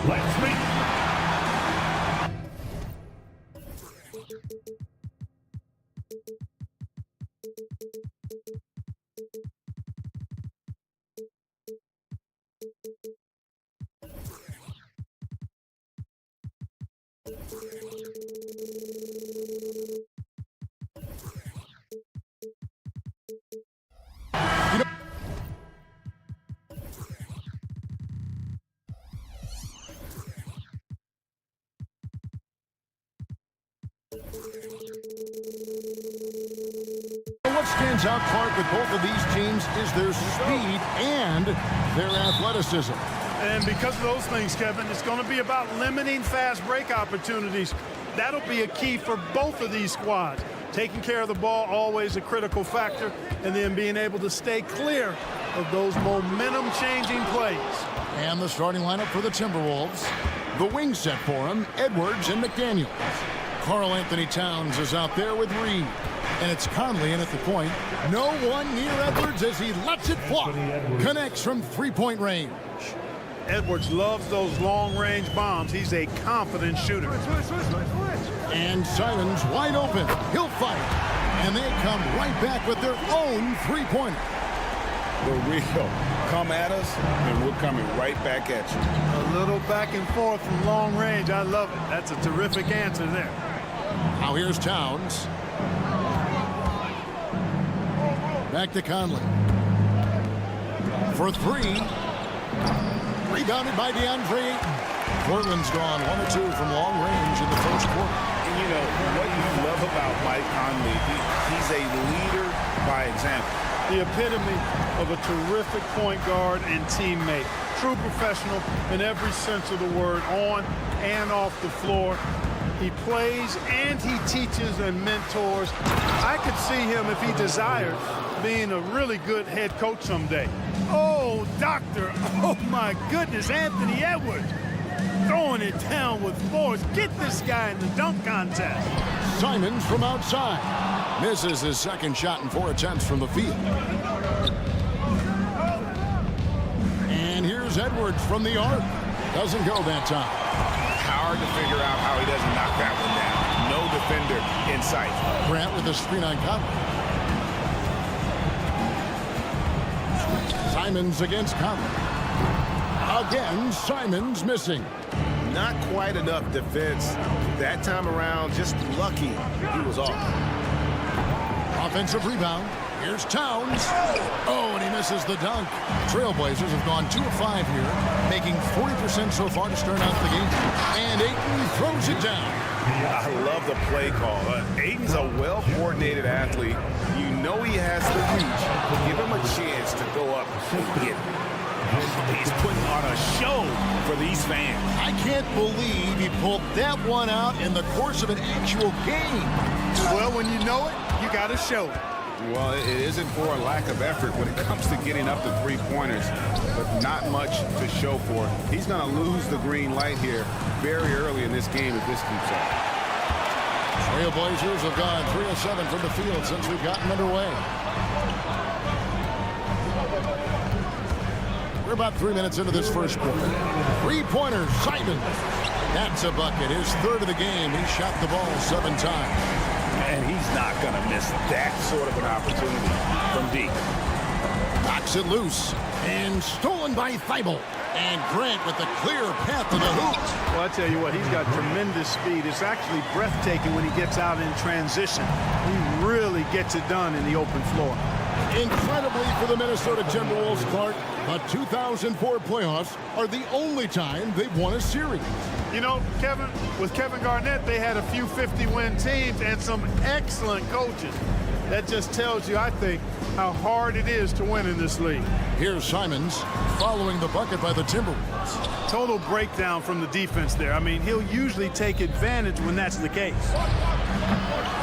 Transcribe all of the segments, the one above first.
Let's meet. What stands out, Clark, with both of these teams is their speed and their athleticism. And because of those things, Kevin, it's going to be about limiting fast break opportunities. That'll be a key for both of these squads. Taking care of the ball, always a critical factor, and then being able to stay clear of those momentum-changing plays. And the starting lineup for the Timberwolves. The wing set for them, Edwards and McDaniels. Karl Anthony Towns is out there with Reed. And it's Conley in at the point. No one near Edwards as he lets it fly. Connects from three-point range. Edwards loves those long-range bombs. He's a confident shooter. And Simons wide open. He'll fight. And they come right back with their own three-pointer. The real. Come at us, and we're coming right back at you. A little back and forth from long range. I love it. That's a terrific answer there. Now here's Towns. Back to Conley. For three. Rebounded by DeAndre Ayton. Portland's gone 1 or 2 from long range in the first quarter. And you know, what you love about Mike Conley, he's a leader by example. The epitome of a terrific point guard and teammate. True professional in every sense of the word, on and off the floor. He plays and he teaches and mentors. I could see him, if he desired, being a really good head coach someday. Oh, doctor, oh my goodness, Anthony Edwards throwing it down with force. Get this guy in the dunk contest. Simons from outside. Misses his second shot in 4 attempts from the field. And here's Edwards from the arc. Doesn't go that time. Hard to figure out how he doesn't knock that one down. No defender in sight. Grant with a screen on Conley. Simons against Conley. Again, Simons missing. Not quite enough defense. That time around, just lucky he was off. Offensive rebound. Here's Towns. Oh, and he misses the dunk. Trailblazers have gone 2 of 5 here, making 40% so far to start out the game. And Ayton throws it down. I love the play call. Ayton's a well-coordinated athlete. You know he has the reach. Give him a chance to go up and get it. He's putting on a show for these fans. I can't believe he pulled that one out in the course of an actual game. Well, when you know it, you got to show it. Well, it isn't for a lack of effort when it comes to getting up to three-pointers, but not much to show for it. He's going to lose the green light here very early in this game if this keeps up. Trailblazers have gone 3 of 7 from the field since we've gotten underway. We're about 3 minutes into this first quarter. Three-pointer, Simons. That's a bucket. His third of the game. He shot the ball 7 times. And he's not going to miss that sort of an opportunity from deep. Knocks it loose. And stolen by Thibault. And Grant with the clear path to the hoop. Well, I tell you what, he's got tremendous speed. It's actually breathtaking when he gets out in transition. He really gets it done in the open floor. Incredibly for the Minnesota Timberwolves, Clark, the 2004 playoffs are the only time they've won a series. You know, Kevin, with Kevin Garnett, they had a few 50-win teams and some excellent coaches. That just tells you, I think, how hard it is to win in this league. Here's Simons following the bucket by the Timberwolves. Total breakdown from the defense there. I mean, he'll usually take advantage when that's the case.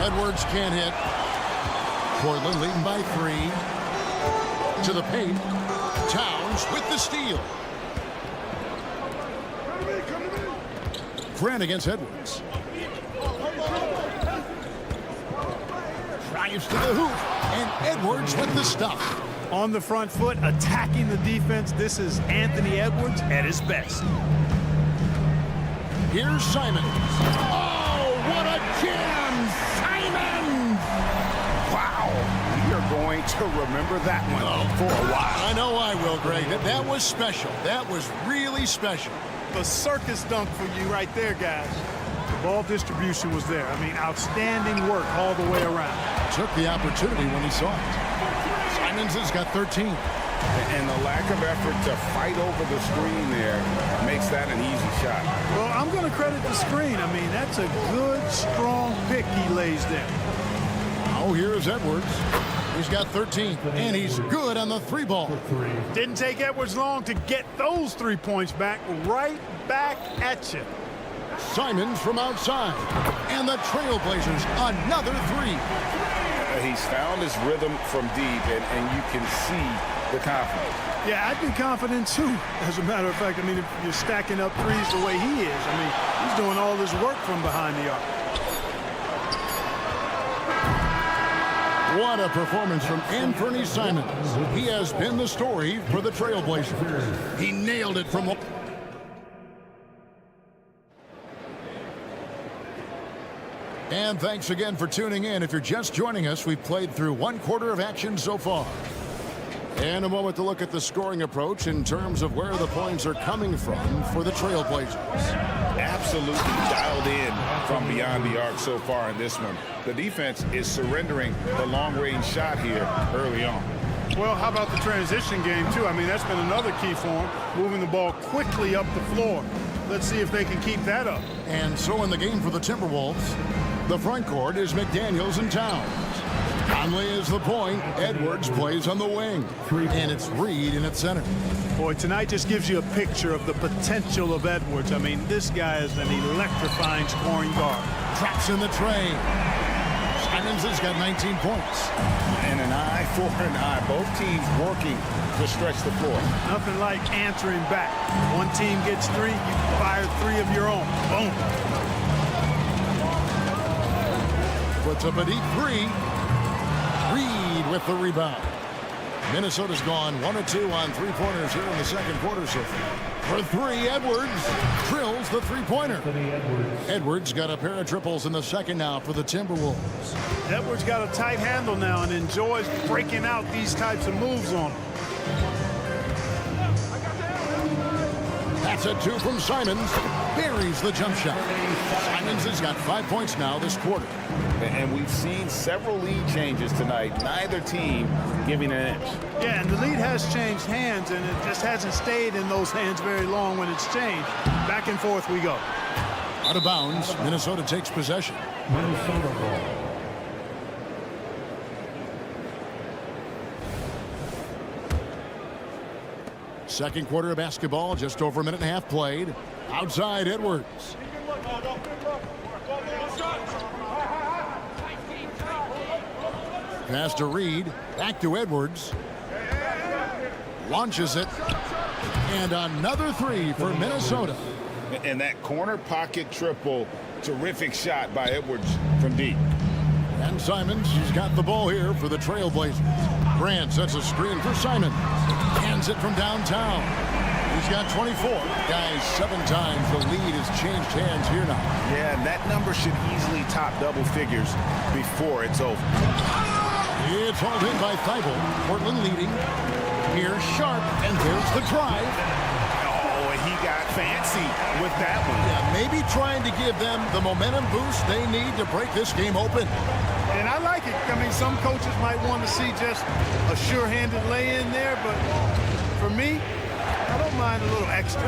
Edwards can't hit. Portland leading by 3. To the paint. Towns with the steal. Grant against Edwards. Drives to the hoop. And Edwards with the stuff. On the front foot, attacking the defense. This is Anthony Edwards at his best. Here's Simons. Oh, what a jam! Simons! Wow. We are going to remember that one for a while. I know I will, Greg. That was special. That was really special. A circus dunk for you right there, guys. The ball distribution was there. I mean, outstanding work all the way around. Took the opportunity when he saw it. Simons has got 13. And the lack of effort to fight over the screen there makes that an easy shot. Well, I'm going to credit the screen. I mean, that's a good, strong pick he lays there. Oh, here's Edwards. He's got 13, and he's good on the three ball. Didn't take Edwards long to get those 3 points back, right back at you. Simons from outside, and the Trailblazers another three. He's found his rhythm from deep, and you can see the confidence. Yeah, I'd be confident too, as a matter of fact. I mean, if you're stacking up threes the way he is, I mean, he's doing all this work from behind the arc. What a performance from Anthony Simons. He has been the story for the Trailblazers. He nailed it from... And thanks again for tuning in. If you're just joining us, we've played through 1 quarter of action so far. And a moment to look at the scoring approach in terms of where the points are coming from for the Trailblazers. Absolutely dialed in from beyond the arc so far in this one. The defense is surrendering the long-range shot here early on. Well, how about the transition game, too? I mean, that's been another key for him, moving the ball quickly up the floor. Let's see if they can keep that up. And so in the game for the Timberwolves, the front court is McDaniels and Towns. Conley is the point. Edwards plays on the wing. And it's Reed in at center. Boy, tonight just gives you a picture of the potential of Edwards. I mean, this guy is an electrifying scoring guard. Traps in the tray. Simons has got 19 points. And an eye for an eye. Both teams working to stretch the floor. Nothing like answering back. One team gets 3, you fire 3 of your own. Boom. Puts up a deep 3. Reed with the rebound. Minnesota's gone 1 of 2 on three-pointers here in the second quarter so far. For 3, Edwards drills the three-pointer. Edwards got a pair of triples in the second now for the Timberwolves. Edwards got a tight handle now and enjoys breaking out these types of moves on him. That's a 2 from Simons. Buries the jump shot. Simons has got 5 points now this quarter. And we've seen several lead changes tonight. Neither team giving an inch. Yeah, and the lead has changed hands, and it just hasn't stayed in those hands very long when it's changed. Back and forth we go. Out of bounds, Minnesota takes possession. Minnesota ball. Second quarter of basketball, just over a minute and a half played. Outside, Edwards. Pass to Reed. Back to Edwards. Launches it. And another 3 for Minnesota. And that corner pocket triple, terrific shot by Edwards from deep. And Simons, he's got the ball here for the Trailblazers. Grant sets a screen for Simons. Hands it from downtown. He's got 24. Guys, 7 times the lead has changed hands here now. Yeah, and that number should easily top double figures before it's over. It's hauled in by Thibault. Portland leading. Here's Sharp, and there's the drive. Oh, and he got fancy with that one. Yeah, maybe trying to give them the momentum boost they need to break this game open. And I like it. I mean, some coaches might want to see just a sure-handed lay-in there, but for me, I don't mind a little extra.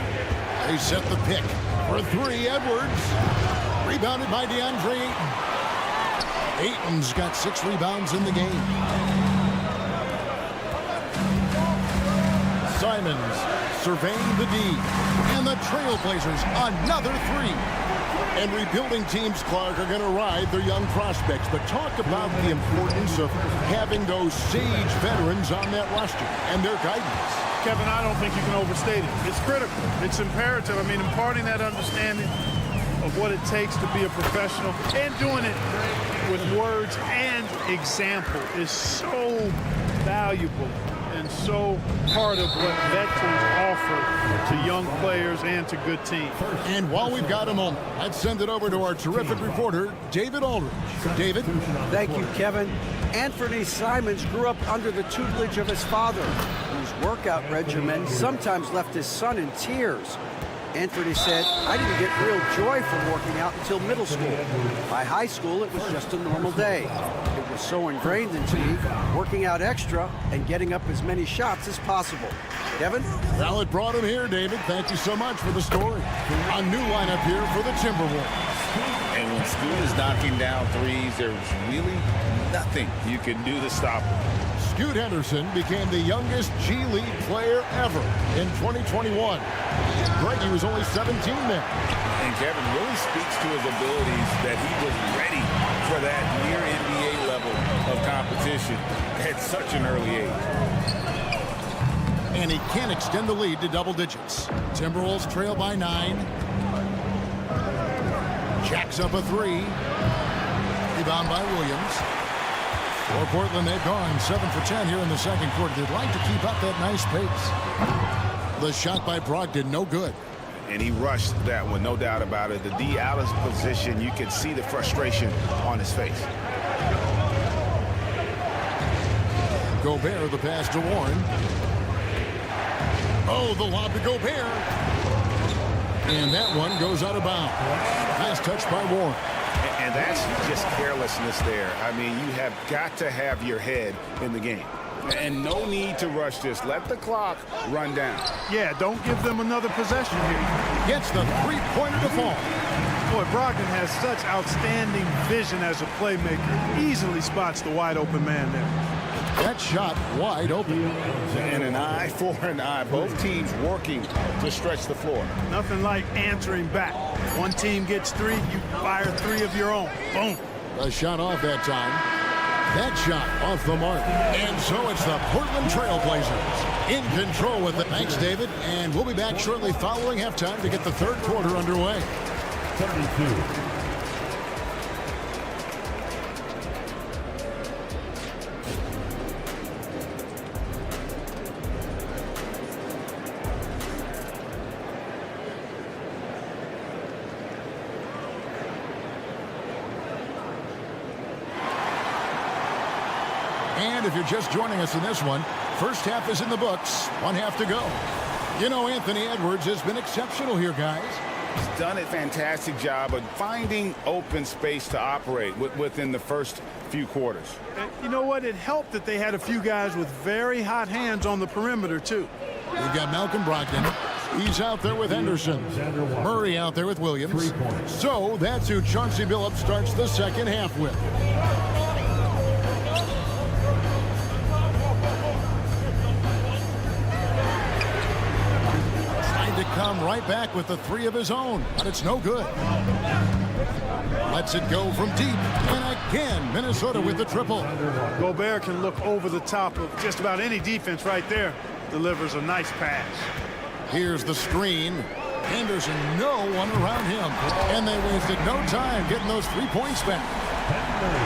They set the pick for 3, Edwards. Rebounded by DeAndre Ayton. Ayton's got 6 rebounds in the game. Simons surveying the D. And the Trailblazers another 3. And rebuilding teams, Clark, are going to ride their young prospects. But talk about the importance of having those sage veterans on that roster and their guidance. Kevin, I don't think you can overstate it. It's critical. It's imperative. I mean, imparting that understanding of what it takes to be a professional and doing it with words and example is so valuable and so part of what veterans offer to young players and to good teams. And while we've got a moment, let's send it over to our terrific reporter, David Aldridge. David? Thank you, Kevin. Anthony Simons grew up under the tutelage of his father, whose workout regimen sometimes left his son in tears. Anthony said, "I didn't get real joy from working out until middle school. By high school, it was just a normal day. It was so ingrained into me, working out extra and getting up as many shots as possible." Kevin? Well, it brought him here, David. Thank you so much for the story. A new lineup here for the Timberwolves. And when Scoot is knocking down threes, there's really nothing you can do to stop him. Scoot Henderson became the youngest G League player ever in 2021. Greggy was only 17 then. And Kevin really speaks to his abilities that he was ready for that near NBA level of competition at such an early age. And he can extend the lead to double digits. Timberwolves trail by 9. Jacks up a 3. Rebound by Williams. For Portland, they've gone 7 for 10 here in the second quarter. They'd like to keep up that nice pace. The shot by Brogdon, no good. And he rushed that one, no doubt about it. The D out of position, you can see the frustration on his face. Gobert, the pass to Warren. Oh, the lob to Gobert. And that one goes out of bounds. Nice touch by Warren. And that's just carelessness there. I mean, you have got to have your head in the game. And no need to rush this. Let the clock run down. Yeah, don't give them another possession here. Gets the three-pointer to fall. Boy, Brogdon has such outstanding vision as a playmaker. Easily spots the wide-open man there. That shot wide open. And an eye for an eye. Both teams working to stretch the floor. Nothing like answering back. One team gets 3, you fire 3 of your own. Boom. A shot off that time. That shot off the mark. And so it's the Portland Trail Blazers in control with it. Thanks, David. And we'll be back shortly following halftime to get the third quarter underway. 32. And if you're just joining us in this one, first half is in the books. 1 half to go. You know, Anthony Edwards has been exceptional here, guys. He's done a fantastic job of finding open space to operate within the first few quarters. And you know what? It helped that they had a few guys with very hot hands on the perimeter, too. We've got Malcolm Brogdon. He's out there with Henderson. Murray out there with Williams. So that's who Chauncey Billups starts the second half with. To come right back with the 3 of his own, but it's no good. Lets it go from deep, and again, Minnesota with the triple. Gobert can look over the top of just about any defense right there. Delivers a nice pass. Here's the screen. Henderson, no one around him. And they wasted no time getting those 3 points back.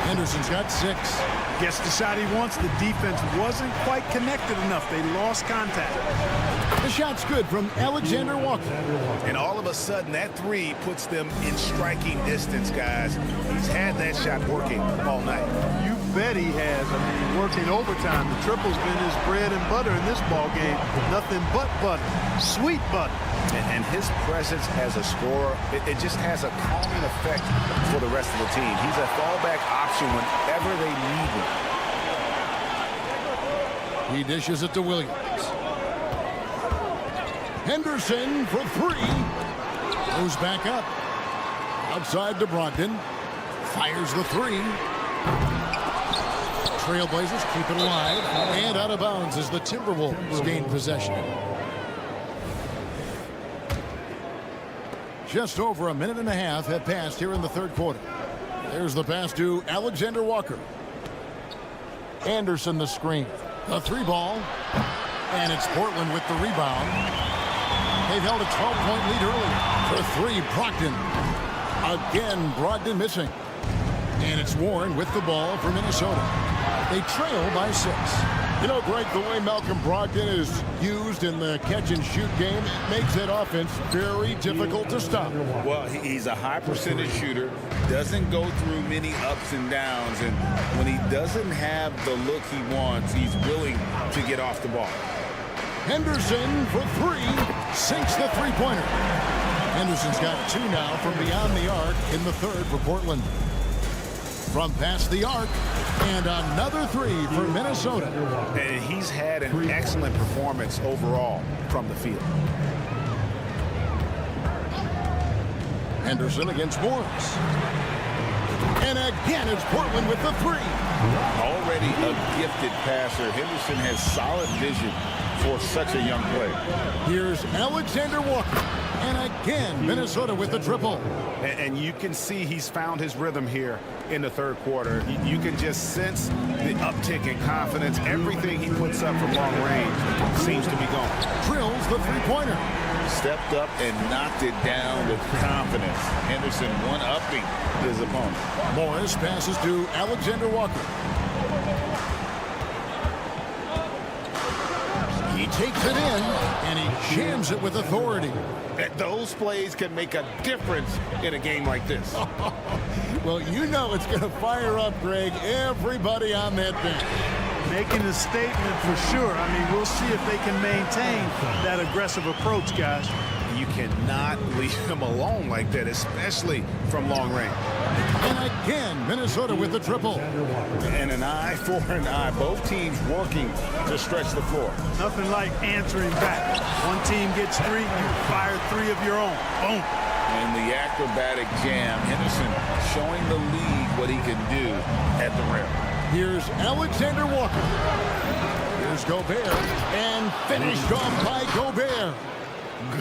Henderson's got 6. Gets the shot he wants. The defense wasn't quite connected enough. They lost contact. The shot's good from Alexander Walker. And all of a sudden, that 3 puts them in striking distance, guys. He's had that shot working all night. You bet he has. I mean, working overtime. The triple's been his bread and butter in this ball game. Nothing but butter. Sweet butter. And his presence as a scorer, it just has a calming effect for the rest of the team. He's a fallback option whenever they need him. He dishes it to Williams. Henderson for 3. Goes back up. Outside to Brogdon. Fires the 3. Trailblazers keep it alive. And out of bounds as the Timberwolves gain possession. Just over a minute and a half have passed here in the third quarter. There's the pass to Alexander Walker. Anderson the screen. A 3 ball. And it's Portland with the rebound. They've held a 12-point lead earlier. For 3, Brogdon. Again, Brogdon missing. And it's Warren with the ball for Minnesota. They trail by 6. You know, Greg, the way Malcolm Brogdon is used in the catch-and-shoot game makes that offense very difficult to stop. Well, he's a high percentage shooter, doesn't go through many ups and downs, and when he doesn't have the look he wants, he's willing to get off the ball. Henderson for three, sinks the three-pointer. Henderson's got two now from beyond the arc in the third for Portland. From past the arc, and another three for Minnesota. And he's had an excellent performance overall from the field. Henderson against Morris. And again, it's Portland with the three. Already a gifted passer, Henderson has solid vision for such a young player. Here's Alexander Walker. And again, Minnesota with the triple. And you can see he's found his rhythm here in the third quarter. You can just sense the uptick in confidence. Everything he puts up from long range seems to be going. Drills the three-pointer. Stepped up and knocked it down with confidence. Henderson one-upping his opponent. Morris passes to Alexander Walker. He takes it in, and he jams it with authority. Those plays can make a difference in a game like this. Well, you know it's going to fire up, Greg, everybody on that bench. Making a statement for sure. I mean, we'll see if they can maintain that aggressive approach, guys. You cannot leave him alone like that, especially from long range. And again, Minnesota with the triple. And an eye for an eye. Both teams working to stretch the floor. Nothing like answering back. One team gets three, you fire three of your own. Boom. And the acrobatic jam. Henderson showing the league what he can do at the rim. Here's Alexander Walker. Here's Gobert. And finished off by Gobert.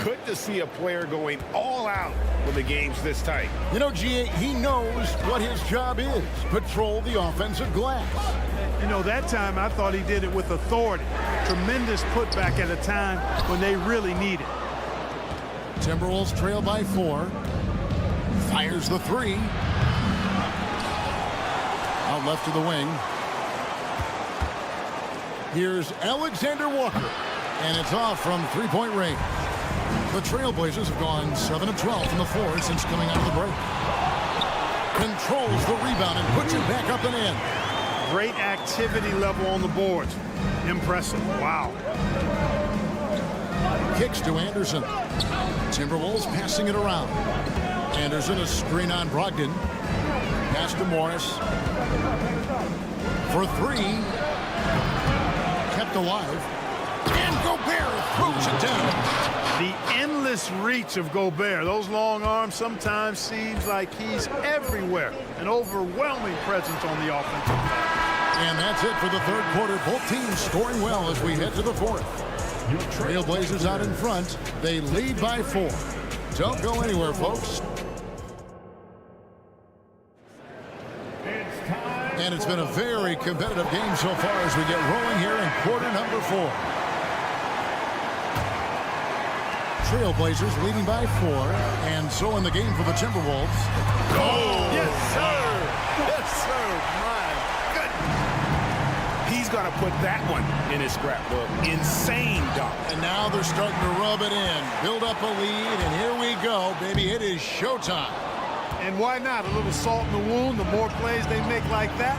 Good to see a player going all out when the game's this tight. You know, G.A., he knows what his job is. Patrol the offensive glass. You know, that time I thought he did it with authority. Tremendous putback at a time when they really need it. Timberwolves trail by 4. Fires the three. Out left to the wing. Here's Alexander Walker. And it's off from three-point range. The Trailblazers have gone 7 of 12 from the floor since coming out of the break. Controls the rebound and puts it back up and in. Great activity level on the boards. Impressive. Wow. Kicks to Anderson. Timberwolves passing it around. Anderson, a screen on Brogdon. Pass to Morris. For three. Kept alive. And Gobert throws it down. The endless reach of Gobert. Those long arms sometimes seems like he's everywhere. An overwhelming presence on the offensive side. And that's it for the third quarter. Both teams scoring well as we head to the fourth. Trailblazers out in front. They lead by 4. Don't go anywhere, folks. And it's been a very competitive game so far as we get rolling here in quarter number 4. Trailblazers leading by 4, and so in the game for the Timberwolves. Oh, yes, sir. Yes, sir. My goodness. He's going to put that one in his scrapbook. Insane dunk. And now they're starting to rub it in. Build up a lead, and here we go, baby. It is showtime. And why not? A little salt in the wound. The more plays they make like that,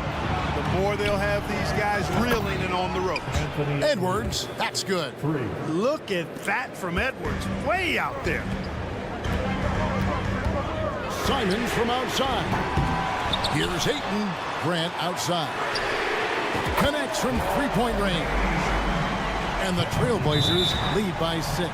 the more they'll have these guys reeling and on the ropes. Edwards, that's good. Look at that from Edwards. Way out there. Simons from outside. Here's Ayton. Grant outside. Connects from three-point range. And the Trailblazers lead by 6.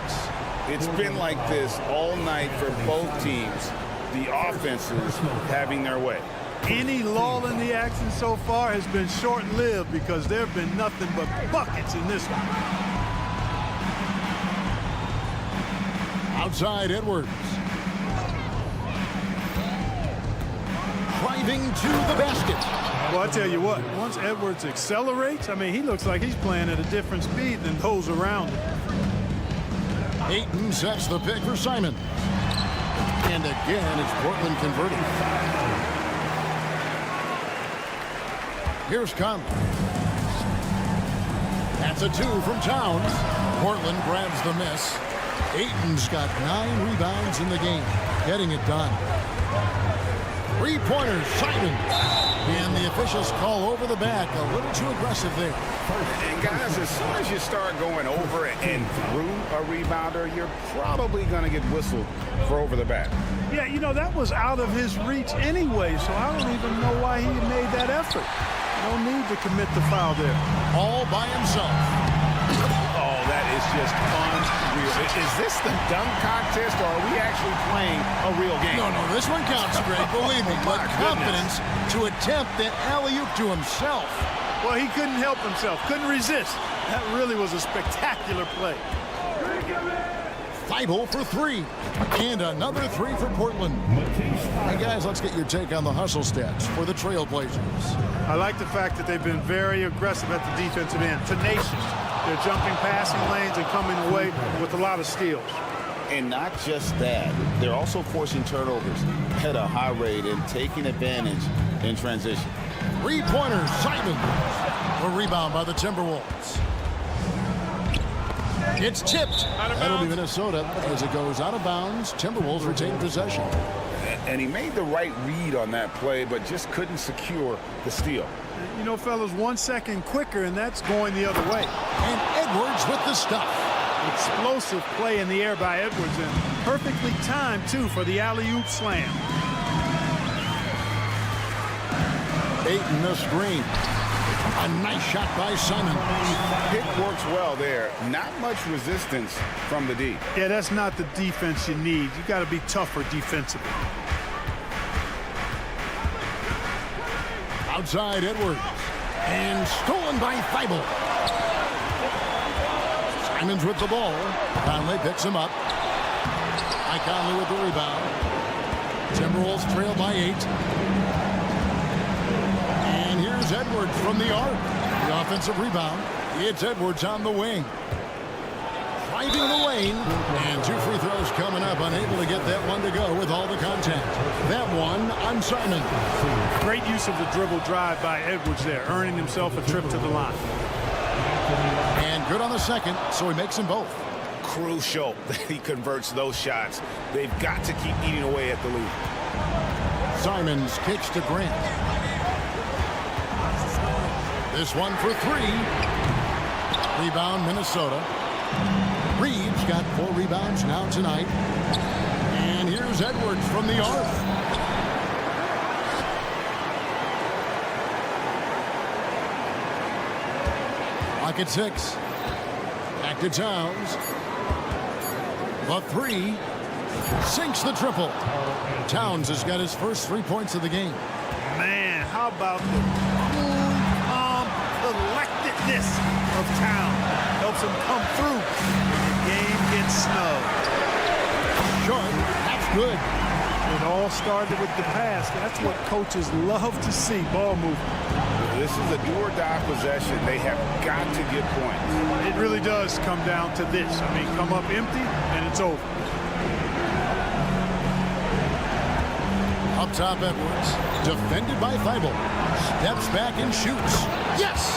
It's been like this all night for both teams. The offenses having their way. Any lull in the action so far has been short-lived because there have been nothing but buckets in this one. Outside Edwards. Driving to the basket. Well, I tell you what, once Edwards accelerates, I mean, he looks like he's playing at a different speed than those around him. Ayton sets the pick for Simon. And again, it's Portland converting. Here's Conley. That's a 2 from Towns. Portland grabs the miss. Ayton's got 9 rebounds in the game, getting it done. Three-pointers, Simon. And the officials call over the back. A little too aggressive there. And guys, as soon as you start going over and through a rebounder, you're probably going to get whistled for over the back. Yeah, you know, that was out of his reach anyway, so I don't even know why he made that effort. No need to commit the foul there. All by himself. Oh, that is just unreal. Is this the dunk contest, or are we actually playing a real game? No, this one counts, Greg. Believe me. My But confidence to attempt that alley-oop to himself. Well, he couldn't help himself, couldn't resist. That really was a spectacular play. Feibel for 3. And another 3 for Portland. Hey, guys, let's get your take on the hustle stats for the Trailblazers. I like the fact that they've been very aggressive at the defensive end, tenacious. They're jumping passing lanes and coming away with a lot of steals. And not just that, they're also forcing turnovers at a high rate and taking advantage in transition. Three-pointers, Simon. A rebound by the Timberwolves. It's tipped. That'll be Minnesota as it goes out of bounds. Timberwolves retain possession. And he made the right read on that play, but just couldn't secure the steal. You know, fellas, 1 second quicker, and that's going the other way. And Edwards with the stuff. Explosive play in the air by Edwards, and perfectly timed, too, for the alley-oop slam. Ayton the screen. A nice shot by Simon. Pick works well there. Not much resistance from the D. Yeah, that's not the defense you need. You got to be tougher defensively. Outside Edwards. And stolen by Feibel. Simons with the ball. Conley picks him up. Conley with the rebound. Timberwolves trail by 8. And here's Edwards from the arc. The offensive rebound. It's Edwards on the wing. Driving the lane. And 2 free throws coming up. Unable to get that one to go with all the contact. That one on Simon. Great use of the dribble drive by Edwards there, earning himself a trip to the line. And good on the second, so he makes them both. Crucial that he converts those shots. They've got to keep eating away at the lead. Simons kicks to Grant. This one for 3. Rebound, Minnesota. Reeves got 4 rebounds now tonight. And here's Edwards from the arc. Clock at 6. Back to Towns. The 3. Sinks the triple. Towns has got his first 3 points of the game. Man, how about the cool, calm, collectedness of Town? Helps him come through when the game gets snug. Short. That's good. It all started with the pass. That's what coaches love to see, ball movement. This is a do-or-die possession. They have got to get points. It really does come down to this. I mean, come up empty, and it's over. Up top, Edwards. Defended by Feibel. Steps back and shoots. Yes!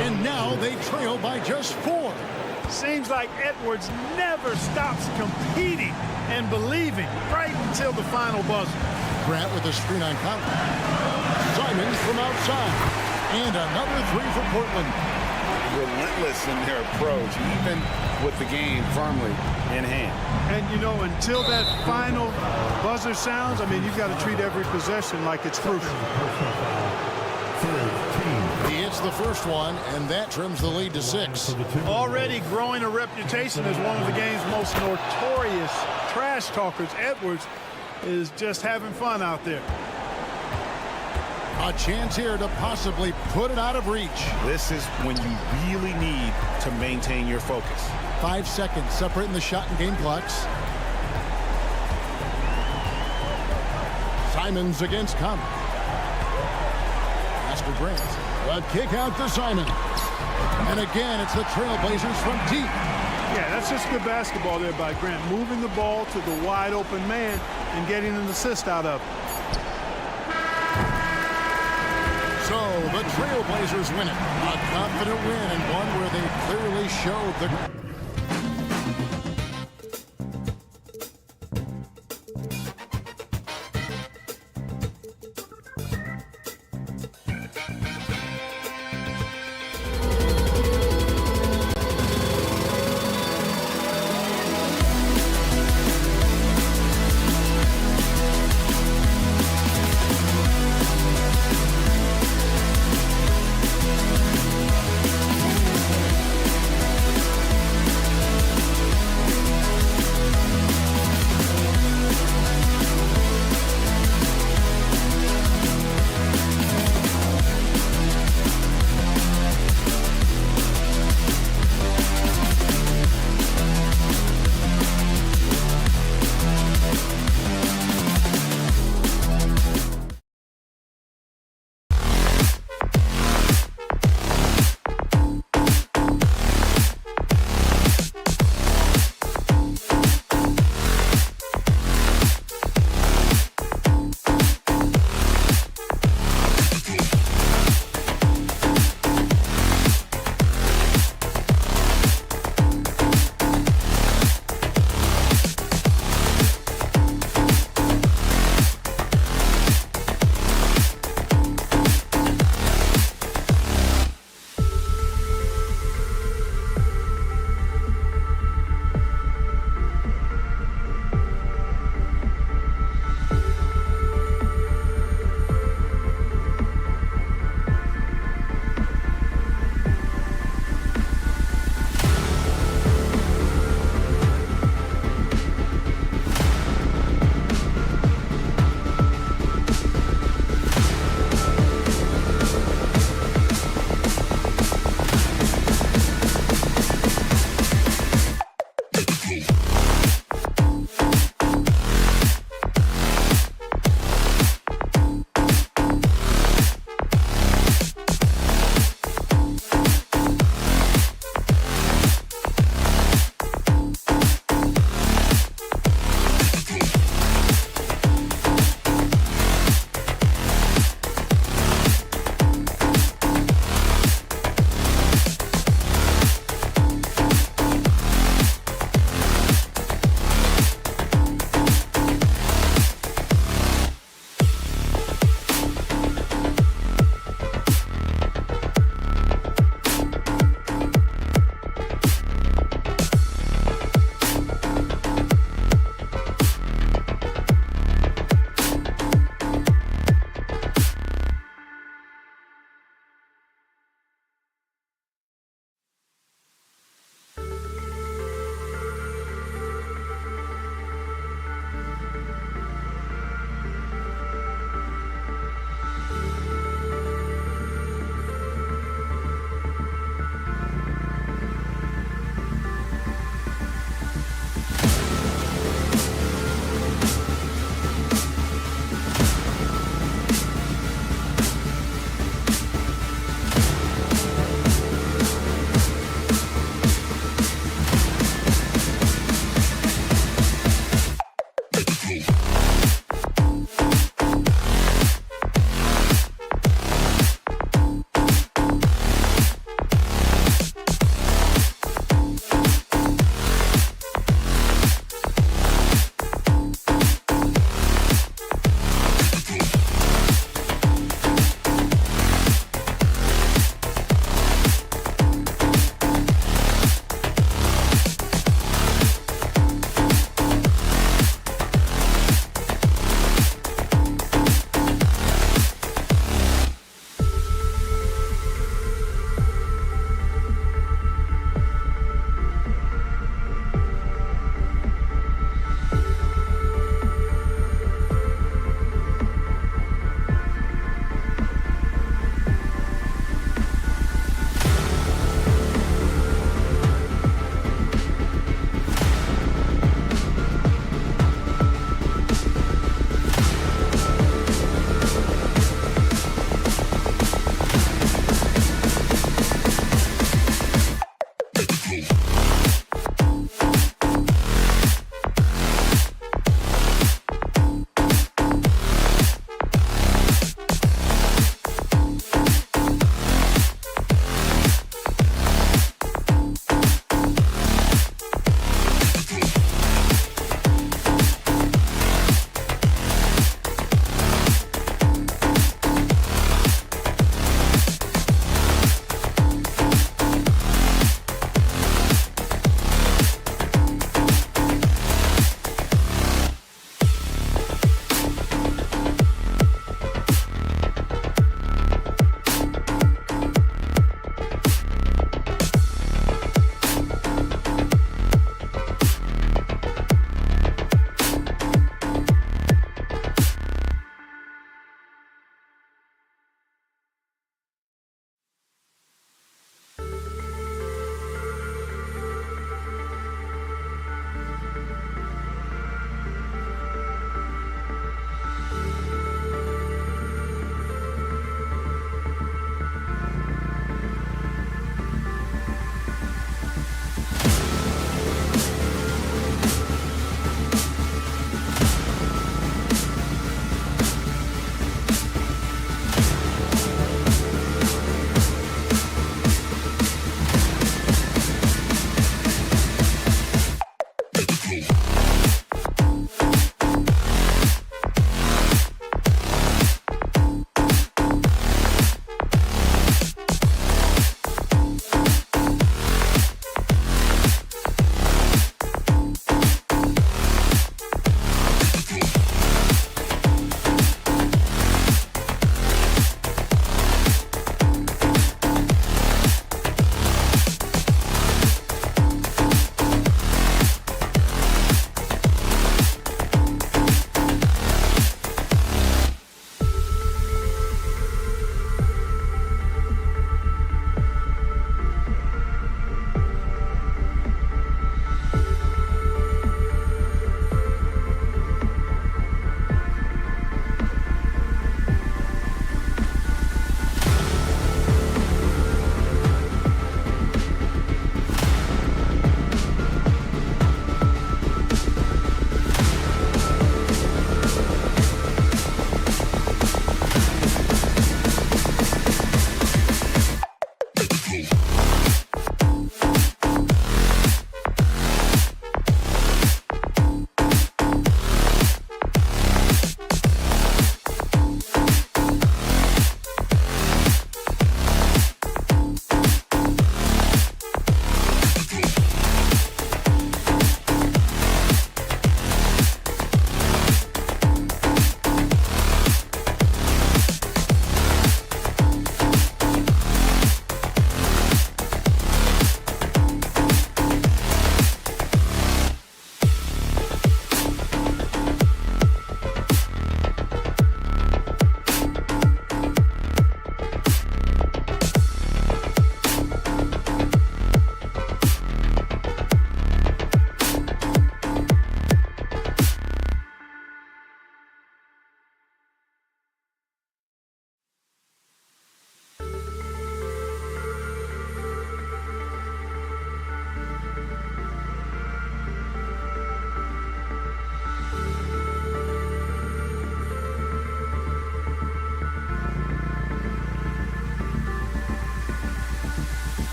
And now they trail by just 4. Seems like Edwards never stops competing and believing right until the final buzzer. Grant with a screen on Conley. Simons from outside. And another 3 for Portland. Relentless in their approach, even with the game firmly in hand. And, you know, until that final buzzer sounds, I mean, you've got to treat every possession like it's crucial. He hits the first one, and that trims the lead to 6. Already growing a reputation as one of the game's most notorious trash talkers, Edwards is just having fun out there. A chance here to possibly put it out of reach. This is when you really need to maintain your focus. 5 seconds separating the shot and game clocks. Simons against Conley. Pass to Grant. A kick out to Simons. And again, it's the Trailblazers from deep. Yeah, that's just good basketball there by Grant, moving the ball to the wide open man and getting an assist out of it. So the Trailblazers win it. A confident win and one where they clearly showed the...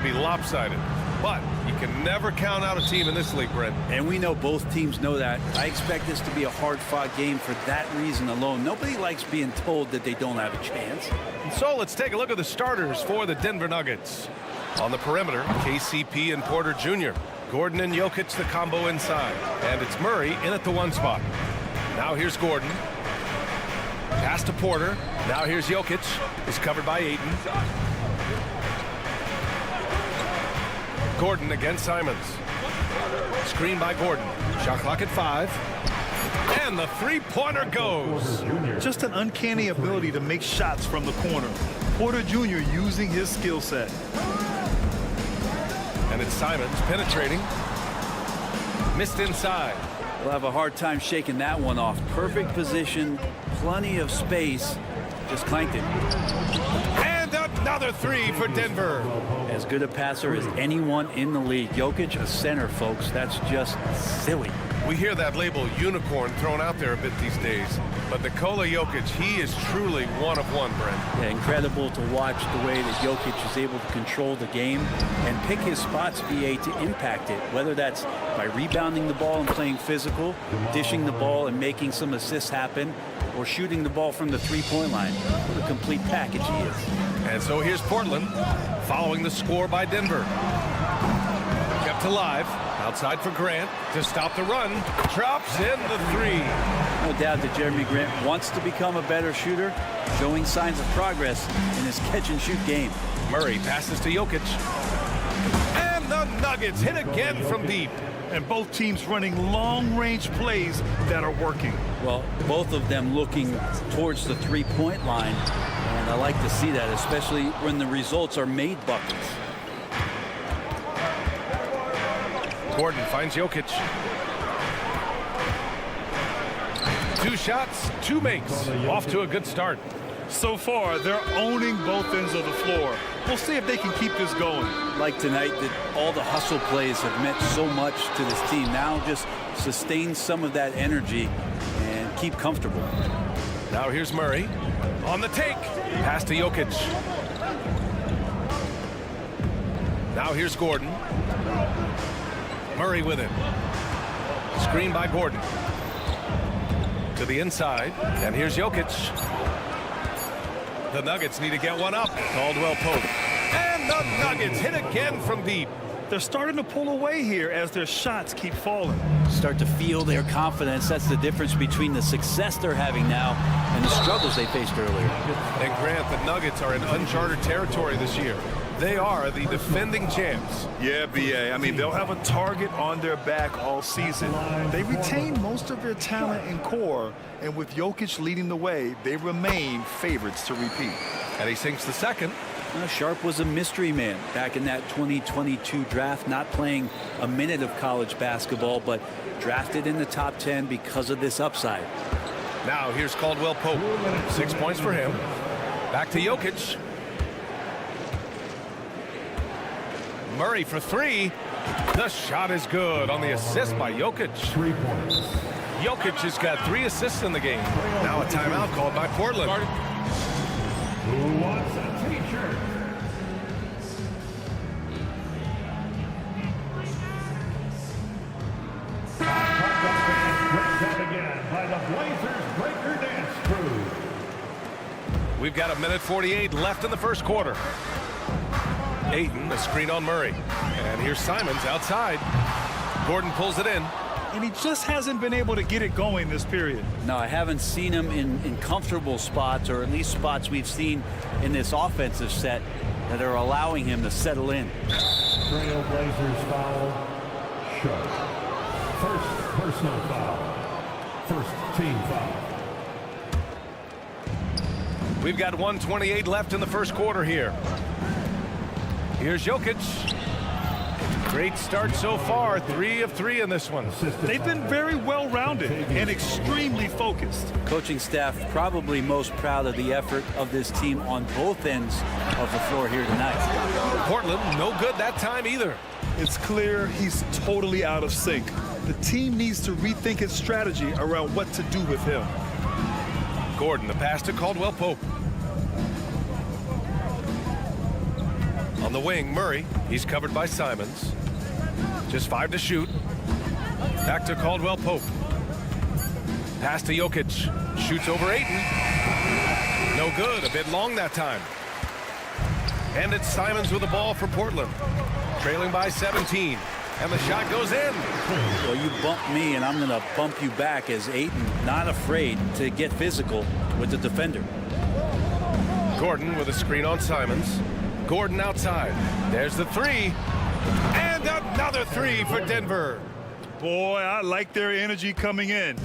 be lopsided. But you can never count out a team in this league, Brent. And we know both teams know that. I expect this to be a hard-fought game for that reason alone. Nobody likes being told that they don't have a chance. So let's take a look at the starters for the Denver Nuggets. On the perimeter, KCP and Porter Jr. Gordon and Jokic, the combo inside. And it's Murray in at the 1 spot. Now here's Gordon. Pass to Porter. Now here's Jokic. He's covered by Ayton. Gordon against Simons. Screen by Gordon. Shot clock at 5. And the three-pointer goes. Just an uncanny ability to make shots from the corner. Porter Jr. using his skill set. And it's Simons penetrating. Missed inside. We'll have a hard time shaking that one off. Perfect position, plenty of space. Just clanked it. And another three for Denver. As good a passer as anyone in the league. Jokic, a center, folks. That's just silly. We hear that label unicorn thrown out there a bit these days. But Nikola Jokic, he is truly one of one, Brent. Yeah, incredible to watch the way that Jokic is able to control the game and pick his spots, BA, to impact it. Whether that's by rebounding the ball and playing physical, dishing the ball and making some assists happen, or shooting the ball from the three-point line. What a complete package he is. And so here's Portland, following the score by Denver. Kept alive, outside for Grant to stop the run. Drops in the 3. No doubt that Jeremy Grant wants to become a better shooter, showing signs of progress in his catch-and-shoot game. Murray passes to Jokic. And the Nuggets hit again from deep. And both teams running long-range plays that are working. Well, both of them looking towards the three-point line, and I like to see that, especially when the results are made buckets. Gordon finds Jokic. 2 shots, 2 makes. Off to a good start. So far, they're owning both ends of the floor. We'll see if they can keep this going. Like tonight, that all the hustle plays have meant so much to this team. Now just sustain some of that energy and keep comfortable. Now here's Murray on the take. Pass to Jokic. Now here's Gordon. Murray with it. Screen by Gordon. To the inside. And here's Jokic. The Nuggets need to get one up. Caldwell Pope. And the Nuggets hit again from deep. They're starting to pull away here as their shots keep falling. Start to feel their confidence. That's the difference between the success they're having now and the struggles they faced earlier. And Grant, the Nuggets are in uncharted territory this year. They are the defending champs. Yeah, BA. I mean, they'll have a target on their back all season. They retain most of their talent and core, and with Jokic leading the way, they remain favorites to repeat. And he sinks the second. Sharp was a mystery man back in that 2022 draft, not playing a minute of college basketball, but drafted in the top 10 because of this upside. Now here's Caldwell Pope. 6 points for him. Back to Jokic. Murray for 3. The shot is good on the assist by Jokic. 3 points. Jokic has got 3 assists in the game. Now a timeout called by Portland. Who wants a t-shirt? Again by the Blazers Breaker Dance Crew. We've got 1:48 left in the first quarter. Ayton, a screen on Murray. And here's Simons outside. Gordon pulls it in. And he just hasn't been able to get it going this period. No, I haven't seen him in comfortable spots, or at least spots we've seen in this offensive set that are allowing him to settle in. Trail Blazers foul. Sharp. First personal foul. First team foul. We've got 1:28 left in the first quarter here. Here's Jokic. Great start so far. 3 of 3 in this one. They've been very well-rounded and extremely focused. Coaching staff probably most proud of the effort of this team on both ends of the floor here tonight. Portland, no good that time either. It's clear he's totally out of sync. The team needs to rethink its strategy around what to do with him. Gordon, the pass to Caldwell Pope. On the wing, Murray. He's covered by Simons. Just 5 to shoot. Back to Caldwell Pope. Pass to Jokic. Shoots over Ayton. No good. A bit long that time. And it's Simons with the ball for Portland. Trailing by 17. And the shot goes in. Well, you bump me, and I'm going to bump you back as Ayton not afraid to get physical with the defender. Gordon with a screen on Simons. Gordon outside. There's the 3. And another 3 for Denver. Boy, I like their energy coming in.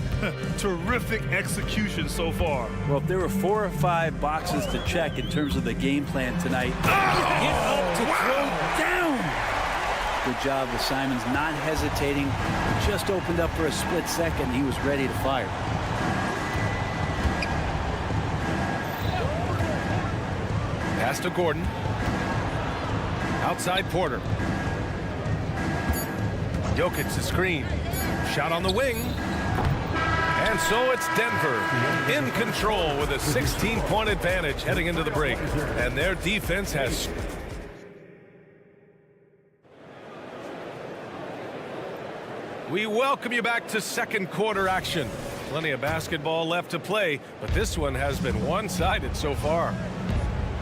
Terrific execution so far. Well, if there were 4 or 5 boxes to check in terms of the game plan tonight, get up to throw down. Good job with Simons not hesitating. Just opened up for a split second. He was ready to fire. Pass to Gordon. Outside Porter. Jokic the screen. Shot on the wing. And so it's Denver in control with a 16-point advantage heading into the break. And their defense has... We welcome you back to second quarter action. Plenty of basketball left to play, but this one has been one-sided so far.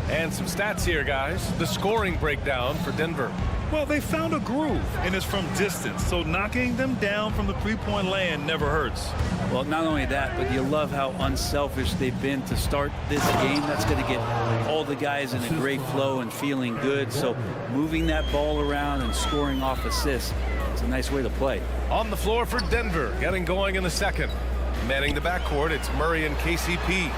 And some stats here, guys. The scoring breakdown for Denver. Well, they found a groove, and it's from distance, so knocking them down from the three-point land never hurts. Well, not only that, but you love how unselfish they've been to start this game. That's going to get all the guys in a great flow and feeling good. So moving that ball around and scoring off assists, it's a nice way to play. On the floor for Denver, getting going in the second. Manning the backcourt, it's Murray and KCP.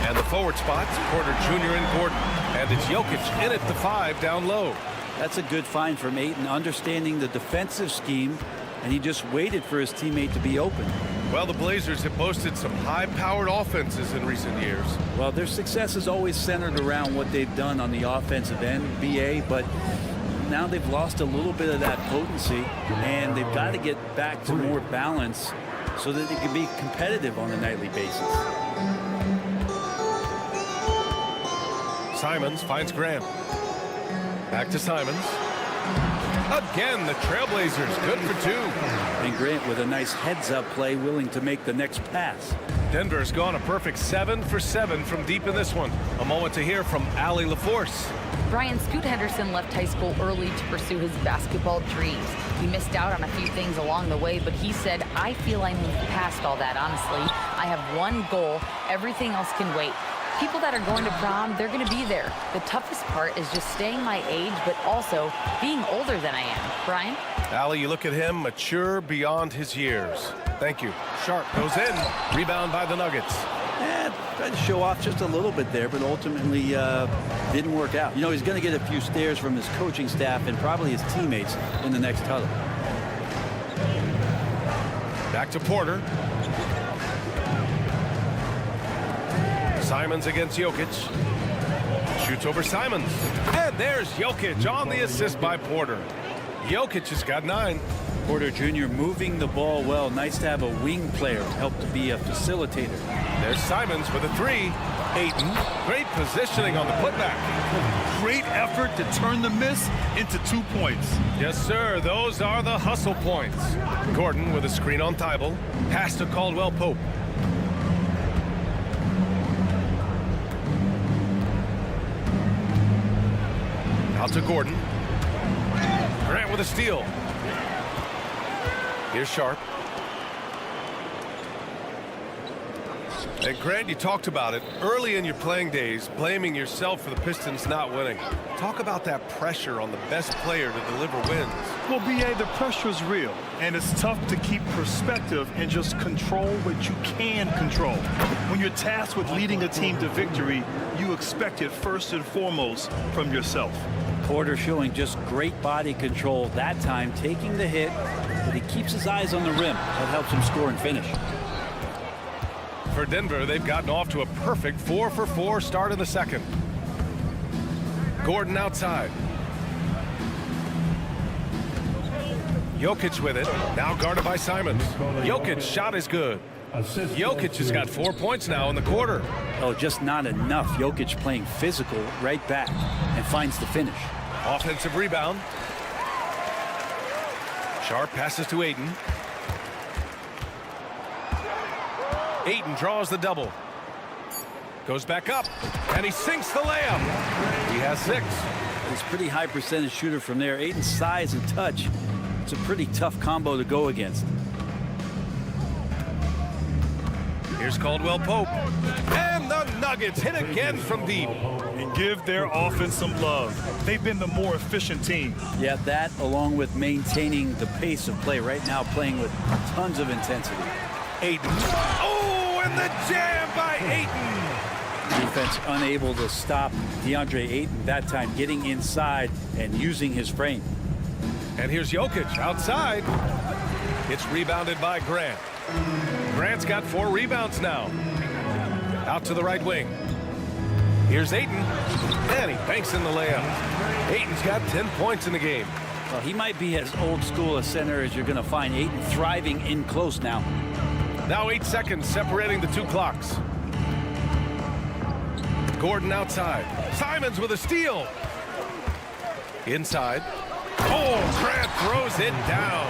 And the forward spots, Porter Jr. and Gordon. And it's Jokic in at the 5 down low. That's a good find from Ayton, understanding the defensive scheme, and he just waited for his teammate to be open. Well, the Blazers have boasted some high-powered offenses in recent years. Well, their success is always centered around what they've done on the offensive end, BA, but now they've lost a little bit of that potency, and they've got to get back to more balance so that they can be competitive on a nightly basis. Simons finds Grant. Back to Simons. Again, the Trailblazers good for 2. And Grant with a nice heads-up play, willing to make the next pass. Denver's gone a perfect 7 for 7 from deep in this one. A moment to hear from Allie LaForce. Brian Scoot Henderson left high school early to pursue his basketball dreams. He missed out on a few things along the way, but he said, I feel I moved past all that, honestly. I have one goal. Everything else can wait. People that are going to prom, they're going to be there. The toughest part is just staying my age, but also being older than I am. Brian? Allie, you look at him, mature beyond his years. Thank you. Sharp goes in. Rebound by the Nuggets. Tried to show off just a little bit there, but ultimately didn't work out. You know, he's going to get a few stares from his coaching staff and probably his teammates in the next huddle. Back to Porter. Simons against Jokic. Shoots over Simons. And there's Jokic on the assist by Porter. Jokic has got 9. Porter Jr. moving the ball well. Nice to have a wing player help to be a facilitator. There's Simons with a 3. Ayton. Great positioning on the putback. Great effort to turn the miss into 2 points. Yes, sir. Those are the hustle points. Gordon with a screen on Thibault. Pass to Caldwell Pope. Out to Gordon. Grant with a steal. Here's Sharp. And Grant, you talked about it early in your playing days, blaming yourself for the Pistons not winning. Talk about that pressure on the best player to deliver wins. Well, B.A., the pressure is real, and it's tough to keep perspective and just control what you can control. When you're tasked with leading a team to victory, you expect it first and foremost from yourself. Porter showing just great body control that time, taking the hit, but he keeps his eyes on the rim. That helps him score and finish. For Denver, they've gotten off to a perfect 4 for 4 start in the second. Gordon outside. Jokic with it, now guarded by Simons. Jokic shot is good. Jokic has got 4 points now in the quarter. Oh, just not enough. Jokic playing physical right back and finds the finish. Offensive rebound. Sharp passes to Ayton. Ayton draws the double. Goes back up, and he sinks the layup. He has 6. He's a pretty high percentage shooter from there. Ayton's size and touch, it's a pretty tough combo to go against. Here's Caldwell Pope. And the Nuggets hit again from deep. And give their offense some love. They've been the more efficient team. Yeah, that along with maintaining the pace of play. Right now playing with tons of intensity. Ayton. Oh, and the jam by Ayton. Defense unable to stop DeAndre Ayton that time, getting inside and using his frame. And here's Jokic outside. It's rebounded by Grant. Grant's got 4 rebounds now. Out to the right wing. Here's Ayton. And he banks in the layup. Ayton's got 10 points in the game. Well, he might be as old school a center as you're going to find. Ayton thriving in close now. Now 8 seconds separating the 2 clocks. Gordon outside. Simons with a steal. Inside. Oh, Grant throws it down.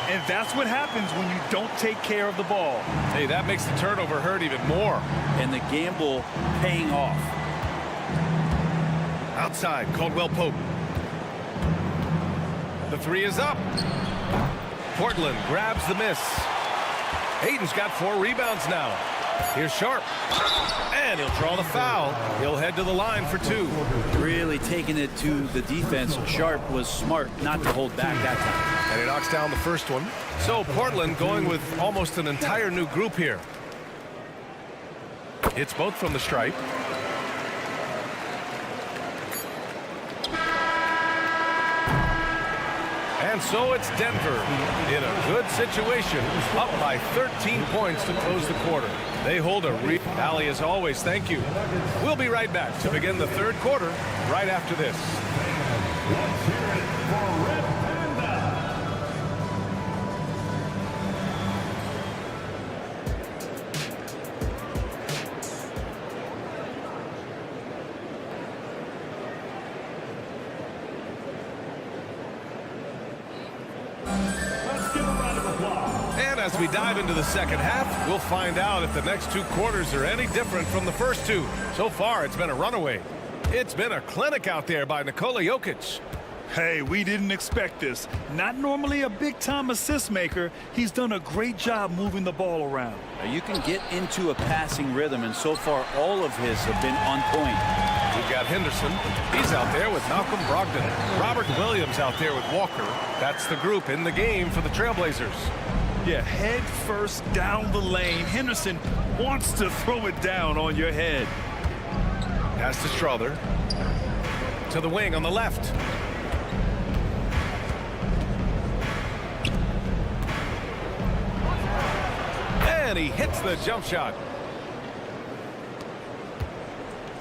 And that's what happens when you don't take care of the ball. Hey, that makes the turnover hurt even more. And the gamble paying off. Outside, Caldwell Pope. The 3 is up. Portland grabs the miss. Ayton's got 4 rebounds now. Here's Sharp. And he'll draw the foul. He'll head to the line for 2. Really taking it to the defense. Sharp was smart not to hold back that time. And he knocks down the first one. So Portland going with almost an entire new group here. It's both from the stripe. And so it's Denver in a good situation, up by 13 points to close the quarter. They hold a Allie, as always, thank you. We'll be right back to begin the 3rd quarter right after this. Let's hear it for Red Panda. Let's give a round of applause. And as we dive into the second half, we'll find out if the next 2 quarters are any different from the first 2. So far, it's been a runaway. It's been a clinic out there by Nikola Jokic. Hey, we didn't expect this. Not normally a big-time assist maker. He's done a great job moving the ball around. You can get into a passing rhythm, and so far all of his have been on point. We've got Henderson. He's out there with Malcolm Brogdon. Robert Williams out there with Walker. That's the group in the game for the Trailblazers. Yeah, head first down the lane. Henderson wants to throw it down on your head. Pass to Strother. To the wing on the left. And he hits the jump shot.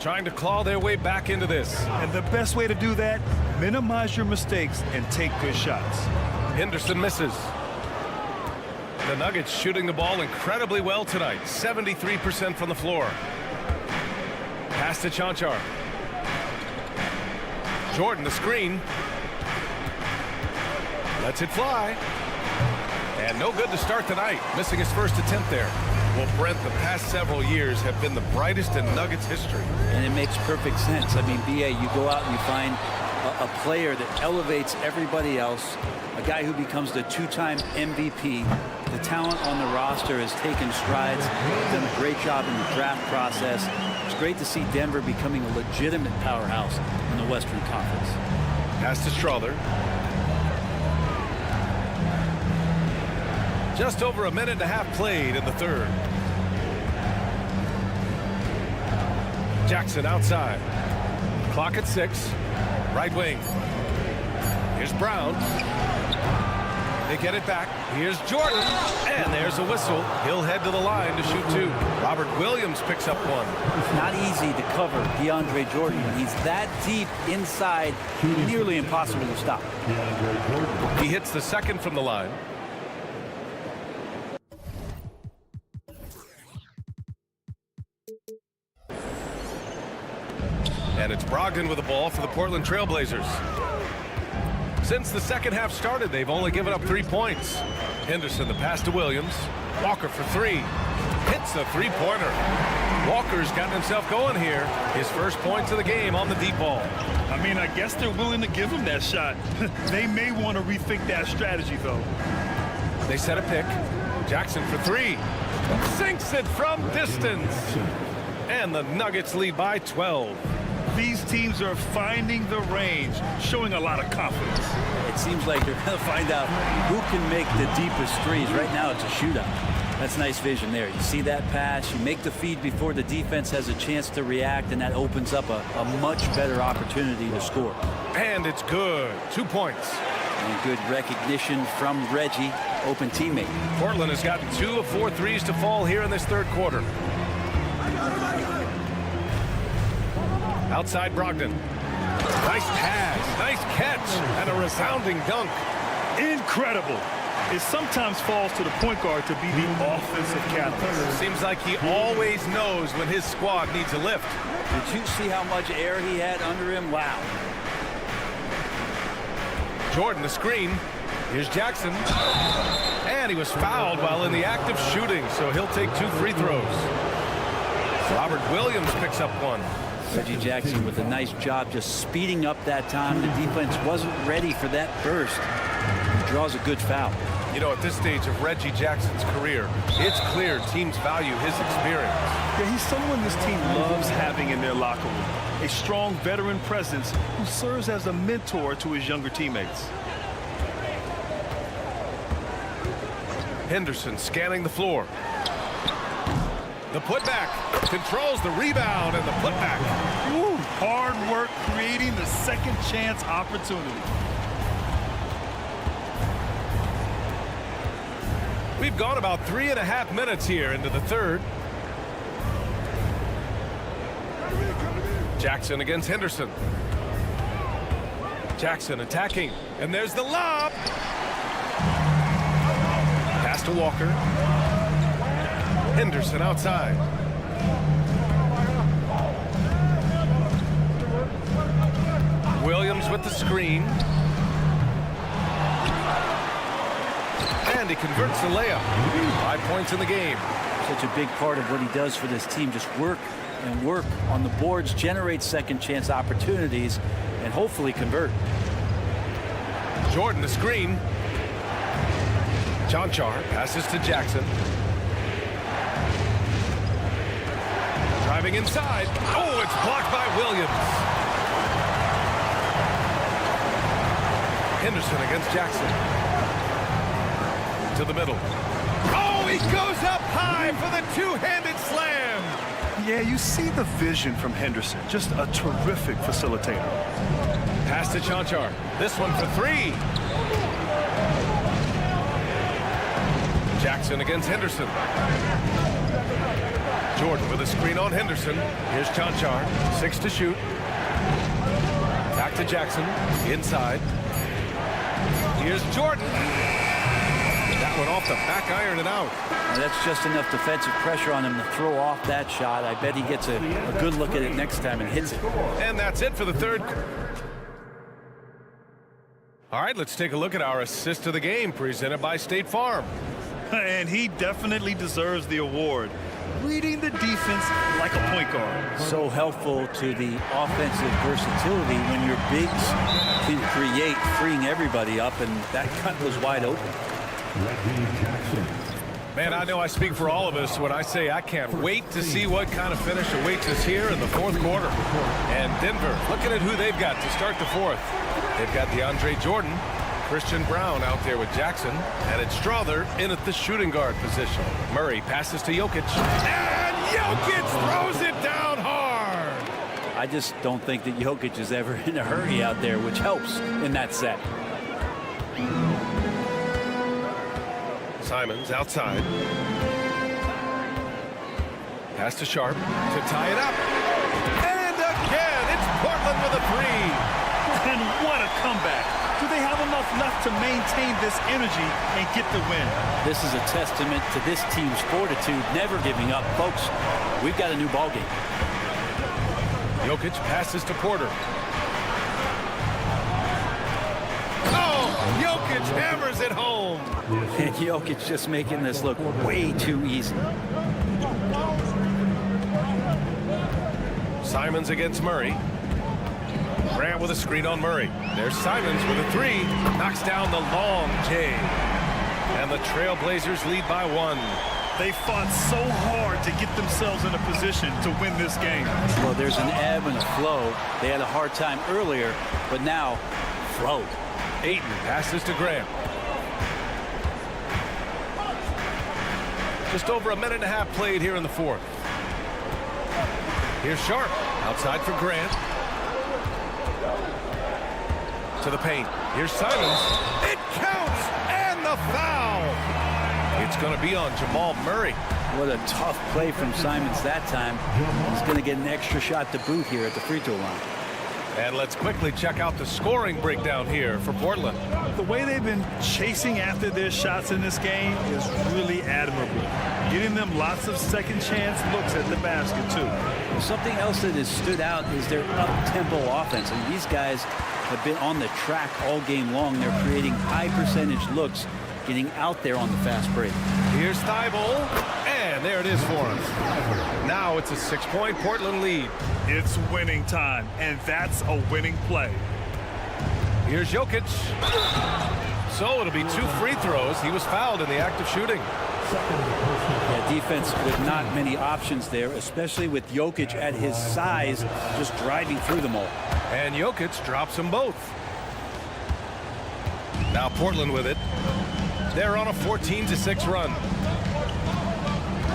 Trying to claw their way back into this. And the best way to do that, minimize your mistakes and take good shots. Henderson misses. The Nuggets shooting the ball incredibly well tonight. 73% from the floor. Pass to Chanchar. Jordan, the screen. Lets it fly. And no good to start tonight. Missing his first attempt there. Well, Brent, the past several years have been the brightest in Nuggets history. And it makes perfect sense. I mean, BA, you go out and you find a player that elevates everybody else, a guy who becomes the 2-time MVP. The talent on the roster has taken strides, done a great job in the draft process. It's great to see Denver becoming a legitimate powerhouse in the Western Conference. Pass to Strother. Just over a minute and a half played in the 3rd. Jackson outside. Clock at 6. Right wing. Here's Brown. They get it back. Here's Jordan. And there's a whistle. He'll head to the line to shoot 2. Robert Williams picks up 1. It's not easy to cover DeAndre Jordan. He's that deep inside, nearly impossible to stop. He hits the 2nd from the line. And it's Brogdon with the ball for the Portland Trailblazers. Since the second half started, they've only given up 3 points. Henderson, the pass to Williams. Walker for 3. Hits a three-pointer. Walker's gotten himself going here. His first points of the game on the deep ball. I mean, I guess they're willing to give him that shot. They may want to rethink that strategy, though. They set a pick. Jackson for 3. Sinks it from distance. And the Nuggets lead by 12. These teams are finding the range, showing a lot of confidence. It seems like they're going to find out who can make the deepest threes. Right now, it's a shootout. That's nice vision there. You see that pass, you make the feed before the defense has a chance to react, and that opens up a much better opportunity to score. And it's good. 2 points. And good recognition from Reggie, open teammate. Portland has gotten 2 of 4 threes to fall here in this third quarter. Outside Brogdon. Nice pass, nice catch, and a resounding dunk. Incredible. It sometimes falls to the point guard to be the offensive catalyst. Seems like he always knows when his squad needs a lift. Did you see how much air he had under him? Wow. Jordan, the screen. Here's Jackson. And he was fouled while in the act of shooting, so he'll take 2 free throws. Robert Williams picks up 1. Reggie Jackson with a nice job just speeding up that time. The defense wasn't ready for that burst. He draws a good foul. You know, at this stage of Reggie Jackson's career, it's clear teams value his experience. Yeah, he's someone this team loves having in their locker room. A strong veteran presence who serves as a mentor to his younger teammates. Henderson scanning the floor. The putback controls the rebound and the putback. Woo, hard work creating the second chance opportunity. We've gone about 3.5 minutes here into the third. Jackson against Henderson. Jackson attacking, and there's the lob. Pass to Walker. Henderson outside. Williams with the screen. And he converts the layup. 5 points in the game. Such a big part of what he does for this team. Just work and work on the boards, generate second chance opportunities, and hopefully convert. Jordan the screen. Jonchar passes to Jackson. Driving inside. Oh, it's blocked by Williams. Henderson against Jackson. To the middle. Oh, he goes up high for the two-handed slam. Yeah, you see the vision from Henderson. Just a terrific facilitator. Pass to Jonchar. This one for 3. Jackson against Henderson. Jordan with a screen on Henderson. Here's Jonchar. 6 to shoot. Back to Jackson. Inside. Here's Jordan. That one off the back iron and out. And that's just enough defensive pressure on him to throw off that shot. I bet he gets a good look at it next time and hits it. And that's it for the third. All right, let's take a look at our assist of the game presented by State Farm. And he definitely deserves the award. Reading the defense like a point guard. So helpful to the offensive versatility when your bigs can create, freeing everybody up, and that cut was wide open. Man, I know I speak for all of us when I say I can't wait to see what kind of finish awaits us here in the fourth quarter. And Denver, looking at who they've got to start the fourth. They've got DeAndre Jordan, Christian Brown out there with Jackson, and it's Strother in at the shooting guard position. Murray passes to Jokic, and Jokic throws it down hard. I just don't think that Jokic is ever in a hurry out there, which helps in that set. Simons outside. Pass to Sharp to tie it up. And again, it's Portland with a 3. And what a comeback. Do they have enough left to maintain this energy and get the win? This is a testament to this team's fortitude, never giving up. Folks, we've got a new ball game. Jokic passes to Porter. Oh, Jokic hammers it home. And Jokic just making this look way too easy. Simons against Murray. Grant with a screen on Murray. There's Simons with a three. Knocks down the long J. And the Trailblazers lead by 1. They fought so hard to get themselves in a position to win this game. Well, there's an ebb and a flow. They had a hard time earlier, but now, flow. Ayton passes to Grant. Just over a minute and a half played here in the fourth. Here's Sharp. Outside for Grant. To the paint. Here's Simons. It counts! And the foul! It's going to be on Jamal Murray. What a tough play from Simons that time. He's going to get an extra shot to boot here at the free throw line. And let's quickly check out the scoring breakdown here for Portland. The way they've been chasing after their shots in this game is really admirable. Getting them lots of second chance looks at the basket, too. Something else that has stood out is their up-tempo offense. And these guys have been on the track all game long. They're creating high percentage looks, getting out there on the fast break. Here's Thibault, and there it is for him. Now it's a 6-point Portland lead. It's winning time, and that's a winning play. Here's Jokic. So it'll be 2 free throws. He was fouled in the act of shooting. Yeah, defense with not many options there, especially with Jokic at his size, just driving through them all. And Jokic drops them both. Now Portland with it. They're on a 14-6 run.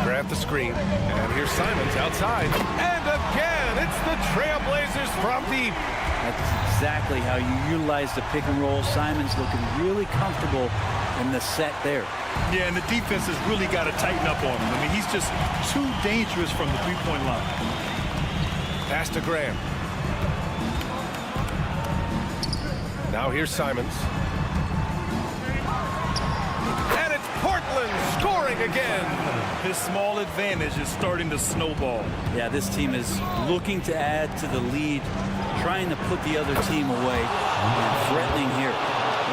Grab the screen. And here's Simons outside. And again, it's the Trailblazers from deep. That's exactly how you utilize the pick and roll. Simons looking really comfortable in the set there. Yeah, and the defense has really got to tighten up on him. I mean, he's just too dangerous from the three-point line. Pass to Graham. Now here's Simons. And it's Portland scoring again. His small advantage is starting to snowball. Yeah, this team is looking to add to the lead, trying to put the other team away, and threatening here.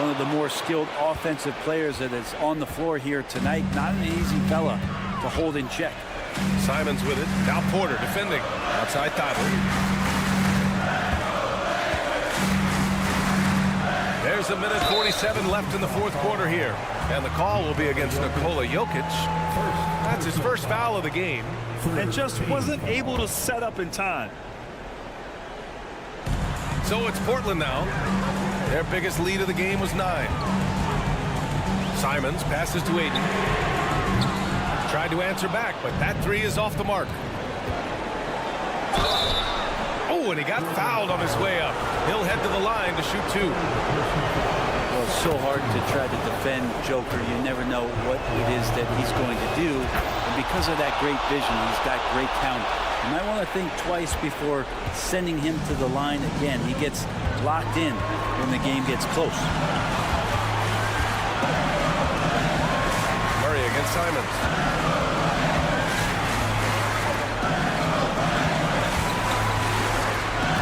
One of the more skilled offensive players that is on the floor here tonight. Not an easy fella to hold in check. Simons with it. Now Porter defending. Outside Thibault. There's a minute 47 left in the fourth quarter here. And the call will be against Nikola Jokic. That's his first foul of the game. And just wasn't able to set up in time. So it's Portland now. Their biggest lead of the game was 9. Simons passes to Ayton. Tried to answer back, but that three is off the mark. Oh, and he got fouled on his way up. He'll head to the line to shoot 2. Well, it's so hard to try to defend Joker. You never know what it is that he's going to do. And because of that great vision, he's got great talent. You might want to think twice before sending him to the line again. He gets locked in when the game gets close. Murray against Simons.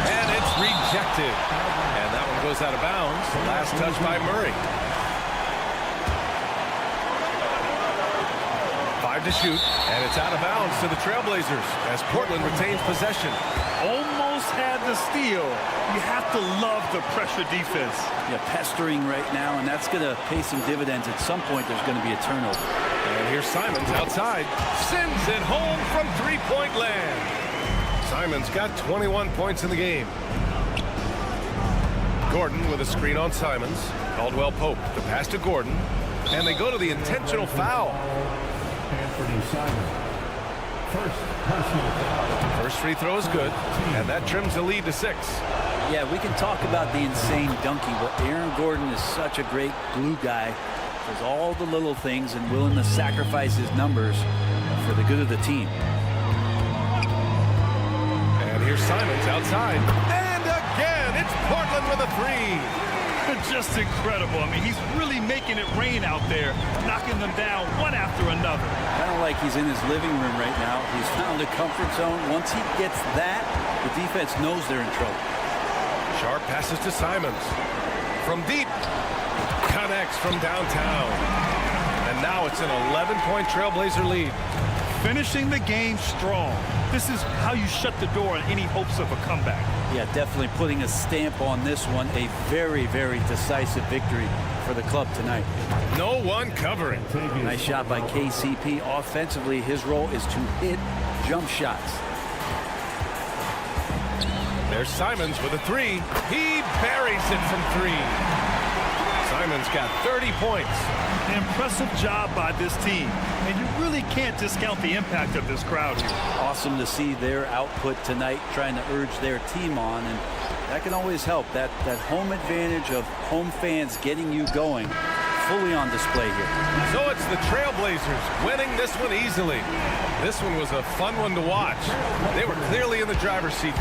And it's rejected. And that one goes out of bounds. Last touch by Murray. 5 to shoot, and it's out of bounds to the Trailblazers as Portland retains possession. Almost had the steal. You have to love the pressure defense. Yeah, pestering right now, and that's going to pay some dividends. At some point, there's going to be a turnover. And here's Simons outside. Sends it home from three-point land. Simons got 21 points in the game. Gordon with a screen on Simons. Caldwell Pope, the pass to Gordon. And they go to the intentional foul. First free throw is good, and that trims the lead to 6. Yeah, we can talk about the insane dunking, but Aaron Gordon is such a great glue guy. Does all the little things and willing to sacrifice his numbers for the good of the team. And here's Simons outside. And again, it's Portland with a 3. Just incredible. I mean, he's really making it rain out there, knocking them down one after another. Kind of like he's in his living room right now. He's found a comfort zone. Once he gets that, the defense knows they're in trouble. Sharp passes to Simons. From deep. connects from downtown. And now it's an 11-point Trailblazer lead. Finishing the game strong. This is how you shut the door on any hopes of a comeback. Yeah, definitely putting a stamp on this one. A very, very decisive victory for the club tonight. No one covering. Nice shot by KCP. Offensively, his role is to hit jump shots. There's Simons with a three. He buries it from three. Simons got 30 points. Impressive job by this team. And you really can't discount the impact of this crowd here. Awesome to see their output tonight, trying to urge their team on, and that can always help. That home advantage of home fans getting you going, fully on display here. So it's the Trailblazers winning this one easily. This one was a fun one to watch. They were clearly in the driver's seat.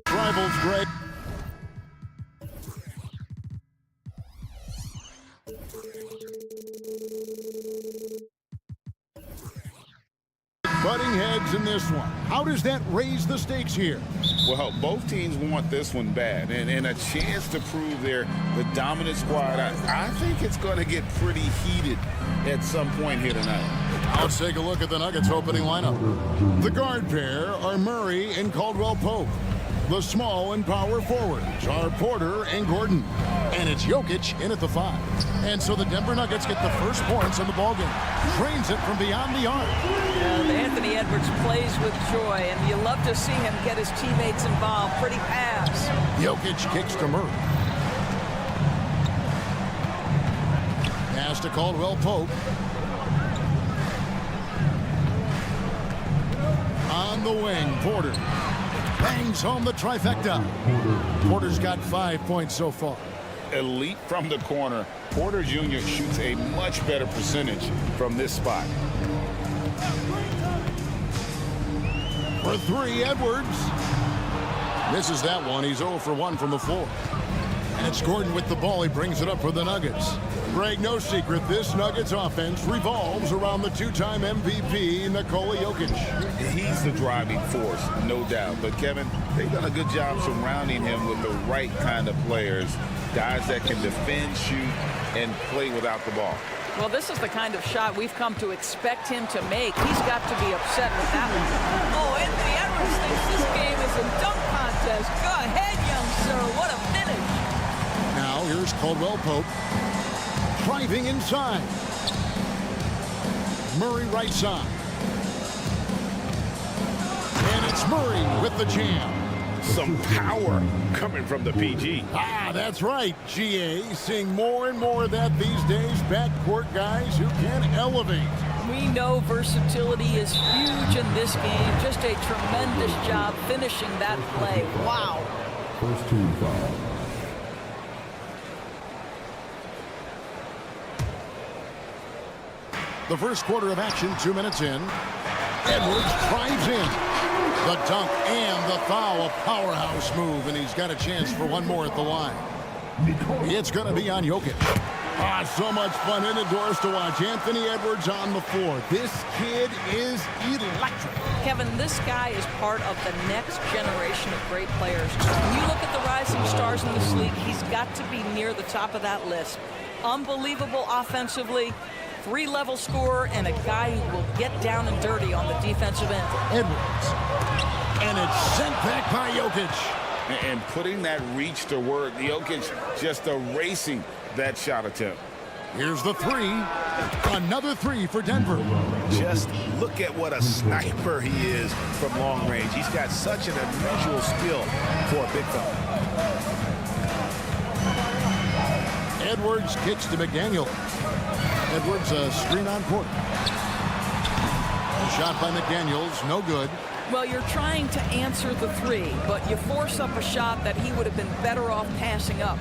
Rivals great. Butting heads in this one. How does that raise the stakes here? Well, both teams want this one bad, and a chance to prove they're the dominant squad. I think it's going to get pretty heated at some point here tonight. Let's take a look at the Nuggets opening lineup. The guard pair are Murray and Caldwell Pope. The small and power forwards are Porter and Gordon. And it's Jokic in at the 5. And so the Denver Nuggets get the first points in the ballgame. Drains it from beyond the arc. Anthony Edwards plays with joy, and you love to see him get his teammates involved. Pretty pass. Jokic kicks to Murray. Pass to Caldwell Pope. On the wing, Porter bangs home the trifecta. Porter's got 5 points so far. Elite from the corner. Porter Jr. shoots a much better percentage from this spot. For 3, Edwards. Misses that one. He's 0 for 1 from the floor. And it's Gordon with the ball. He brings it up for the Nuggets. Greg, no secret, this Nuggets offense revolves around the 2-time MVP, Nikola Jokic. He's the driving force, no doubt. But, Kevin, they've done a good job surrounding him with the right kind of players. Guys that can defend, shoot, and play without the ball. Well, this is the kind of shot we've come to expect him to make. He's got to be upset with that one. Oh, Anthony Edwards thinks this game is a dunk contest. Go ahead, young sir. What a finish. Now, here's Caldwell Pope. Driving inside. Murray right side. And it's Murray with the jam. Some power coming from the PG. Ah, that's right, GA. Seeing more and more of that these days. Backcourt guys who can elevate. We know versatility is huge in this game. Just a tremendous job finishing that play. Wow. First team foul. The first quarter of action, 2 minutes in. Edwards drives in. The dunk and the foul, a powerhouse move, and he's got a chance for one more at the line. It's going to be on Jokic. Ah, so much fun indoors to watch. Anthony Edwards on the floor. This kid is electric. Kevin, this guy is part of the next generation of great players. When you look at the rising stars in this league, he's got to be near the top of that list. Unbelievable offensively, 3-level scorer, and a guy who will get down and dirty on the defensive end. Edwards. And it's sent back by Jokic. And putting that reach to work, Jokic just erasing that shot attempt. Here's the 3. Another 3 for Denver. Just look at what a sniper he is from long range. He's got such an unusual skill for a big fella. Edwards kicks to McDaniel. Edwards a screen on Porter. Shot by McDaniels, no good. Well, you're trying to answer the 3, but you force up a shot that he would have been better off passing up.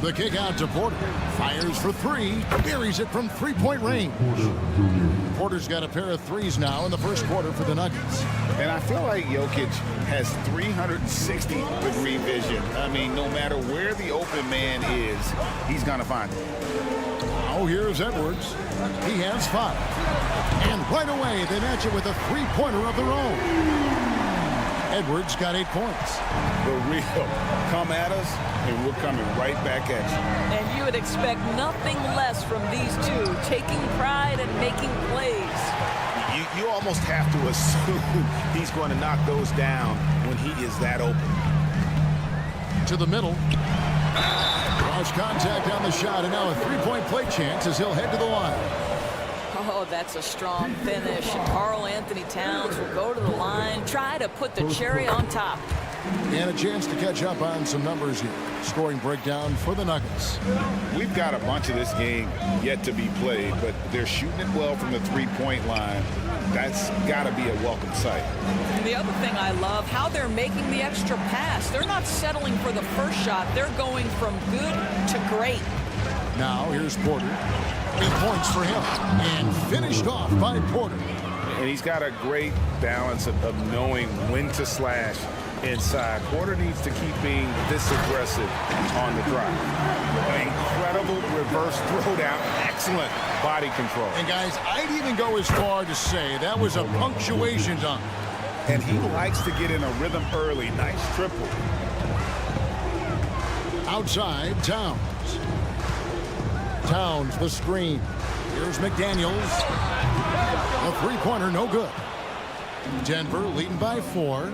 The kick out to Porter. Fires for 3. Buries it from 3-point range. Porter's got a pair of 3s now in the first quarter for the Nuggets. And I feel like Jokic has 360-degree vision. I mean, no matter where the open man is, he's going to find it. Oh, here's Edwards. He has 5. And right away, they match it with a 3-pointer of their own. Edwards got 8 points. The real come at us, and we're coming right back at you. And you would expect nothing less from these two, taking pride and making plays. You almost have to assume he's going to knock those down when he is that open. To the middle. Cross contact on the shot, and now a 3-point play chance as he'll head to the line. Oh, that's a strong finish. Karl Anthony Towns will go to the line, try to put the cherry on top. And a chance to catch up on some numbers here. Scoring breakdown for the Nuggets. We've got a bunch of this game yet to be played, but they're shooting it well from the 3-point line. That's got to be a welcome sight. And the other thing I love, how they're making the extra pass. They're not settling for the first shot. They're going from good to great. Now here's Porter. 8 points for him. And finished off by Porter. And he's got a great balance of knowing when to slash inside. Porter needs to keep being this aggressive on the drive. An incredible reverse throwdown. Excellent body control. And guys, I'd even go as far to say that was a punctuation dunk. And he likes to get in a rhythm early. Nice triple. Outside, Towns. Towns, the screen. Here's McDaniels. A three-pointer, no good. Denver leading by 4.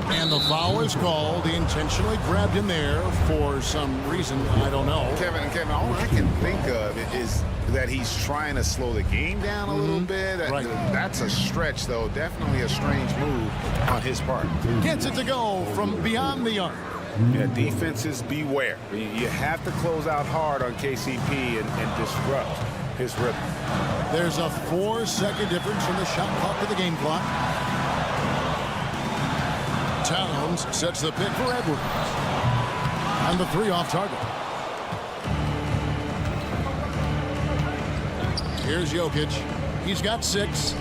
And the foul is called. He intentionally grabbed him there for some reason. I don't know. Kevin, all I can think of is that he's trying to slow the game down a little bit. Right. That's a stretch, though. Definitely a strange move on his part. Gets it to go from beyond the arc. Yeah, defenses beware. You have to close out hard on KCP and disrupt his rhythm. There's a 4-second difference from the shot clock to the game clock. Towns sets the pick for Edwards. And the 3 off target. Here's Jokic. He's got 6.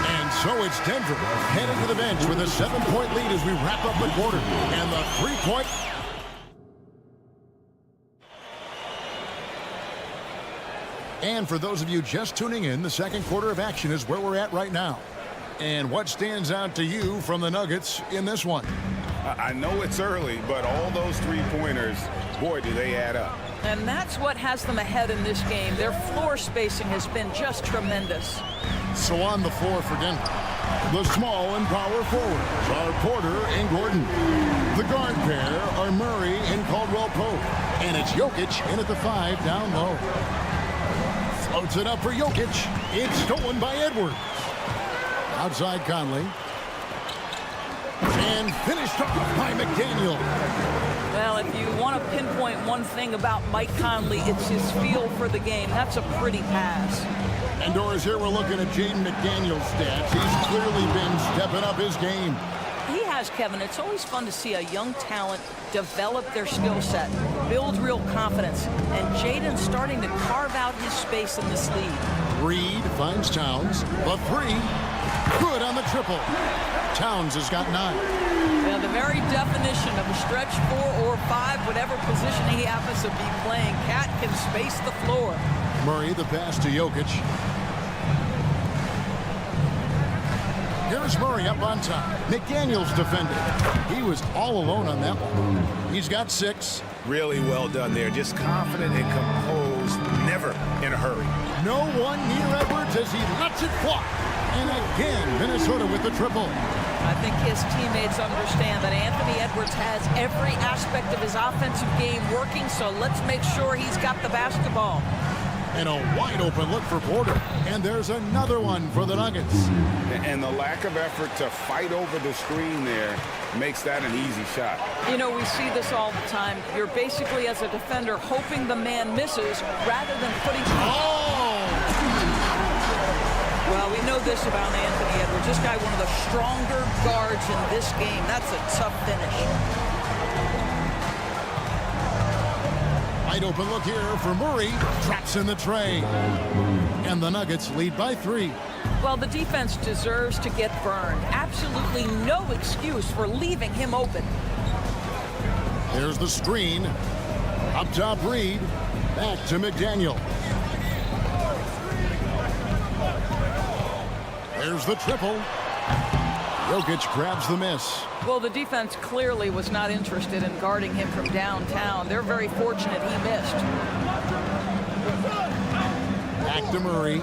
And so it's Denver headed to the bench with a 7-point lead as we wrap up the quarter. And the 3-point. And for those of you just tuning in, the second quarter of action is where we're at right now. And what stands out to you from the Nuggets in this one? I know it's early, but all those 3-pointers, boy, do they add up. And that's what has them ahead in this game. Their floor spacing has been just tremendous. So on the floor for Denver, the small and power forwards are Porter and Gordon. The guard pair are Murray and Caldwell Pope. And it's Jokic in at the 5 down low. Floats it up for Jokic. It's stolen by Edwards. Outside Conley. And finished off by McDaniel. Well, if you want to pinpoint one thing about Mike Conley, it's his feel for the game. That's a pretty pass. And Doris, here we're looking at Jaden McDaniel's stats. He's clearly been stepping up his game. He has, Kevin. It's always fun to see a young talent develop their skill set, build real confidence, and Jaden's starting to carve out his space in this league. Reed finds Towns. The 3. Good on the triple. Towns has got 9. Yeah, the very definition of a stretch 4 or 5, whatever position he happens to be playing, Cat can space the floor. Murray, the pass to Jokic. Here's Murray up on top. McDaniels defended. He was all alone on that one. He's got 6. Really well done there. Just confident and composed, never in a hurry. No one near Edwards as he lets it fly. And again, Minnesota with the triple. I think his teammates understand that Anthony Edwards has every aspect of his offensive game working, so let's make sure he's got the basketball. And a wide open look for Porter. And there's another one for the Nuggets. And the lack of effort to fight over the screen there makes that an easy shot. You know, we see this all the time. You're basically, as a defender, hoping the man misses rather than putting... Oh! Well, we know this about Anthony Edwards. This guy, one of the stronger guards in this game. That's a tough finish. Wide open look here for Murray. Traps in the tray. And the Nuggets lead by 3. Well, the defense deserves to get burned. Absolutely no excuse for leaving him open. There's the screen. Up top, Reed. Back to McDaniel. There's the triple. Jokic grabs the miss. Well, the defense clearly was not interested in guarding him from downtown. They're very fortunate he missed. Back to Murray.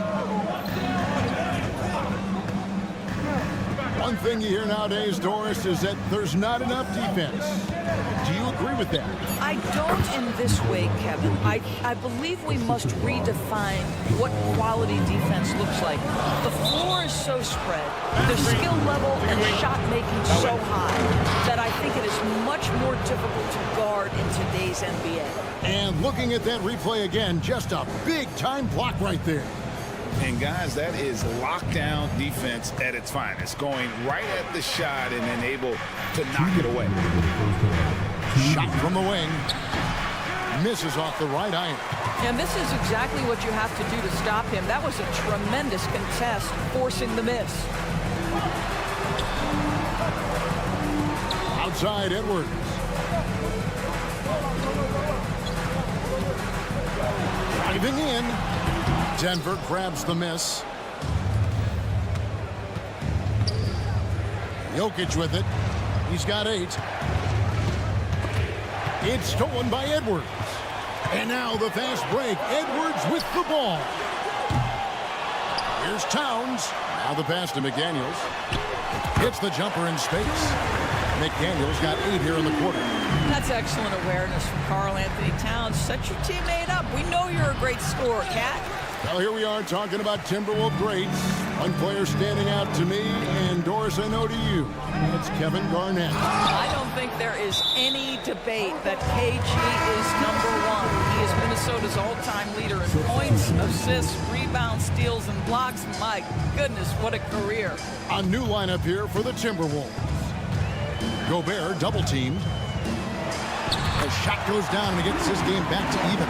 One thing you hear nowadays, Doris, is that there's not enough defense. Do you agree with that? I don't in this way, Kevin. I believe we must redefine what quality defense looks like. The floor is so spread, the skill level and shot making so high that I think it is much more difficult to guard in today's NBA. And looking at that replay again, just a big-time block right there. And guys, that is lockdown defense at its finest. Going right at the shot and then able to knock it away. Shot from the wing. misses off the right iron. And this is exactly what you have to do to stop him. That was a tremendous contest, forcing the miss. Outside Edwards. Driving in. Denver grabs the miss. Jokic with it. He's got 8. It's stolen by Edwards. And now the fast break. Edwards with the ball. Here's Towns. Now the pass to McDaniels. Hits the jumper in space. McDaniels got 8 here in the quarter. That's excellent awareness from Karl Anthony Towns. Set your teammate up. We know you're a great scorer, Cat. Well, here we are talking about Timberwolves greats. One player standing out to me, and Doris, I know to you. It's Kevin Garnett. I don't think there is any debate that KG is #1. He is Minnesota's all-time leader in points, assists, rebounds, steals, and blocks. My goodness, what a career. A new lineup here for the Timberwolves. Gobert double teamed. The shot goes down and he gets his game back to even.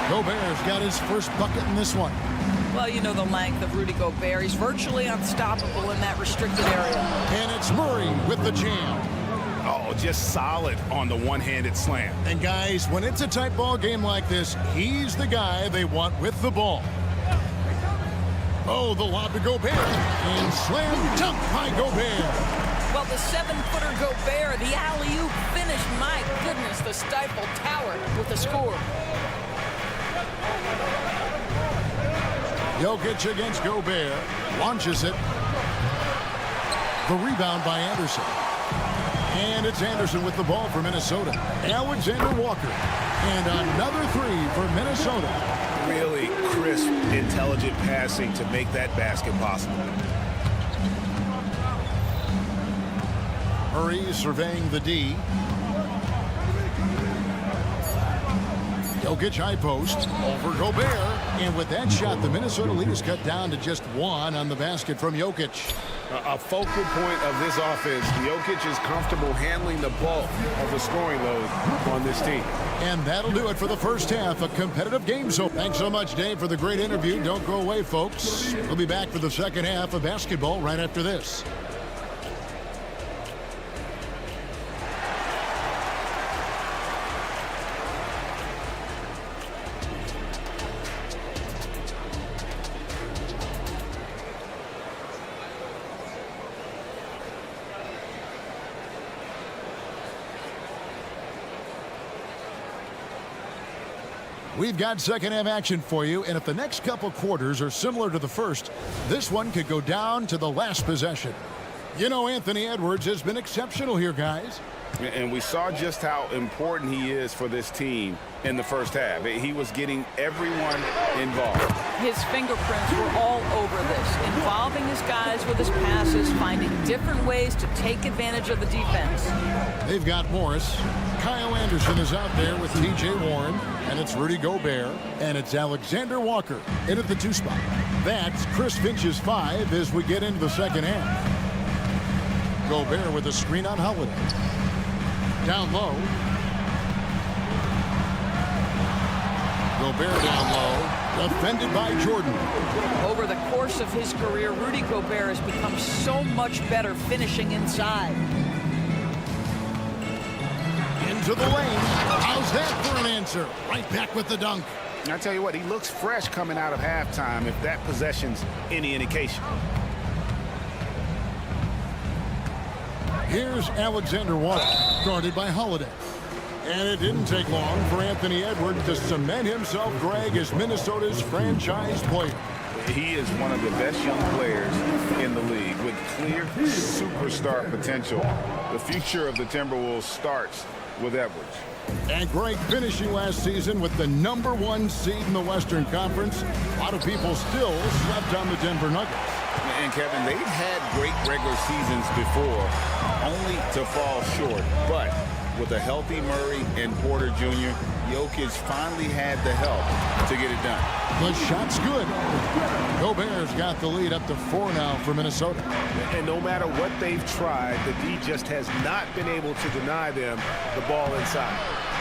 Gobert's got his first bucket in this one. Well, you know the length of Rudy Gobert. He's virtually unstoppable in that restricted area. And it's Murray with the jam. Oh, just solid on the one-handed slam. And guys, when it's a tight ball game like this, he's the guy they want with the ball. Oh, the lob to Gobert. And slam dunk by Gobert. Well, the 7-footer Gobert, the alley-oop finish. My goodness, the Stifle Tower with the score. Jokic against Gobert. Launches it. The rebound by Anderson. And it's Anderson with the ball for Minnesota. Alexander Walker. And another 3 for Minnesota. Really crisp, intelligent passing to make that basket possible. Murray surveying the D. Jokic high post over Gobert. And with that shot, the Minnesota lead is cut down to just 1 on the basket from Jokic. A focal point of this offense, Jokic is comfortable handling the bulk of the scoring load on this team. And that'll do it for the first half, a competitive game. So thanks so much, Dave, for the great interview. Don't go away, folks. We'll be back for the second half of basketball right after this. We've got second half action for you, and if the next couple quarters are similar to the first, this one could go down to the last possession. You know, Anthony Edwards has been exceptional here, guys. And we saw just how important he is for this team in the first half. He was getting everyone involved. His fingerprints were all over this, involving his guys with his passes, finding different ways to take advantage of the defense. They've got Morris. Kyle Anderson is out there with T.J. Warren, and it's Rudy Gobert, and it's Alexander Walker in at the 2 spot. That's Chris Finch's 5 as we get into the second half. Gobert with a screen on Holiday. Down low. Gobert down low. Defended by Jordan. Over the course of his career, Rudy Gobert has become so much better finishing inside. Into the lane. How's that for an answer? Right back with the dunk. I tell you what, he looks fresh coming out of halftime if that possession's any indication. Here's Alexander Walker, guarded by Holiday. And it didn't take long for Anthony Edwards to cement himself, Greg, as Minnesota's franchise player. He is one of the best young players in the league with clear superstar potential. The future of the Timberwolves starts with Edwards. And Greg finishing last season with the #1 seed in the Western Conference. A lot of people still slept on the Denver Nuggets. And Kevin, they've had great regular seasons before, only to fall short. But with a healthy Murray and Porter Jr., Jokic finally had the help to get it done. The shot's good. Gobert's got the lead up to 4 now for Minnesota. And no matter what they've tried, the D just has not been able to deny them the ball inside.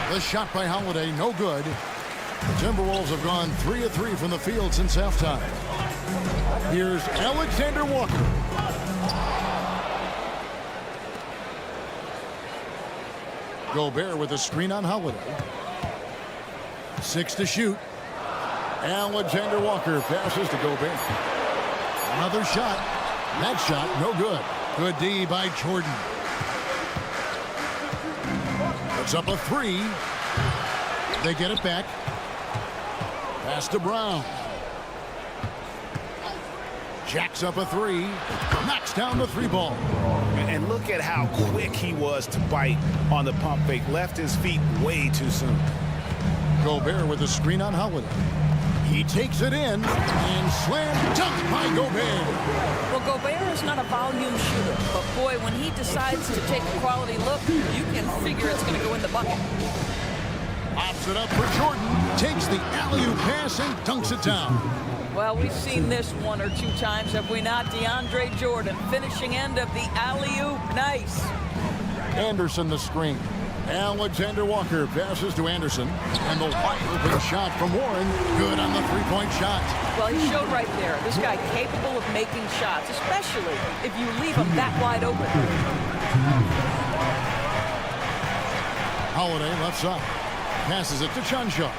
The shot by Holiday, no good. The Timberwolves have gone 3 of 3 from the field since halftime. Here's Alexander Walker. Gobert with a screen on Holiday. 6 to shoot. Alexander Walker passes to Gobert. Another shot. That shot, no good. Good D by Jordan. Puts up a 3. They get it back. Pass to Brown. Jacks up a 3. Knocks down the 3 ball. And look at how quick he was to bite on the pump fake. Left his feet way too soon. Gobert with a screen on Holiday. He takes it in and slam dunked by Gobert. Well, Gobert is not a volume shooter, but boy, when he decides to take a quality look, you can figure it's going to go in the bucket. Pops it up for Jordan. Takes the alley-oop pass and dunks it down. Well, we've seen this 1 or 2 times, have we not? DeAndre Jordan, finishing end of the alley-oop. Nice. Anderson the screen. Alexander Walker passes to Anderson. And the wide-open shot from Warren. Good on the 3-point shot. Well, he showed right there. This guy capable of making shots, especially if you leave him that wide open. Holiday left side. Passes it to Chanshaw.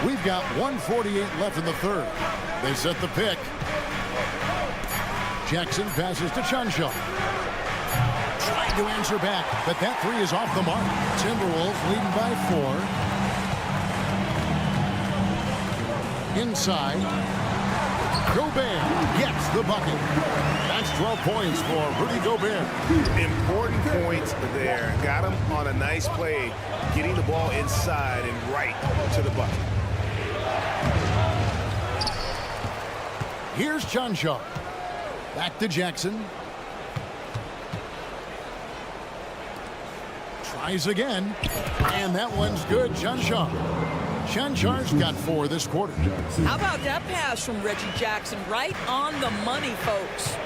We've got 1:48 left in the third. They set the pick. Jackson passes to Chanshaw. Trying to answer back, but that 3 is off the mark. Timberwolves leading by 4. Inside. Gobert gets the bucket. That's 12 points for Rudy Gobert. Important points there. Got him on a nice play, getting the ball inside and right to the bucket. Here's Chanshaw. Back to Jackson. Tries again. And that one's good. Chanshaw. Chanchard's got 4 this quarter. How about that pass from Reggie Jackson? Right on the money, folks.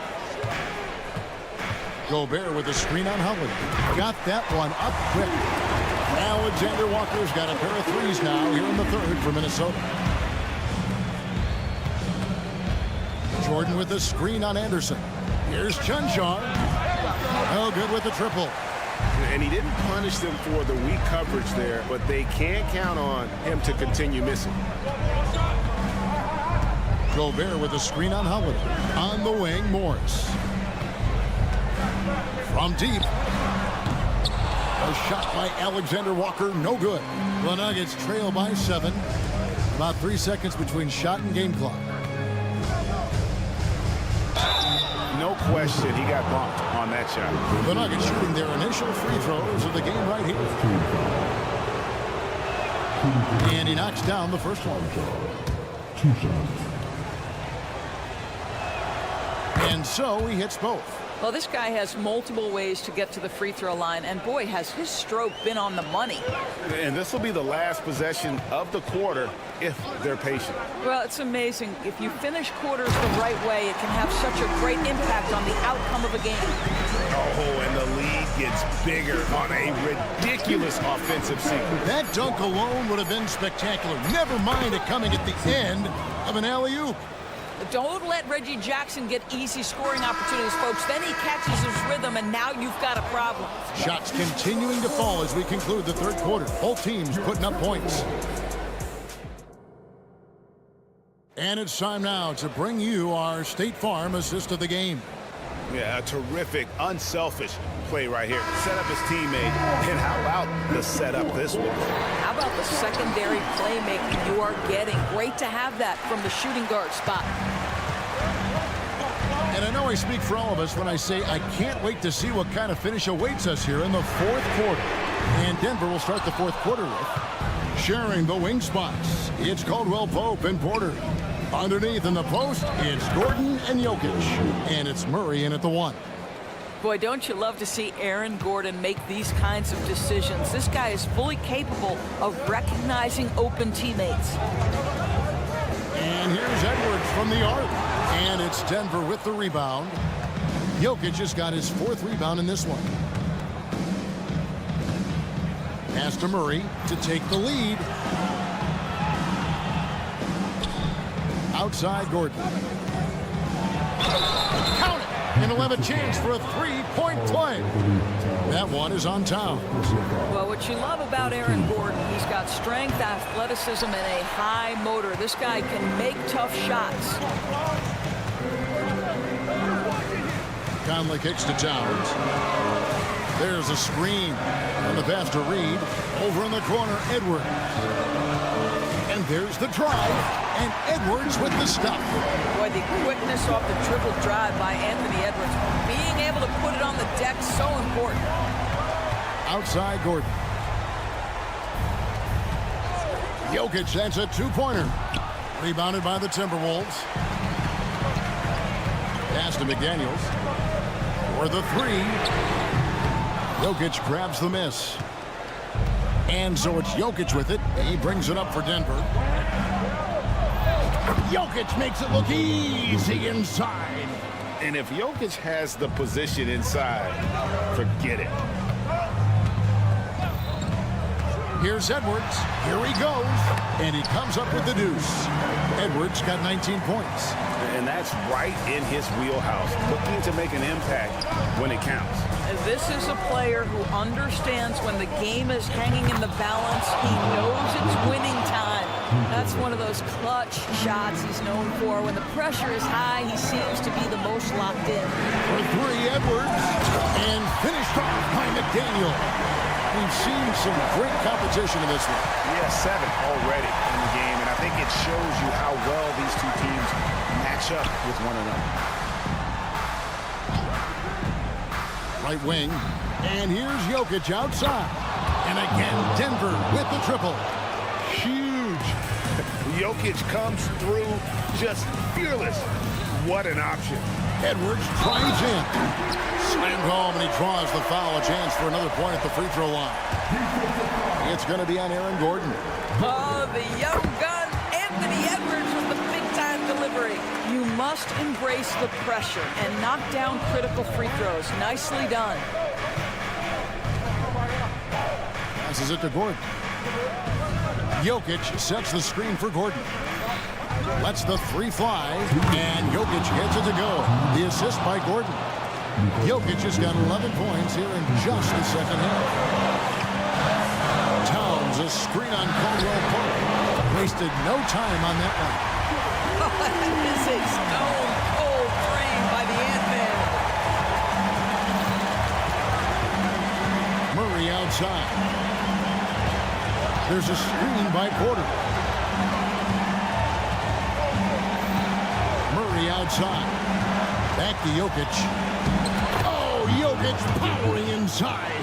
Gobert with a screen on Holiday. Got that one up quick. Alexander Walker's got a pair of 3s now here in the third for Minnesota. Jordan with a screen on Anderson. Here's Chanshaw. Oh, good with the triple. And he didn't punish them for the weak coverage there, but they can't count on him to continue missing. Gobert with a screen on Holiday. On the wing, Morris. From deep. A shot by Alexander Walker, no good. The Nuggets trail by 7. About 3 seconds between shot and game clock. No question, he got bumped on that shot. The Nuggets shooting their initial free throws of the game right here. And he knocks down the first one. And so he hits both. Well, this guy has multiple ways to get to the free throw line, and boy, has his stroke been on the money. And this will be the last possession of the quarter if they're patient. Well, it's amazing. If you finish quarters the right way, it can have such a great impact on the outcome of a game. Oh, and the lead gets bigger on a ridiculous offensive sequence. That dunk alone would have been spectacular. Never mind it coming at the end of an alley-oop. Don't let Reggie Jackson get easy scoring opportunities, folks. Then he catches his rhythm, and now you've got a problem. Shots continuing to fall as we conclude the third quarter. Both teams putting up points. And it's time now to bring you our State Farm assist of the game. Yeah, a terrific, unselfish play right here. Set up his teammate, and how about the setup this one? How about the secondary playmaking you are getting? Great to have that from the shooting guard spot. And I know I speak for all of us when I say I can't wait to see what kind of finish awaits us here in the fourth quarter. And Denver will start the fourth quarter with sharing the wing spots. It's Caldwell Pope and Porter. Underneath in the post, it's Gordon and Jokic. And it's Murray in at the 1. Boy, don't you love to see Aaron Gordon make these kinds of decisions. This guy is fully capable of recognizing open teammates. And here's Edwards from the arc. And it's Denver with the rebound. Jokic has got his 4th rebound in this one. Pass to Murray to take the lead. Outside Gordon. Count it! And he'll have a chance for a three-point play. That one is on Towns. Well, what you love about Aaron Gordon, he's got strength, athleticism, and a high motor. This guy can make tough shots. Conley kicks to Towns. There's a screen on the pass to Reed. Over in the corner, Edwards. And there's the drive. And Edwards with the stop. Boy, the quickness off the dribble drive by Anthony Edwards. Being able to put it on the deck, so important. Outside Gordon. Jokic, that's a two-pointer. Rebounded by the Timberwolves. Pass to McDaniels. For the three. Jokic grabs the miss. And so it's Jokic with it. He brings it up for Denver. Jokic makes it look easy inside. And if Jokic has the position inside, forget it. Here's Edwards. Here he goes. And he comes up with the deuce. Edwards got 19 points. And that's right in his wheelhouse, looking to make an impact when it counts. This is a player who understands when the game is hanging in the balance. He knows it's winning time. That's one of those clutch shots he's known for. When the pressure is high, he seems to be the most locked in. For three, Edwards. And finished off by McDaniel. We've seen some great competition in this one. Yeah, 7 already in the game, and I think it shows you how well these two teams match up with one another. Right wing. And here's Jokic outside. And again, Denver with the triple. Huge. Jokic comes through just fearless. What an option. Edwards drives in. Slammed home, and he draws the foul. A chance for another point at the free throw line. It's going to be on Aaron Gordon. Oh, the young gun, Anthony Edwards with the big-time delivery. You must embrace the pressure and knock down critical free throws. Nicely done. Passes it to Gordon. Jokic sets the screen for Gordon. Lets the three fly, and Jokic gets it to go. The assist by Gordon. Jokic has got 11 points here in just the second half. Towns, a screen on Caldwell Pope. Wasted no time on that one. That is a stone-cold frame by the Ant-Man. Murray outside. There's a screen by Porter. Murray outside. Back to Jokic. Oh, Jokic powering inside.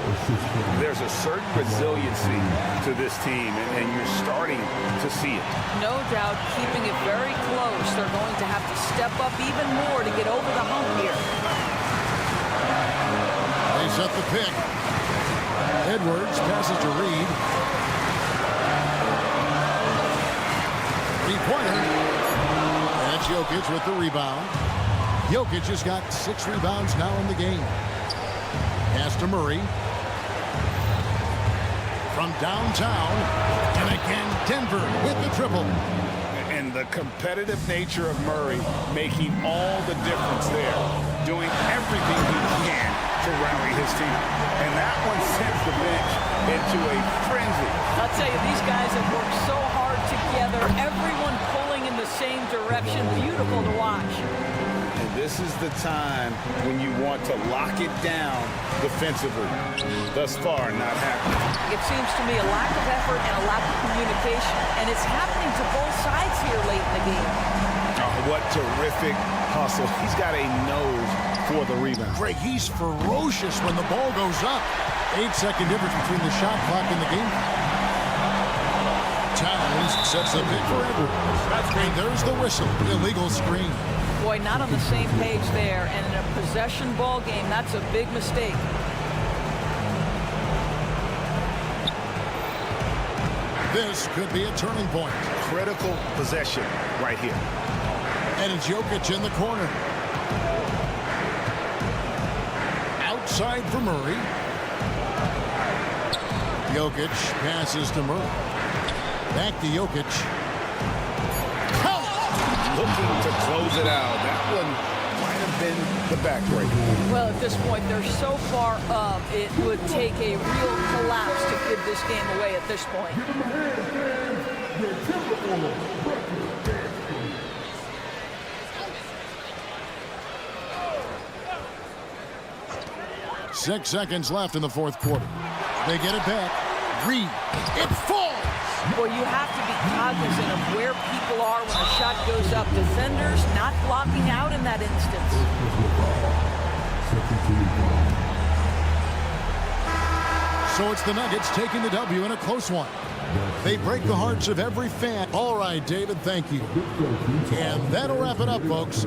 There's a certain resiliency to this team, and you're starting to see it. No doubt, keeping it very close. They're going to have to step up even more to get over the hump here. They set the pick. Edwards passes to Reed. Three-pointer. That's Jokic with the rebound. Jokic has got 6 rebounds now in the game. Pass to Murray. From downtown. And again, Denver with the triple. And the competitive nature of Murray making all the difference there. Doing everything he can to rally his team. And that one sends the bench into a frenzy. I'll tell you, these guys have worked so hard together. Everyone pulling in the same direction. Beautiful to watch. And this is the time when you want to lock it down defensively. Thus far, not happening. It seems to me a lack of effort and a lack of communication. And it's happening to both sides here late in the game. Oh, what terrific hustle. He's got a nose for the rebound. Greg, he's ferocious when the ball goes up. 8-second difference between the shot clock and the game. Towns sets the pick for Edwards. And there's the whistle. Illegal screen. Boy, not on the same page there. And in a possession ball game, that's a big mistake. This could be a turning point. Critical possession right here. And it's Jokic in the corner. Outside for Murray. Jokic passes to Murray. Back to Jokic. Looking to close it out. That one might have been the backbreaker. Well, at this point, they're so far up, it would take a real collapse to give this game away at this point. 6 seconds left in the fourth quarter. They get it back. Reed. It falls. Well, you have to be cognizant of where people are when a shot goes up. Defenders not blocking out in that instance. So it's the Nuggets taking the W in a close one. They break the hearts of every fan. All right, David, thank you. And that'll wrap it up, folks.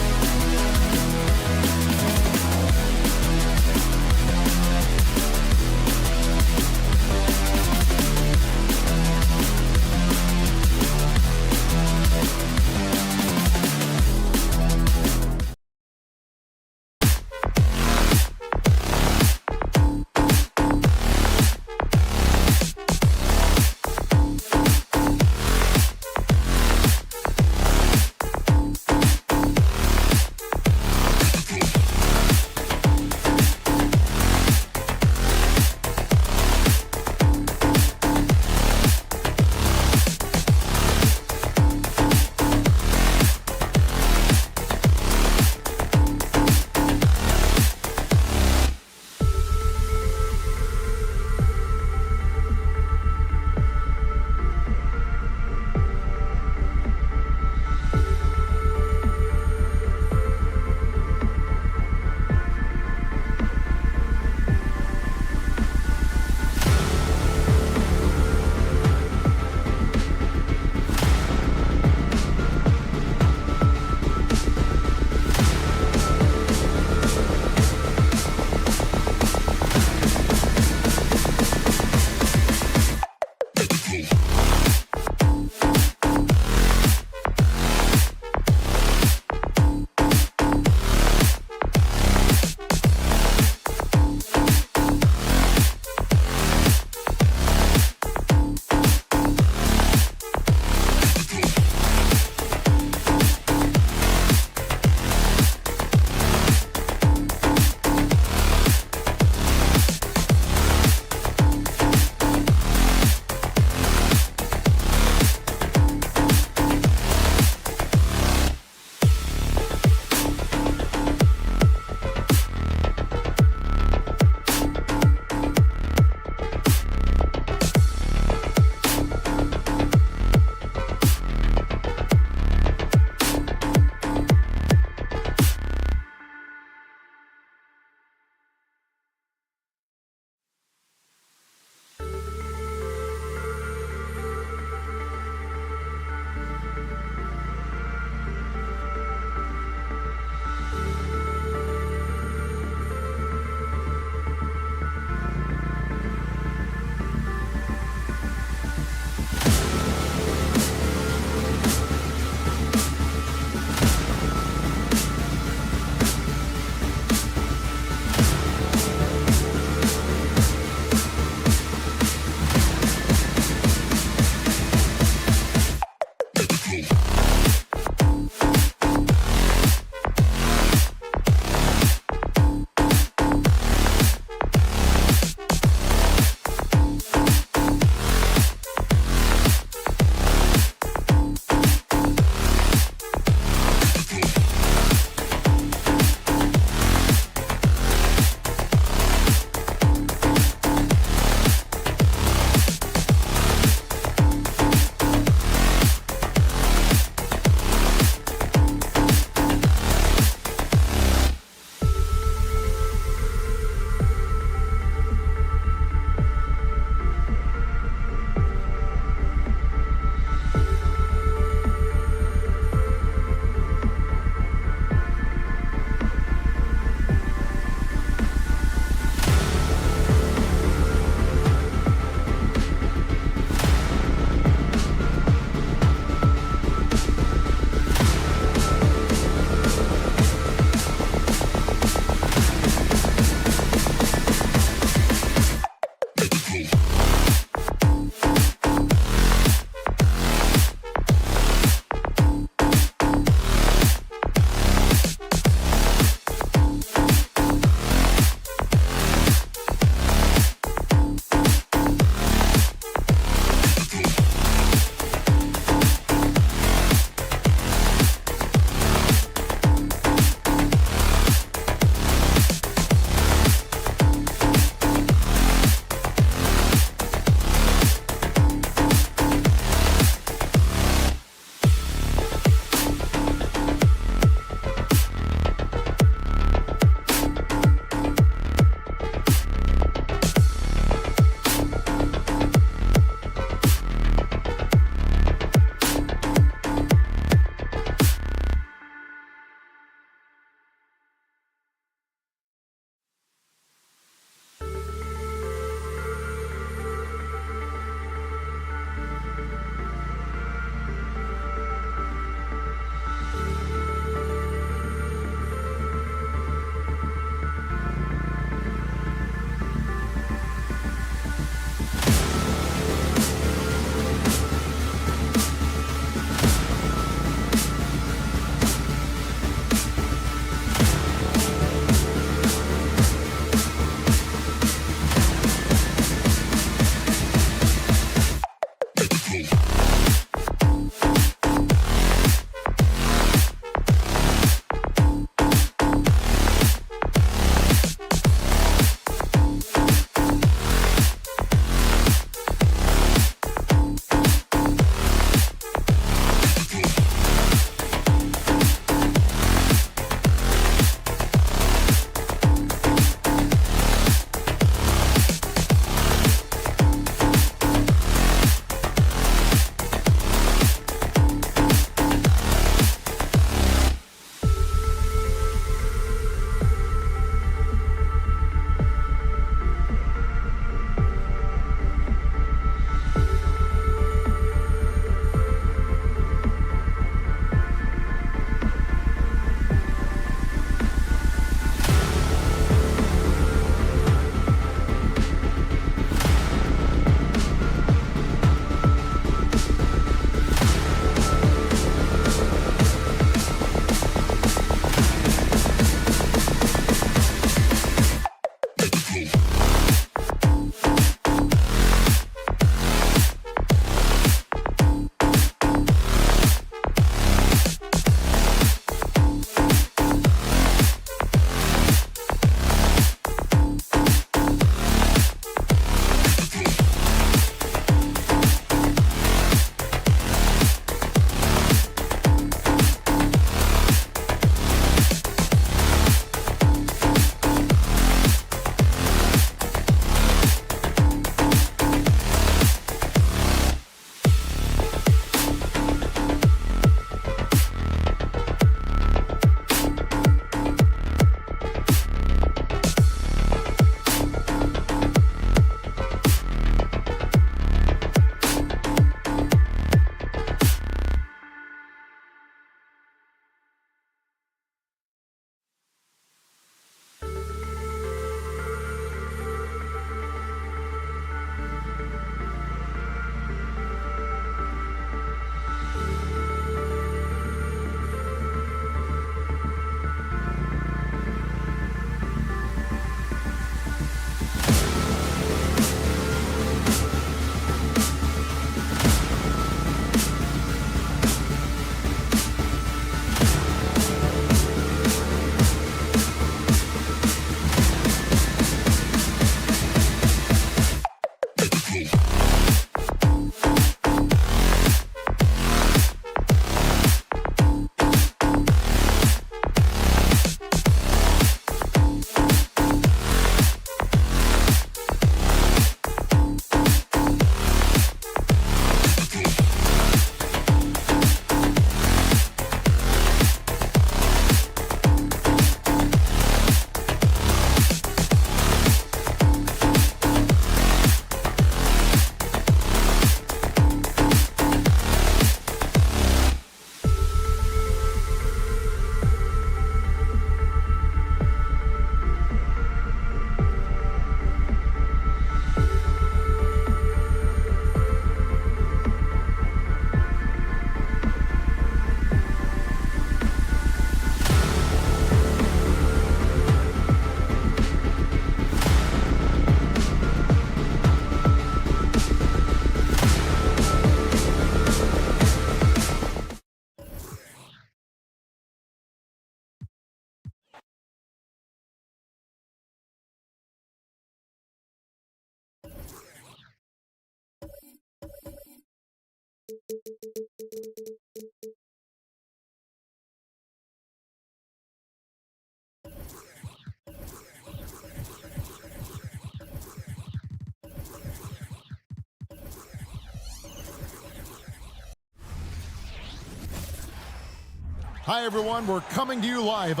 Hi, everyone. We're coming to you live.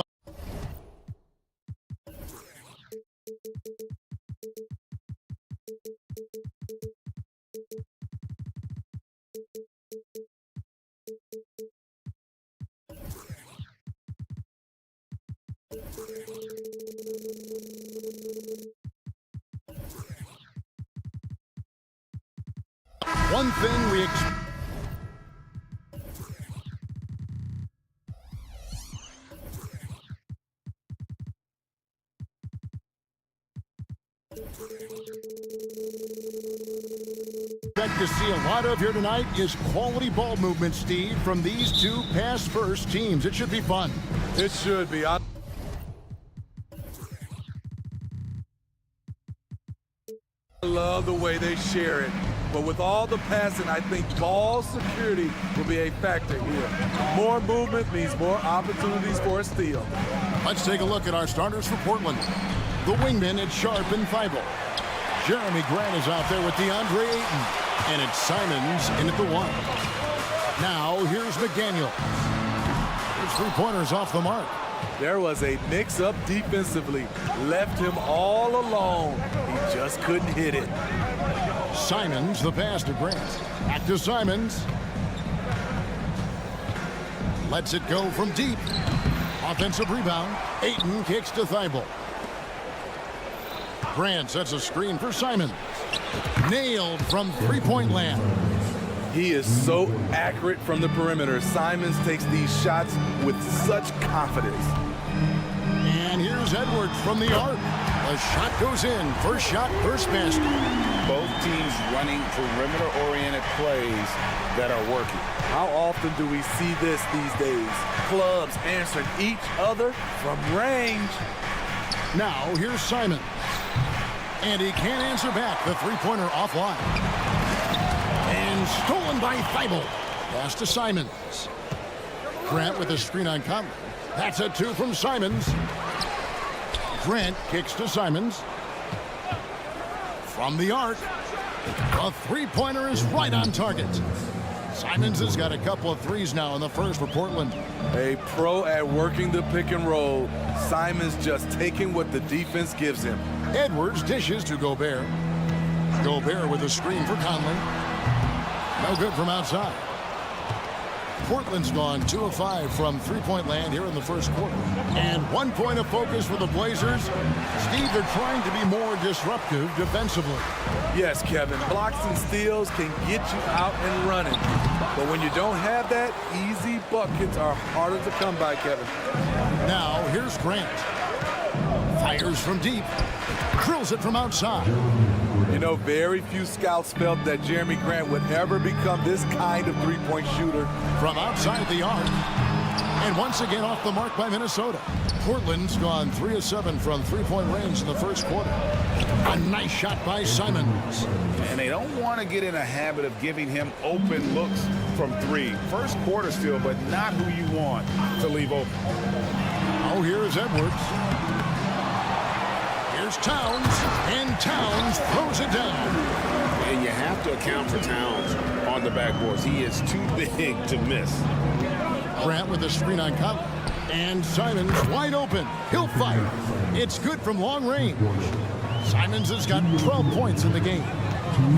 One thing we expect to see a lot of here tonight is quality ball movement, Steve, from these two pass-first teams. It should be fun. It should be. I love the way they share it. But with all the passing, I think ball security will be a factor here. More movement means more opportunities for a steal. Let's take a look at our starters for Portland. The wingmen at Sharp and Thibault. Jeremy Grant is out there with DeAndre Ayton. And it's Simons in at the 1. Now, here's McDaniel. His three-pointers off the mark. There was a mix-up defensively. Left him all alone. He just couldn't hit it. Simons, the pass to Grant. Back to Simons. Lets it go from deep. Offensive rebound. Ayton kicks to Thibault. Grant sets a screen for Simons. Nailed from three-point land. He is so accurate from the perimeter. Simons takes these shots with such confidence. And here's Edwards from the arc. The shot goes in. First shot, first basket. Both teams running perimeter-oriented plays that are working. How often do we see this these days? Clubs answering each other from range. Now, here's Simons. And he can't answer back. The three-pointer offline. And stolen by Thibault. Pass to Simons. Grant with a screen on Conley. That's a 2 from Simons. Grant kicks to Simons. From the arc. A three-pointer is right on target. Simons has got a couple of threes now in the first for Portland. A pro at working the pick and roll. Simons just taking what the defense gives him. Edwards dishes to Gobert. Gobert with a screen for Conley. No good from outside. Portland's gone 2 of 5 from three-point land here in the first quarter. And 1 point of focus for the Blazers. Steve, they're trying to be more disruptive defensively. Yes, Kevin. Blocks and steals can get you out and running. But when you don't have that, easy buckets are harder to come by, Kevin. Now, here's Grant. Fires from deep. Drills it from outside. You know, very few scouts felt that Jeremy Grant would ever become this kind of three-point shooter. From outside the arc. And once again off the mark by Minnesota. Portland's gone 3 of 7 from three-point range in the first quarter. A nice shot by Simons. And they don't want to get in a habit of giving him open looks from 3. First quarter still, but not who you want to leave open. Oh, here's Edwards. Here's Towns, and Towns throws it down. And you have to account for Towns on the backboards. He is too big to miss. Grant with a screen on Conley. And Simons wide open. He'll fire. It's good from long range. Simons has got 12 points in the game.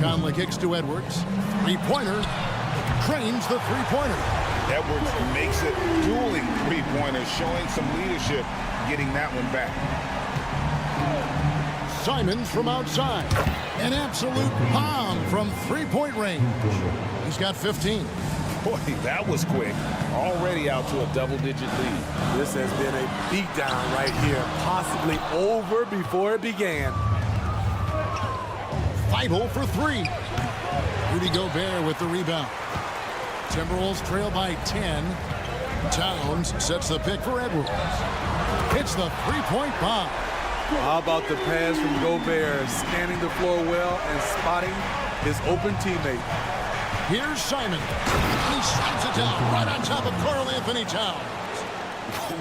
Conley kicks to Edwards. Three-pointer. Drains the three-pointer. Edwards makes it dueling three-pointers, showing some leadership, getting that one back. Simons from outside. An absolute bomb from three-point range. He's got 15. Boy, that was quick. Already out to a double-digit lead. This has been a beatdown right here, possibly over before it began. Thibault for 3. Rudy Gobert with the rebound. Timberwolves trail by 10. Towns sets the pick for Edwards. Hits the three-point bomb. How about the pass from Gobert, scanning the floor well and spotting his open teammate. Here's Simon. He slaps it down right on top of Karl Anthony Towns.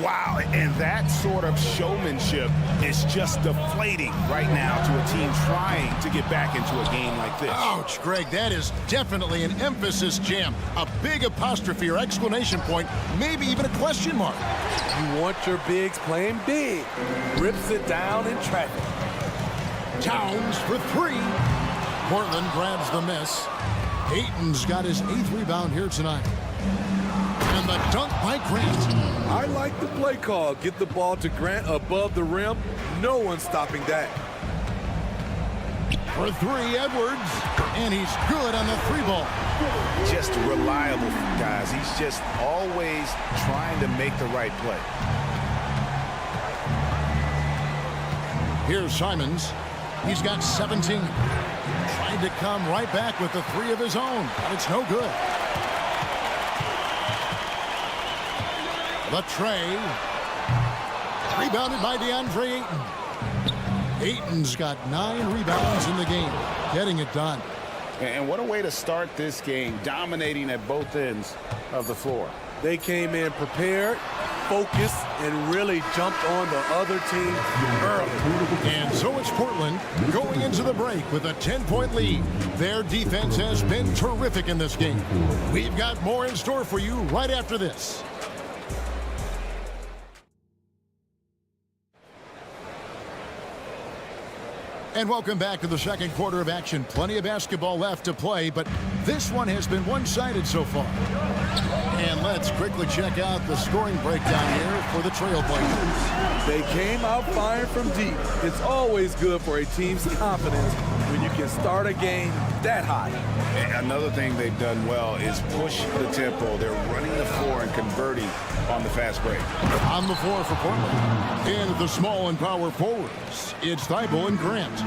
Wow, and that sort of showmanship is just deflating right now to a team trying to get back into a game like this. Ouch, Greg, that is definitely an emphasis jam. A big apostrophe or exclamation point, maybe even a question mark. You want your bigs playing big. Rips it down in traffic. Towns for three. Portland grabs the miss. Ayton's got his 8th rebound here tonight. And the dunk by Grant. I like the play call. Get the ball to Grant above the rim. No one's stopping that. For three, Edwards. And he's good on the 3-ball. Just reliable, guys. He's just always trying to make the right play. Here's Simons. He's got 17. Trying to come right back with the 3 of his own. But it's no good. The tray. Rebounded by DeAndre Ayton. Ayton's got 9 rebounds in the game. Getting it done. And what a way to start this game, dominating at both ends of the floor. They came in prepared, focused, and really jumped on the other team early. And so it's Portland going into the break with a 10-point lead. Their defense has been terrific in this game. We've got more in store for you right after this. And welcome back to the second quarter of action. Plenty of basketball left to play, but this one has been one-sided so far. And let's quickly check out the scoring breakdown here for the Trailblazers. They came out firing from deep. It's always good for a team's confidence when you can start a game that high. And another thing they've done well is push the tempo. They're running the floor and converting on the fast break. On the floor for Portland. In the small and power forwards, it's Thibault and Grant.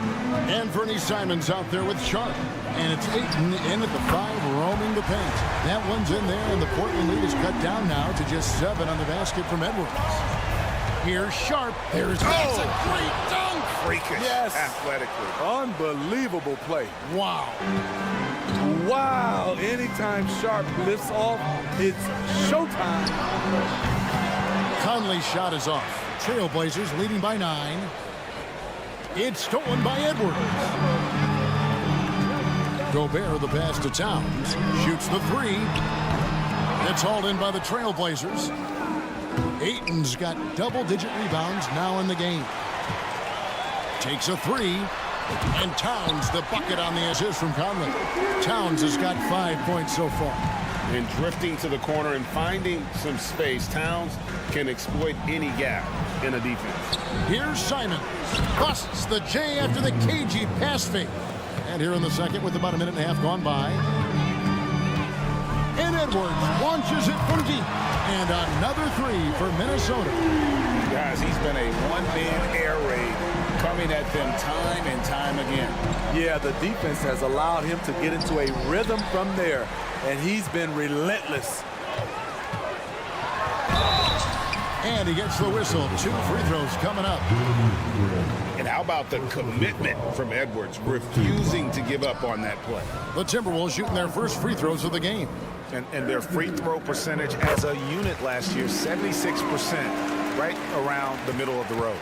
Anthony Simons out there with Sharp. And it's Ayton in at the 5, roaming the paint. That one's in there, and the Portland lead is cut down now to just 7 on the basket from Edwards. Here's Sharp. There's that's a great dunk. Freakish, yes, athletically. Unbelievable play. Wow. Wow. Anytime Sharp lifts off, it's showtime. Conley's shot is off. Trailblazers leading by 9. It's stolen by Edwards. Gobert the pass to Towns. Shoots the 3. It's hauled in by the Trailblazers. Ayton's got double-digit rebounds now in the game. Takes a 3. And Towns the bucket on the assist from Conley. Towns has got 5 points so far. And drifting to the corner and finding some space, Towns can exploit any gap in a defense. Here's Simons. Busts the J after the cagey pass fake. And here in the second with about a minute and a half gone by. And Edwards launches it from deep. And another 3 for Minnesota. Guys, he's been a one-man air raid coming at them time and time again. Yeah, the defense has allowed him to get into a rhythm from there, and he's been relentless. And he gets the whistle. 2 free throws coming up. And how about the commitment from Edwards, refusing to give up on that play? The Timberwolves shooting their first free throws of the game. And their free throw percentage as a unit last year, 76%, right around the middle of the road.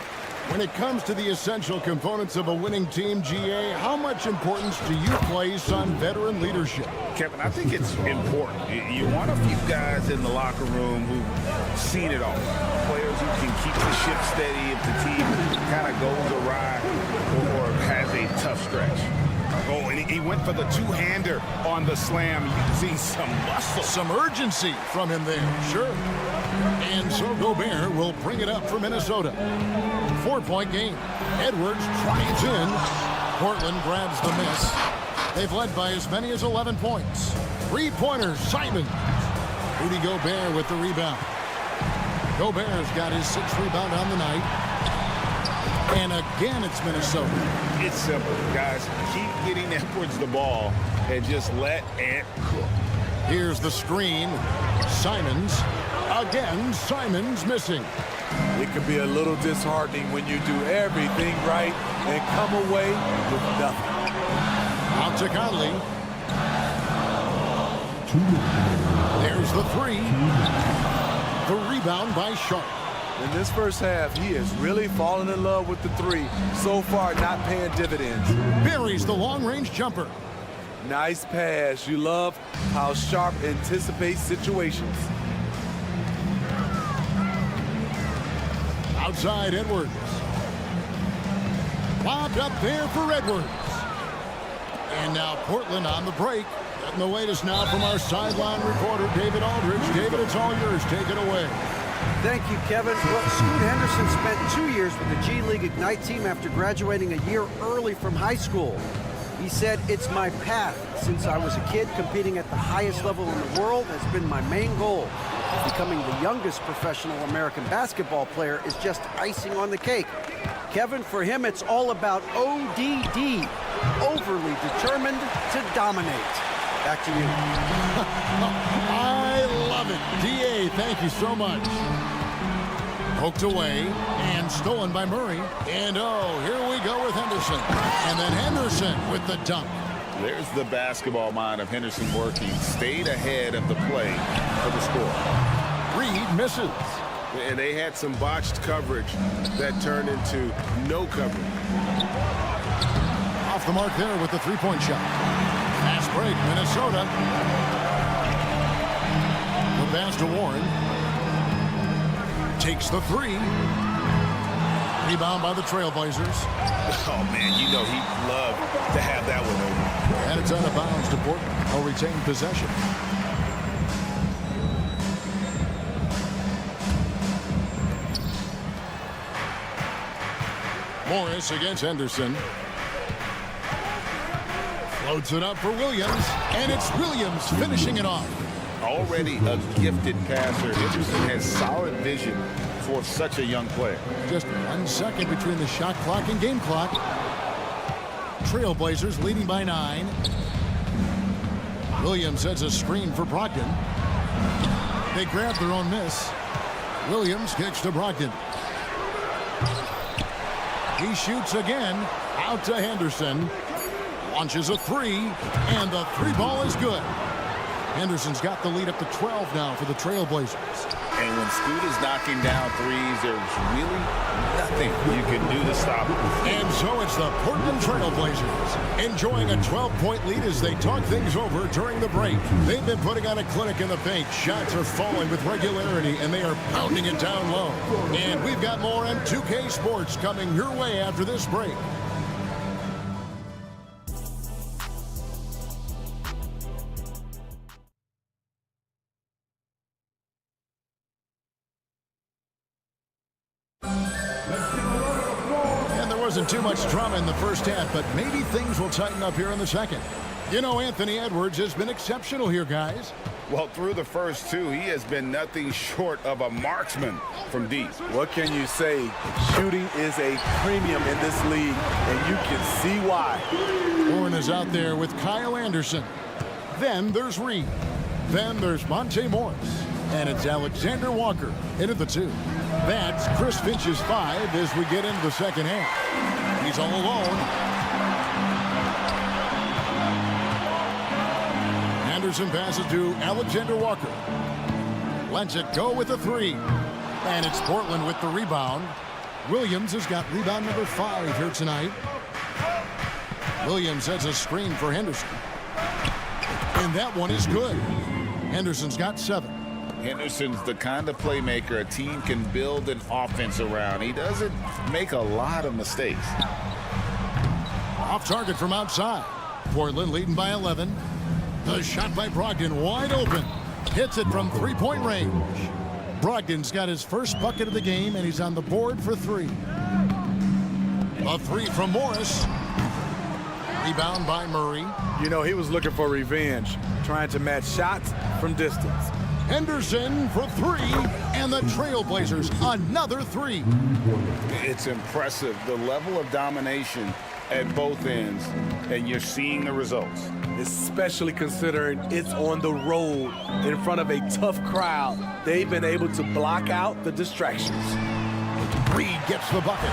When it comes to the essential components of a winning team, GA, how much importance do you place on veteran leadership? Kevin, I think it's important. You want a few guys in the locker room who've seen it all. Players who can keep the ship steady if the team kind of goes awry or has a tough stretch. Oh, and he went for the two-hander on the slam, using some muscle. Some urgency from him there, sure. And so Gobert will bring it up for Minnesota. 4-point game. Edwards drives in. Portland grabs the miss. They've led by as many as 11 points. 3-pointers, Simons. Rudy Gobert with the rebound. Gobert's got his 6th rebound on the night. And again, it's Minnesota. It's simple, guys. Keep getting Edwards the ball and just let Ant cook. Here's the screen. Simons. Again, Simons missing. It can be a little disheartening when you do everything right and come away with nothing. Out to Conley. There's the 3. The rebound by Sharp. In this first half, he has really fallen in love with the three. So far, not paying dividends. Buries the long-range jumper. Nice pass. You love how Sharp anticipates situations. Outside Edwards. Lobbed up there for Edwards. And now Portland on the break. Getting the latest now from our sideline reporter, David Aldridge. David, it's all yours. Take it away. Thank you, Kevin. Well, Scoot Henderson spent 2 years with the G League Ignite team after graduating a year early from high school. He said, "It's my path. Since I was a kid, competing at the highest level in the world has been my main goal. Becoming the youngest professional American basketball player is just icing on the cake." Kevin, for him, it's all about ODD, overly determined to dominate. Back to you. I love it. D.A., thank you so much. Poked away and stolen by Murray. And oh, here we go with Henderson. And then Henderson with the dunk. There's the basketball mind of Henderson working. Stayed ahead of the play for the score. Reed misses. And they had some botched coverage that turned into no coverage. Off the mark there with the three-point shot. Fast break, Minnesota. The pass to Warren. Takes the three. Rebound by the Trailblazers. Oh, man, you know he'd love to have that one over. And it's out of bounds to Portland. Will retain possession. Morris against Henderson. Floats it up for Williams. And it's Williams finishing it off. Already a gifted passer. Henderson has solid vision for such a young player. Just 1 second between the shot clock and game clock. Trailblazers leading by 9. Williams sets a screen for Brogdon. They grab their own miss. Williams kicks to Brogdon. He shoots again. Out to Henderson. Launches a three. And the three ball is good. Henderson's got the lead up to 12 now for the Trailblazers. And when Scoot is knocking down threes, there's really nothing you can do to stop him. And so it's the Portland Trailblazers enjoying a 12-point lead as they talk things over during the break. They've been putting on a clinic in the paint. Shots are falling with regularity, and they are pounding it down low. And we've got more on 2K Sports coming your way after this break. Wasn't too much drama in the first half, but maybe things will tighten up here in the second. You know, Anthony Edwards has been exceptional here, guys. Well, through the first two, he has been nothing short of a marksman from deep. What can you say? Shooting is a premium in this league, and you can see why. Warren is out there with Kyle Anderson. Then there's Reed. Then there's Monte Morris. And it's Alexander Walker into the 2. That's Chris Finch's 5 as we get into the second half. He's all alone. Anderson passes to Alexander Walker. Lets it go with the 3. And it's Portland with the rebound. Williams has got rebound number 5 here tonight. Williams sets a screen for Henderson. And that one is good. Henderson's got 7. Henderson's the kind of playmaker a team can build an offense around. He doesn't make a lot of mistakes. Off target from outside. Portland leading by 11. The shot by Brogdon wide open. Hits it from three-point range. Brogdon's got his first bucket of the game, and he's on the board for 3. A 3 from Morris. Rebound by Murray. You know, he was looking for revenge, trying to match shots from distance. Henderson for 3, and the Trailblazers another 3. It's impressive, the level of domination at both ends, and you're seeing the results. Especially considering it's on the road in front of a tough crowd. They've been able to block out the distractions. Reed gets the bucket.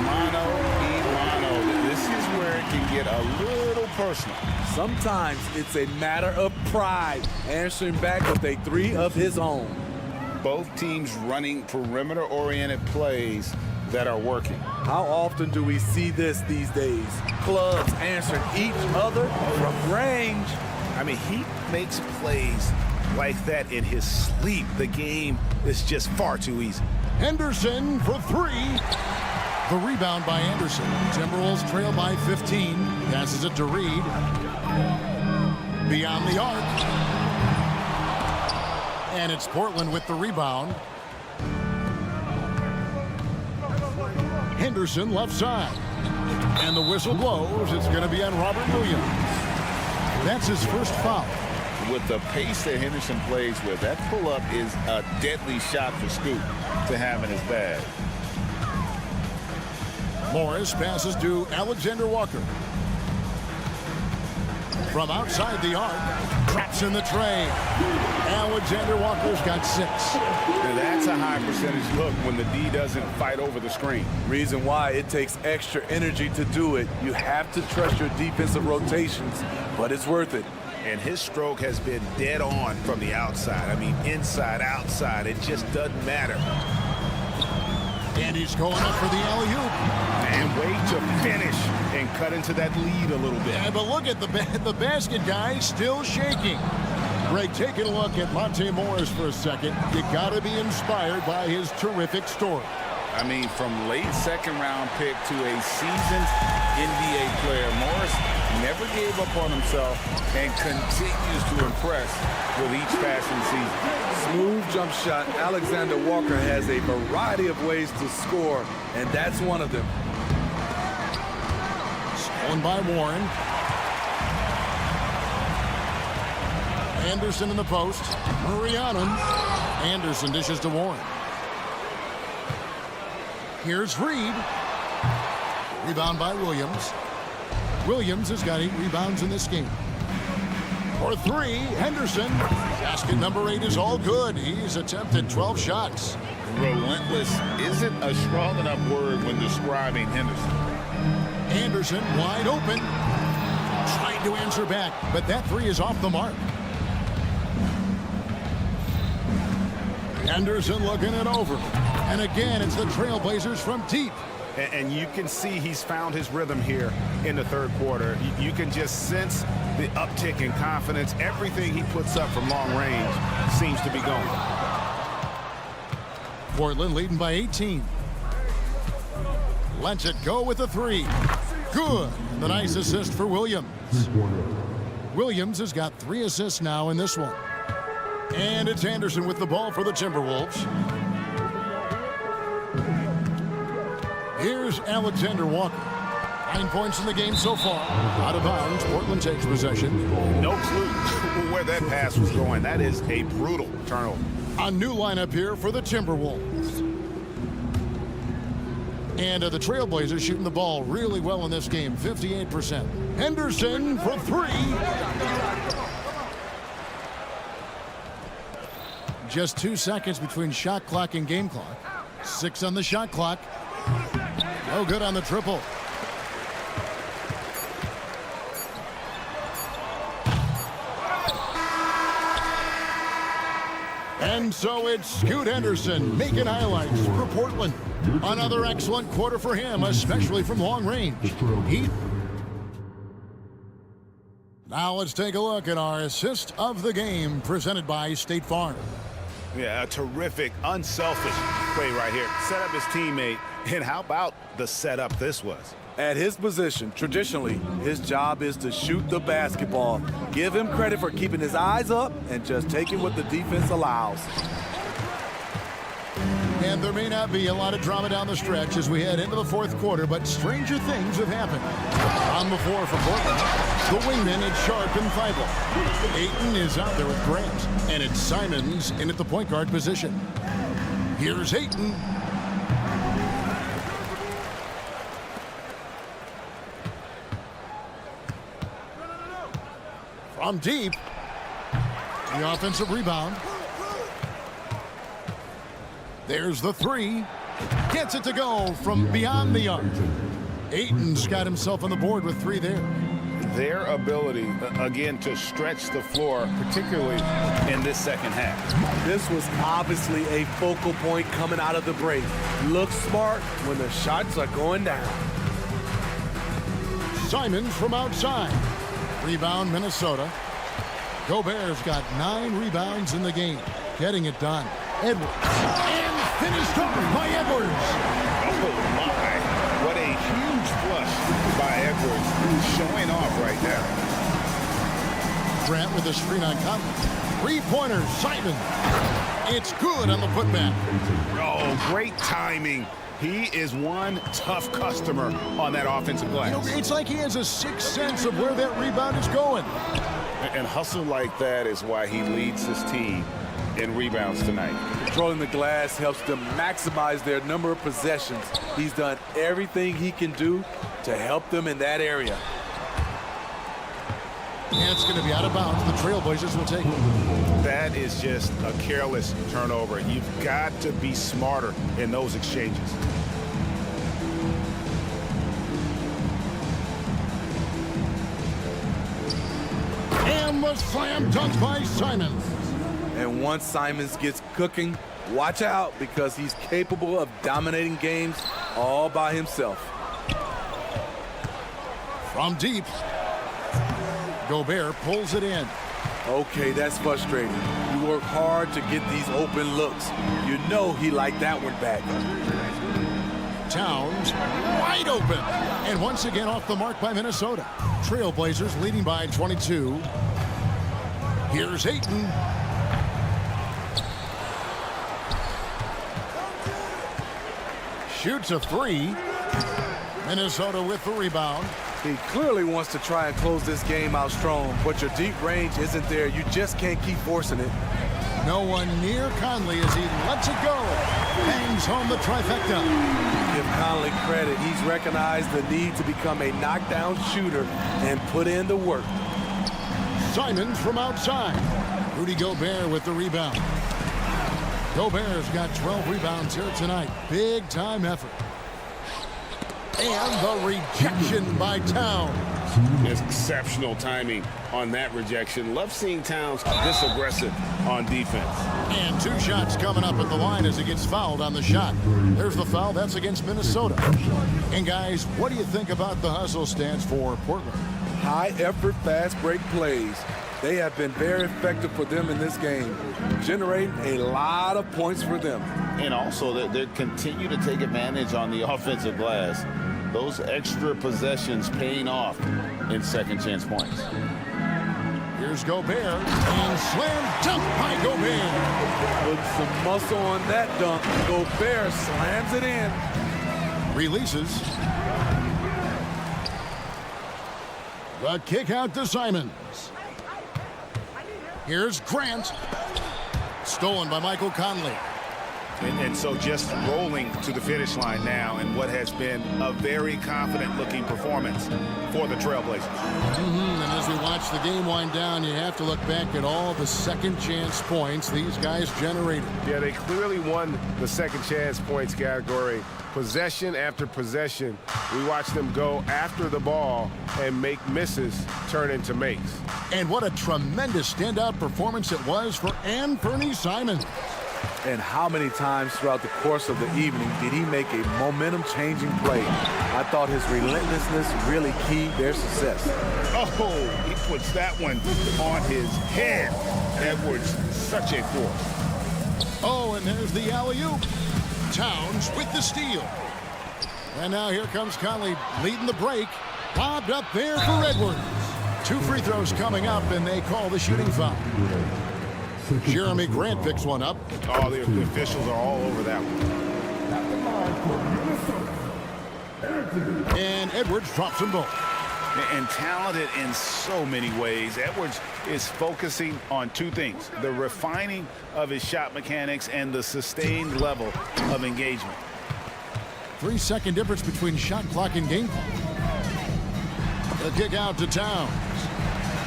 Mano y mano. This is where it can get a little personal. Sometimes it's a matter of pride, answering back with a 3 of his own. both teams running perimeter-oriented plays that are working. How often do we see this these days? Clubs answering each other from range. I mean, he makes plays like that in his sleep. The game is just far too easy. Henderson for three. The rebound by Anderson. Timberwolves trail by 15. Passes it to Reed. Beyond the arc. And it's Portland with the rebound. Henderson left side. And the whistle blows. It's going to be on Robert Williams. That's his first foul. With the pace that Henderson plays with, that pull-up is a deadly shot for Scoot to have in his bag. Morris passes to Alexander Walker. From outside the arc, traps in the tray. Alexander Walker's got 6. Now that's a high percentage look when the D doesn't fight over the screen. Reason why it takes extra energy to do it. You have to trust your defensive rotations, but it's worth it. And his stroke has been dead on from the outside. I mean, inside, outside, it just doesn't matter. And he's going up for the alley-oop. And wait to finish and cut into that lead a little bit. Yeah, but look at the basket guy still shaking. Greg, taking a look at Monte Morris for a second. You got to be inspired by his terrific story. I mean, from late second-round pick to a seasoned NBA player, Morris never gave up on himself and continues to impress with each passing season. Smooth jump shot. Alexander Walker has a variety of ways to score, and that's one of them. Stolen by Warren. Anderson in the post. Murray on him. Anderson dishes to Warren. Here's Reed. Rebound by Williams. Williams has got 8 rebounds in this game. For 3, Henderson. Basket number 8 is all good. He's attempted 12 shots. Relentless isn't a strong enough word when describing Henderson. Anderson wide open. Trying to answer back, but that 3 is off the mark. Anderson looking it over. And again, it's the Trailblazers from deep. And you can see he's found his rhythm here in the third quarter. You can just sense the uptick in confidence. Everything he puts up from long range seems to be going. Portland leading by 18. Lets it go with a 3. Good. And the nice assist for Williams. Williams has got 3 assists now in this one. And it's Anderson with the ball for the Timberwolves. Here's Alexander Walker. 9 points in the game so far. Out of bounds. Portland takes possession. No clue where that pass was going. That is a brutal turnover. A new lineup here for the Timberwolves. And the Trailblazers shooting the ball really well in this game. 58%. Henderson for 3. Just 2 seconds between shot clock and game clock. 6 on the shot clock. No good on the triple. And so it's Scoot Henderson making highlights for Portland. Another excellent quarter for him, especially from long range. Now let's take a look at our assist of the game presented by State Farm. Yeah, a terrific, unselfish play right here. Set up his teammate, and how about the setup this was? At his position, traditionally, his job is to shoot the basketball. Give him credit for keeping his eyes up and just taking what the defense allows. And there may not be a lot of drama down the stretch as we head into the fourth quarter, but stranger things have happened. On the floor for Portland, the wingman is Sharp and Feibel. Ayton is out there with Grant, and it's Simons in at the point guard position. Here's Ayton. From deep, the offensive rebound. There's the 3. Gets it to go from beyond the arc. Ayton's got himself on the board with 3 there. their ability, again, to stretch the floor, particularly in this second half. This was obviously a focal point coming out of the break. Look smart when the shots are going down. Simons from outside. Rebound, Minnesota. Gobert's got 9 rebounds in the game. Getting it done. Edwards. And finished off by Edwards. Oh, my. What a huge flush by Edwards. Showing off right now. Grant with a screen on Conley. 3-pointer, Simon. It's good on the putback. Oh, great timing. He is one tough customer on that offensive glass. It's like he has a sixth sense of where that rebound is going. And hustle like that is why he leads his team in rebounds tonight. Controlling the glass helps them maximize their number of possessions. He's done everything he can do to help them in that area. And it's going to be out of bounds. The Trailblazers will take it. That is just a careless turnover. You've got to be smarter in those exchanges. And the slam dunk by Simons. And once Simons gets cooking, watch out because he's capable of dominating games all by himself. From deep, Gobert pulls it in. Okay, that's frustrating. You work hard to get these open looks. You know he liked that one back. Towns wide open. And once again off the mark by Minnesota. Trailblazers leading by 22. Here's Ayton. Shoots a 3. Minnesota with the rebound. He clearly wants to try and close this game out strong, but your deep range isn't there. You just can't keep forcing it. No one near Conley as he lets it go. Hangs home the trifecta. Give Conley credit. He's recognized the need to become a knockdown shooter and put in the work. Simons from outside. Rudy Gobert with the rebound. Gobert's got 12 rebounds here tonight. Big time effort. And the rejection by Towns. There's exceptional timing on that rejection. Love seeing Towns this aggressive on defense. And 2 shots coming up at the line as he gets fouled on the shot. There's the foul. That's against Minnesota. And guys, what do you think about the hustle stance for Portland? High effort, fast break plays. They have been very effective for them in this game, generating a lot of points for them. And also, they continue to take advantage on the offensive glass. Those extra possessions paying off in second chance points. Here's Gobert. And slam dunk by Gobert. With some muscle on that dunk, Gobert slams it in. Releases. The kick out to Simons. Here's Grant. Stolen by Michael Conley. And so just rolling to the finish line now in what has been a very confident-looking performance for the Trailblazers. And as we watch the game wind down, you have to look back at all the second chance points these guys generated. Yeah, they clearly won the second chance points category. Possession after possession, we watch them go after the ball and make misses turn into makes. And what a tremendous standout performance it was for Anthony Simons. And how many times throughout the course of the evening did he make a momentum-changing play? I thought his relentlessness really keyed their success. Oh, he puts that one on his head. Edwards, such a force. Oh, and there's the alley-oop. Towns with the steal. And now here comes Conley leading the break. Lobbed up there for Edwards. 2 free throws coming up, and they call the shooting foul. Jeremy Grant picks one up. Oh, the officials are all over that one. And Edwards drops them both. And talented in so many ways. Edwards is focusing on 2 things: the refining of his shot mechanics and the sustained level of engagement. 3-second difference between shot clock and game clock. The kick out to Towns.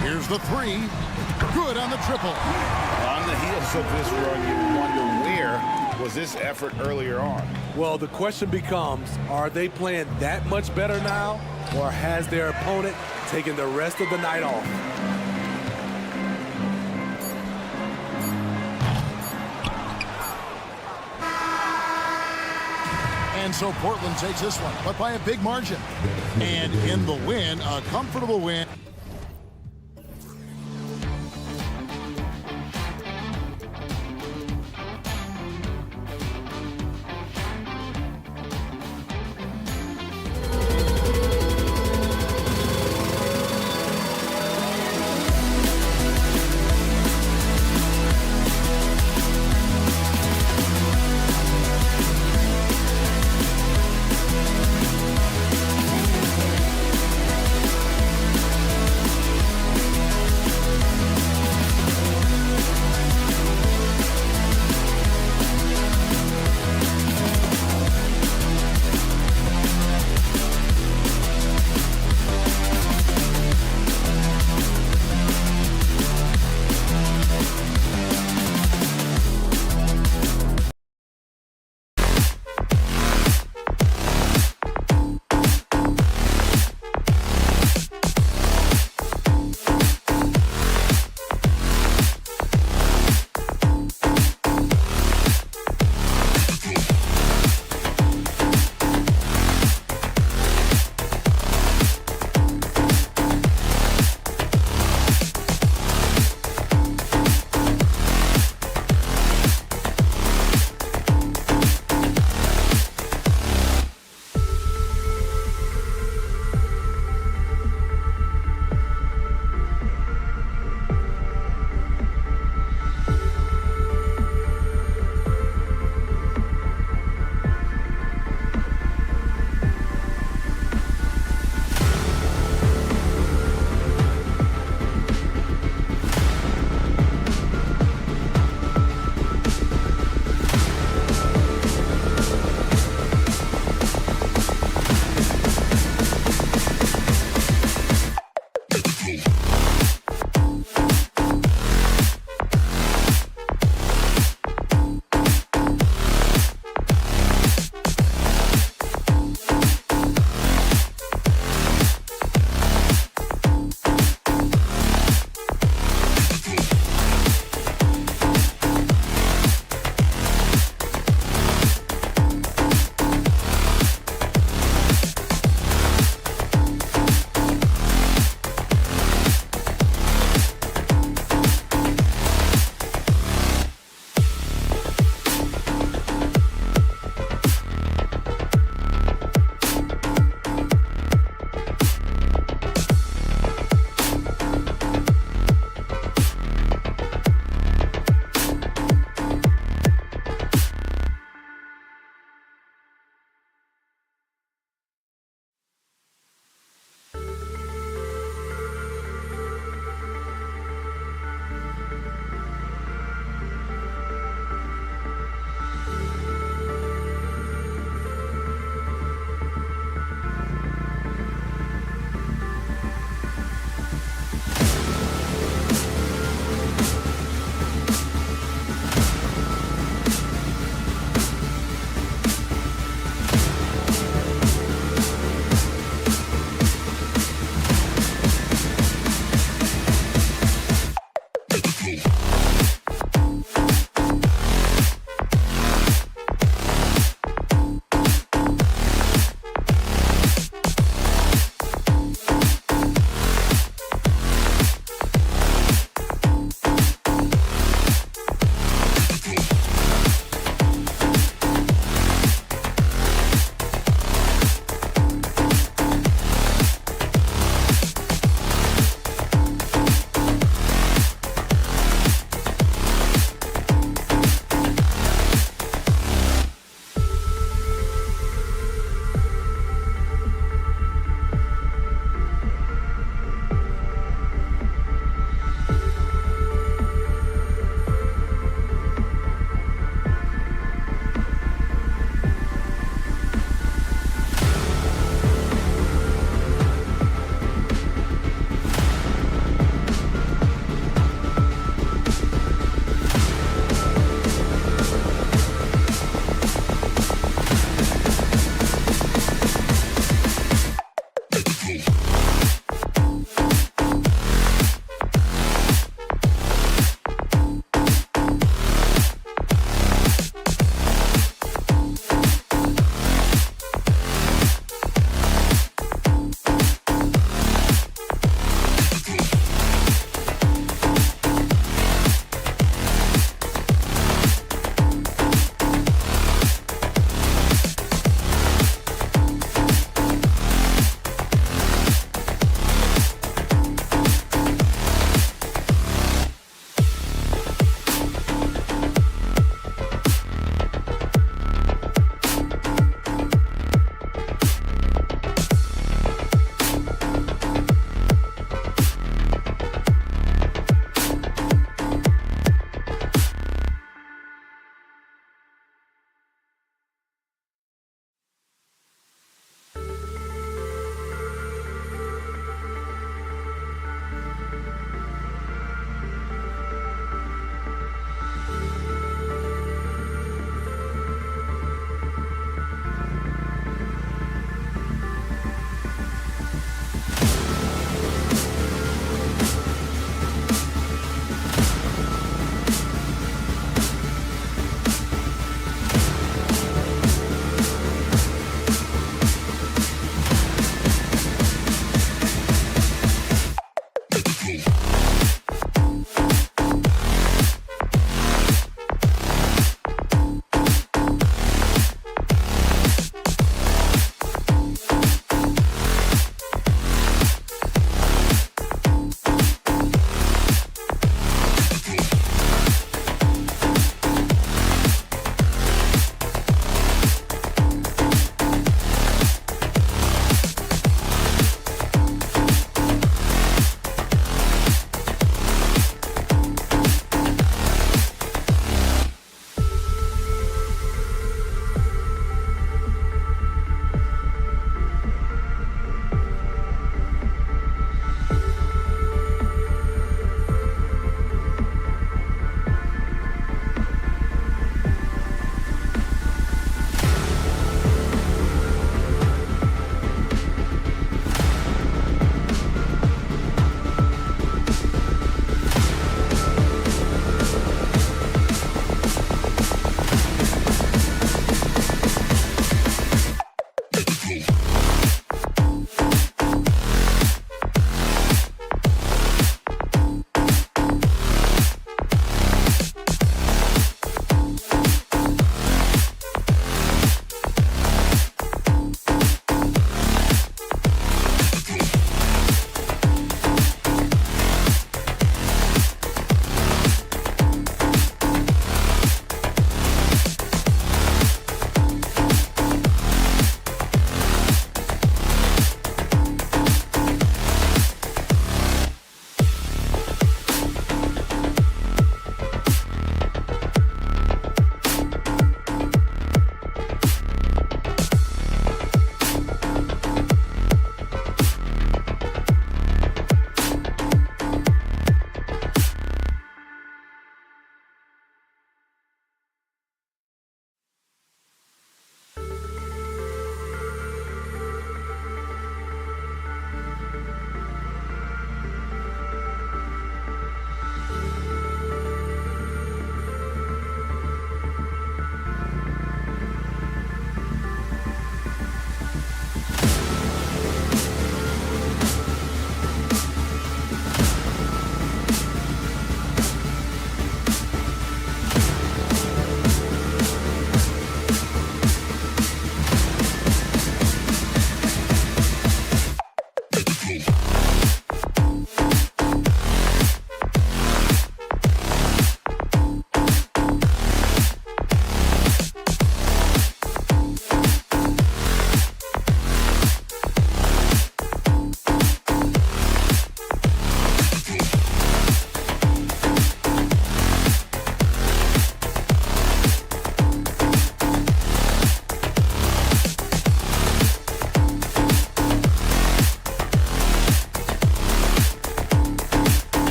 Here's the 3. Good on the triple. On the heels of this run, you wonder where was this effort earlier on? Well, the question becomes, are they playing that much better now, or has their opponent taking the rest of the night off. And so Portland takes this one, but by a big margin. And in the win, a comfortable win.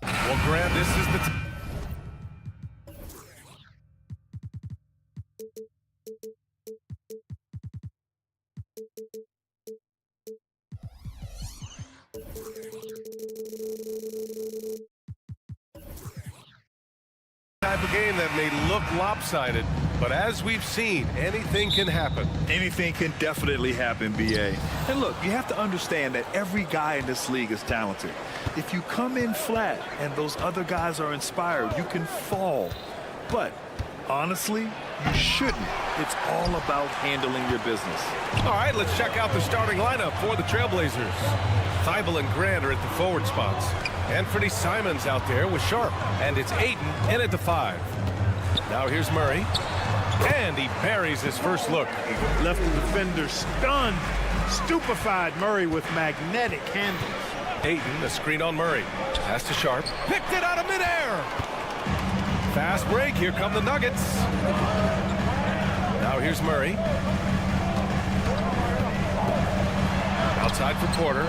Well, Grant, this is the type of game that may look lopsided, but as we've seen, anything can happen. Anything can definitely happen, BA. And look, you have to understand that every guy in this league is talented. If you come in flat and those other guys are inspired, you can fall. But honestly, you shouldn't. It's all about handling your business. All right, let's check out the starting lineup for the Trailblazers. Thibault and Grant are at the forward spots. Anthony Simons out there with Sharp, and it's Ayton in at the 5. Now here's Murray, and he buries his first look. Left the defender stunned, stupefied. Murray with magnetic handles. Ayton, a screen on Murray. Pass to Sharp. Picked it out of midair. Fast break. Here come the Nuggets. Now here's Murray. Outside for Porter.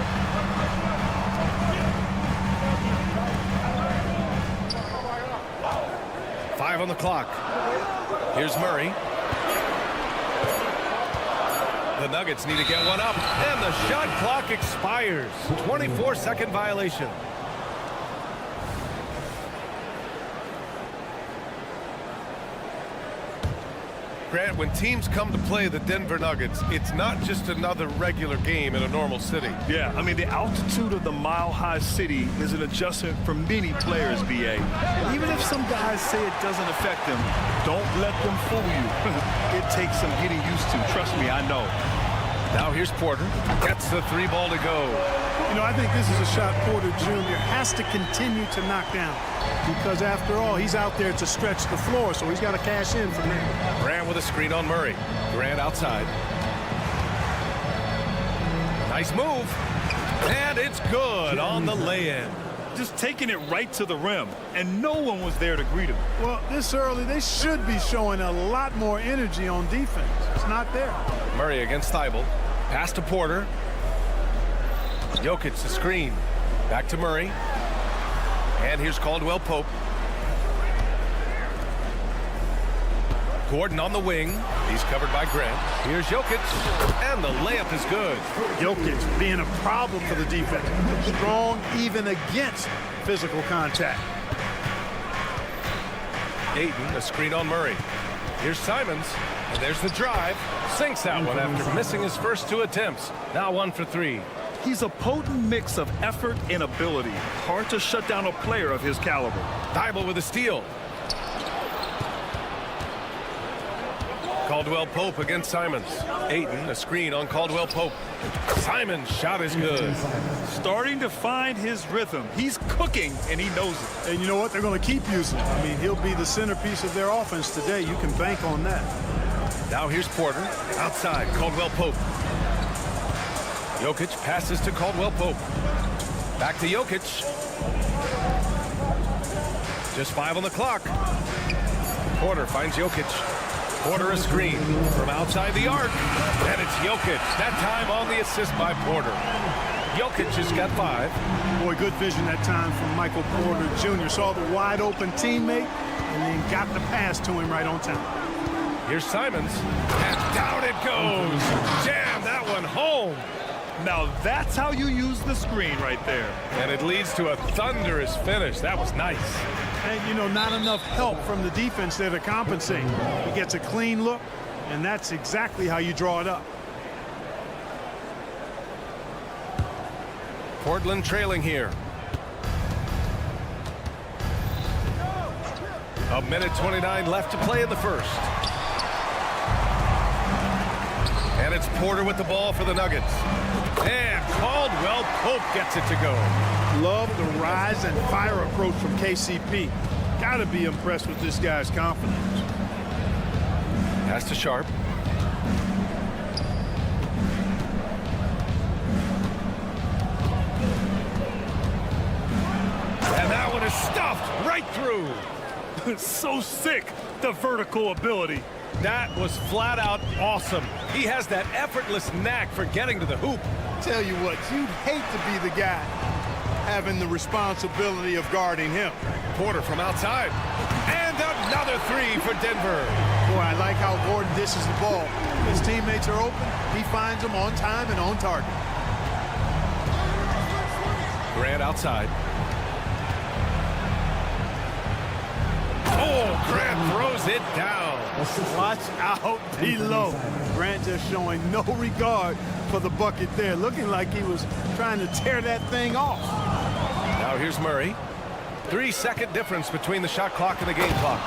Five on the clock. Here's Murray. The Nuggets need to get one up, and the shot clock expires. 24-second violation. Grant, when teams come to play the Denver Nuggets, it's not just another regular game in a normal city. Yeah, I mean, the altitude of the mile-high city is an adjustment for many players, BA. Even if some guys say it doesn't affect them, don't let them fool you. It takes some getting used to. Trust me, I know. Now here's Porter. Gets the 3 ball to go. You know, I think this is a shot Porter Jr. has to continue to knock down, because after all, he's out there to stretch the floor, so he's got to cash in from there. Grant with a screen on Murray. Grant outside. Nice move. And it's good on the lay-in. Just taking it right to the rim, and no one was there to greet him. Well, this early, they should be showing a lot more energy on defense. It's not there. Murray against Thibault. Pass to Porter. Jokic the screen. Back to Murray. And here's Caldwell Pope. Gordon on the wing. He's covered by Grant. Here's Jokic. And the layup is good. Jokic being a problem for the defense. Strong even against physical contact. Ayton, a screen on Murray. Here's Simons. And there's the drive. Sinks that one after missing his first 2 attempts. Now 1 for 3. He's a potent mix of effort and ability. Hard to shut down a player of his caliber. Thibault with a steal. Caldwell Pope against Simons. Ayton, a screen on Caldwell Pope. Simons' shot is good. Starting to find his rhythm. He's cooking, and he knows it. And you know what? They're going to keep using him. I mean, he'll be the centerpiece of their offense today. You can bank on that. Now here's Porter. Outside, Caldwell Pope. Jokic passes to Caldwell Pope. Back to Jokic. Just 5 on the clock. Porter finds Jokic. Porter a screen from outside the arc. And it's Jokic. That time on the assist by Porter. Jokic has got 5. Boy, good vision that time from Michael Porter Jr. Saw the wide open teammate and then got the pass to him right on time. Here's Simons. And down it goes. Jam that one home. Now that's how you use the screen right there. And it leads to a thunderous finish. That was nice. And, you know, not enough help from the defense there to compensate. He gets a clean look, and that's exactly how you draw it up. Portland trailing here. A minute 29 left to play in the first. And it's Porter with the ball for the Nuggets. And Caldwell Pope gets it to go. Love the rise and fire approach from KCP. Got to be impressed with this guy's confidence. Pass to Sharp. And that one is stuffed right through. So sick, the vertical ability. That was flat out awesome. He has that effortless knack for getting to the hoop. Tell you what, you'd hate to be the guy having the responsibility of guarding him. Porter from outside. And another three for Denver. Boy, I like how Gordon dishes the ball. His teammates are open. He finds them on time and on target. Grant outside. Oh, Grant throws it down. Watch out below. Grant just showing no regard for the bucket there. Looking like he was trying to tear that thing off. Now here's Murray. 3-second difference between the shot clock and the game clock.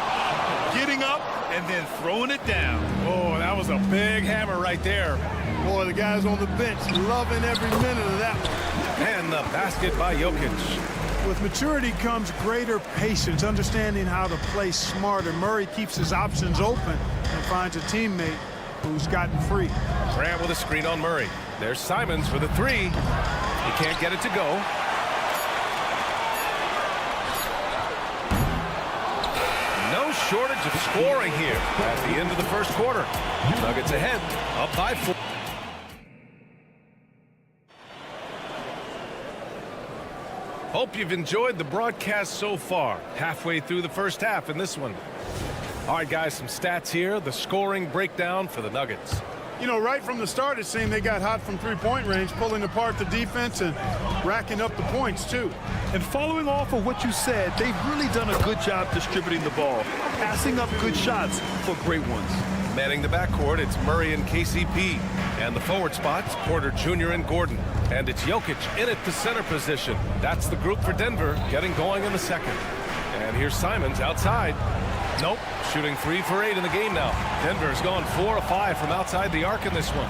Getting up and then throwing it down. Oh, that was a big hammer right there. Boy, the guys on the bench loving every minute of that one. And the basket by Jokic. With maturity comes greater patience, understanding how to play smarter. Murray keeps his options open and finds a teammate who's gotten free. Grant with a screen on Murray. There's Simons for the three. He can't get it to go. No shortage of scoring here at the end of the first quarter. Nuggets ahead, up by 4. Hope you've enjoyed the broadcast so far. Halfway through the first half in this one. All right, guys, some stats here. The scoring breakdown for the Nuggets. You know, right from the start, it seemed they got hot from three-point range, pulling apart the defense and racking up the points, too. And following off of what you said, they've really done a good job distributing the ball, passing up good shots for great ones. Manning the backcourt, it's Murray and KCP. And the forward spots, Porter Jr. and Gordon. And it's Jokic in at the center position. That's the group for Denver, getting going in the second. And here's Simons outside. Nope, shooting 3 for 8 in the game now. Denver's gone 4 of 5 from outside the arc in this one.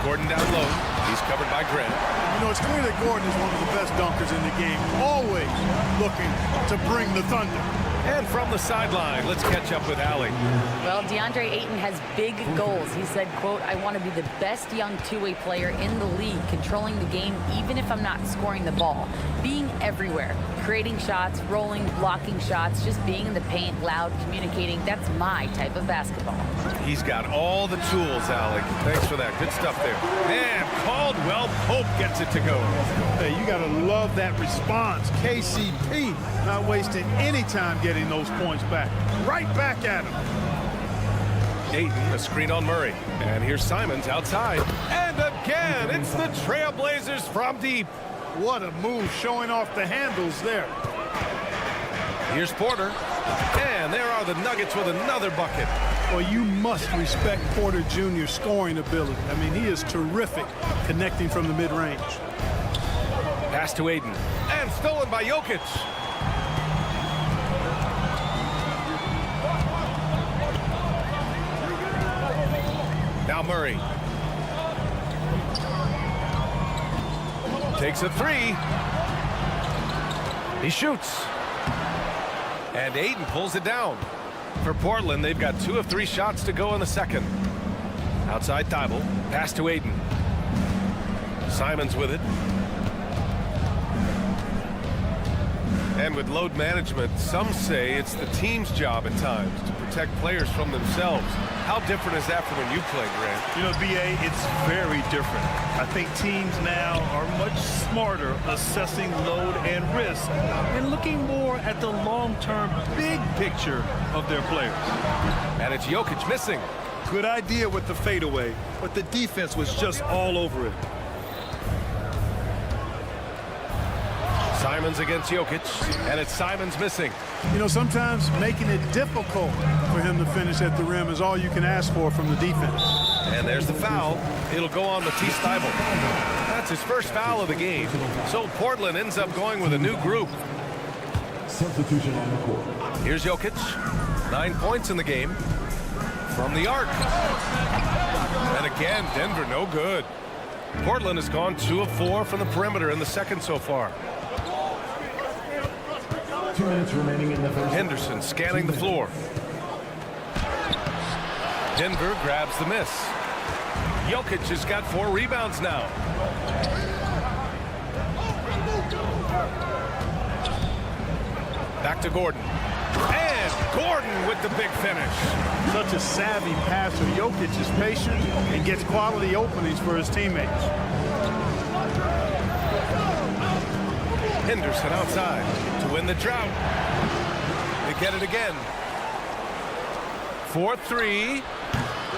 Gordon down low. He's covered by Grant. You know, it's clear that Gordon is one of the best dunkers in the game, always looking to bring the thunder. And from the sideline, let's catch up with Allie. Well, DeAndre Ayton has big goals. He said, quote, "I want to be the best young two-way player in the league, controlling the game even if I'm not scoring the ball. Being everywhere, creating shots, rolling, blocking shots, just being in the paint, loud, communicating. That's my type of basketball." He's got all the tools, Allie. Thanks for that. Good stuff there. And Caldwell Pope gets it to go. Hey, you got to love that response. KCP not wasting any time getting those points back. Right back at him. Ayton, a screen on Murray. And here's Simons outside. And again, it's the Trailblazers from deep. What a move, showing off the handles there. Here's Porter. And there are the Nuggets with another bucket. Well, you must respect Porter Jr.'s scoring ability. I mean, he is terrific connecting from the mid-range. Pass to Ayton. And stolen by Jokic. Now Murray. Takes a three. He shoots. And Ayton pulls it down. For Portland, they've got 2 of 3 shots to go in the second. Outside Thibault. Pass to Ayton. Simons with it. And with load management, some say it's the team's job at times to protect players from themselves. How different is that from when you played, Grant? You know, B.A., it's very different. I think teams now are much smarter assessing load and risk and looking more at the long-term big picture of their players. And it's Jokic missing. Good idea with the fadeaway, but the defense was just all over it. Simons against Jokic, and it's Simons missing. You know, sometimes making it difficult for him to finish at the rim is all you can ask for from the defense. And there's the foul. It'll go on Matisse Thybulle. That's his first foul of the game. So Portland ends up going with a new group. Substitution on the court. Here's Jokic. 9 points in the game. From the arc. And again, Denver no good. Portland has gone 2 of 4 from the perimeter in the second so far. 2 minutes remaining in the first. Henderson scanning the floor. Denver grabs the miss. Jokic has got 4 rebounds now. Back to Gordon. And Gordon with the big finish. Such a savvy passer. Jokic is patient and gets quality openings for his teammates. Henderson outside to win the drought. They get it again. 4-3.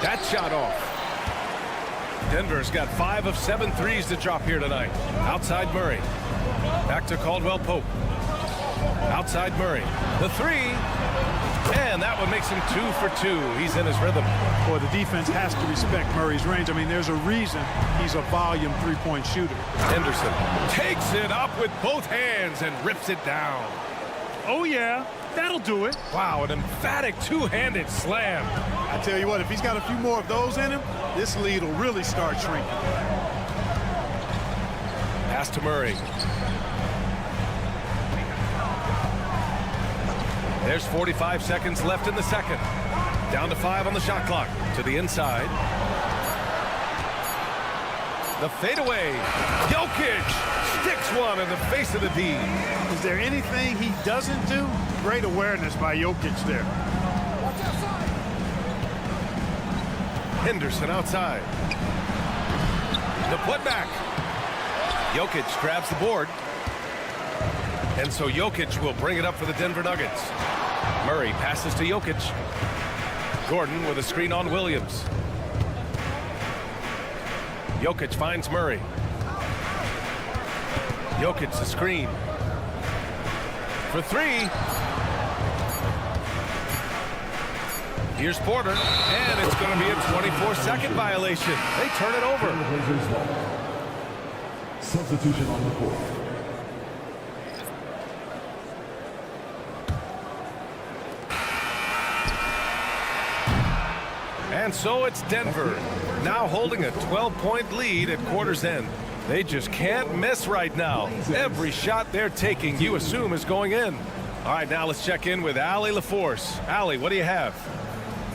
That shot off. Denver's got 5 of 7 threes to drop here tonight. Outside Murray. Back to Caldwell Pope. Outside Murray. The 3. And that one makes him 2 for 2. He's in his rhythm. Boy, the defense has to respect Murray's range. I mean, there's a reason he's a volume three-point shooter. Henderson takes it up with both hands and rips it down. Oh, yeah. That'll do it. Wow, an emphatic two-handed slam. I tell you what, if he's got a few more of those in him, this lead will really start shrinking. Pass to Murray. There's 45 seconds left in the second. Down to 5 on the shot clock. To the inside. The fadeaway. Jokic sticks one in the face of the D. Is there anything he doesn't do? Great awareness by Jokic there. Henderson outside. The putback. Jokic grabs the board. And so Jokic will bring it up for the Denver Nuggets. Murray passes to Jokic. Gordon with a screen on Williams. Jokic finds Murray. Jokic the screen. For 3. Here's Porter, and it's going to be a 24-second violation. They turn it over. Substitution on the court. And so it's Denver, now holding a 12-point lead at quarter's end. They just can't miss right now. Every shot they're taking, you assume, is going in. All right, now let's check in with Allie LaForce. Allie, what do you have?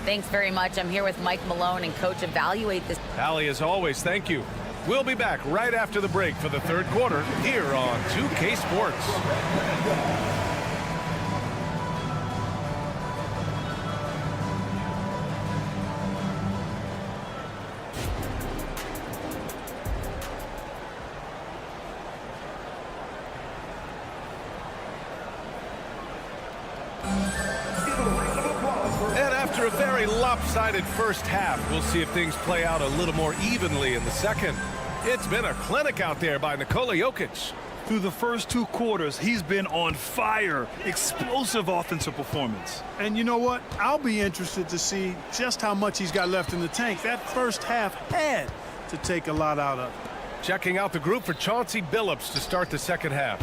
Thanks very much. I'm here with Mike Malone, and Coach, evaluate this. Allie, as always, thank you. We'll be back right after the break for the third quarter here on 2K Sports. After a very lopsided first half, we'll see if things play out a little more evenly in the second. It's been a clinic out there by Nikola Jokic. Through the first 2 quarters, he's been on fire. Explosive offensive performance. And you know what? I'll be interested to see just how much he's got left in the tank. That first half had to take a lot out of it. Checking out the group for Chauncey Billups to start the second half.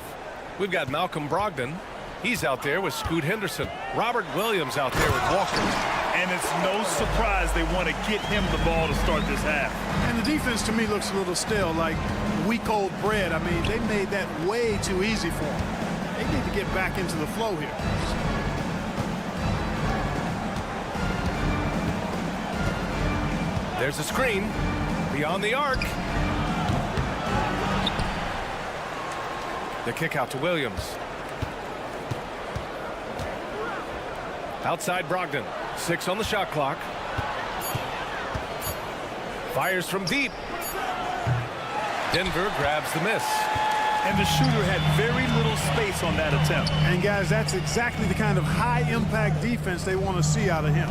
We've got Malcolm Brogdon. He's out there with Scoot Henderson. Robert Williams out there with Walker. And it's no surprise they want to get him the ball to start this half. And the defense to me looks a little stale, like week-old bread. I mean, they made that way too easy for them. They need to get back into the flow here. There's a screen beyond the arc. The kick out to Williams. Outside Brogdon. 6 on the shot clock. Fires from deep. Denver grabs the miss. And the shooter had very little space on that attempt. And guys, that's exactly the kind of high-impact defense they want to see out of him.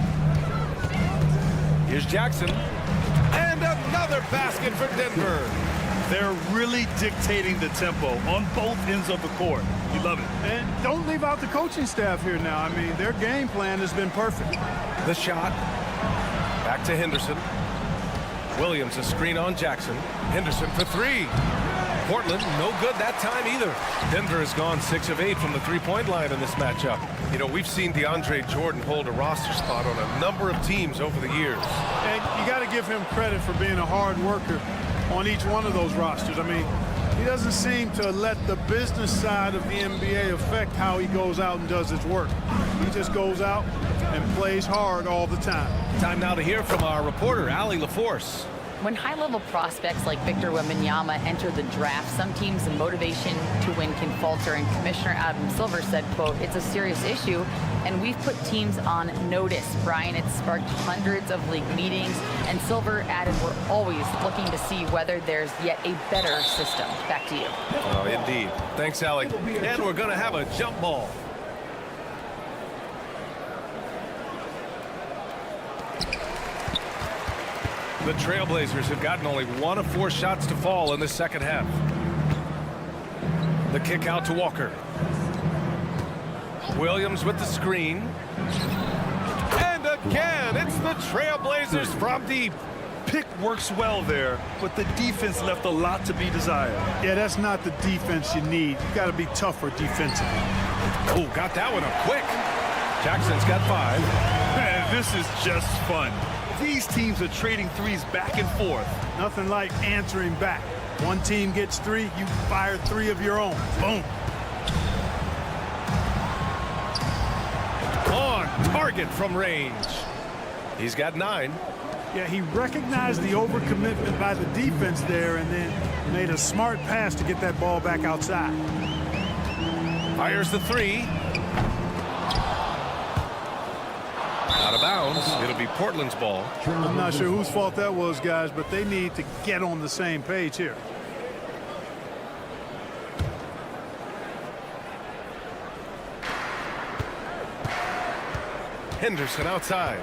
Here's Jackson. And another basket for Denver. They're really dictating the tempo on both ends of the court. You love it. And don't leave out the coaching staff here now. I mean, their game plan has been perfect. The shot. Back to Henderson. Williams a screen on Jackson. Henderson for 3. Portland no good that time either. Denver has gone 6 of 8 from the three-point line in this matchup. You know, we've seen DeAndre Jordan hold a roster spot on a number of teams over the years. And you got to give him credit for being a hard worker on each one of those rosters. I mean, he doesn't seem to let the business side of the NBA affect how he goes out and does his work. He just goes out and plays hard all the time. Time now to hear from our reporter, Allie LaForce. When high-level prospects like Victor Wembanyama enter the draft, some teams' motivation to win can falter, and Commissioner Adam Silver said, quote, "It's a serious issue, and we've put teams on notice." Brian, it's sparked hundreds of league meetings, and Silver added, "We're always looking to see whether there's yet a better system." Back to you. Oh, indeed. Thanks, Allie. And we're going to have a jump ball. The Trailblazers have gotten only 1 of 4 shots to fall in the second half. The kick out to Walker. Williams with the screen. And again, it's the Trailblazers from deep. Pick works well there, but the defense left a lot to be desired. Yeah, that's not the defense you need. You got to be tougher defensively. Oh, got that one up quick. Jackson's got 5. Man, this is just fun. These teams are trading threes back and forth. Nothing like answering back. One team gets 3, you fire 3 of your own. Boom. On target from range. He's got 9. Yeah, he recognized the overcommitment by the defense there and then made a smart pass to get that ball back outside. Fires the 3. Out of bounds. It'll be Portland's ball. I'm not sure whose fault that was, guys, but they need to get on the same page here. Henderson outside.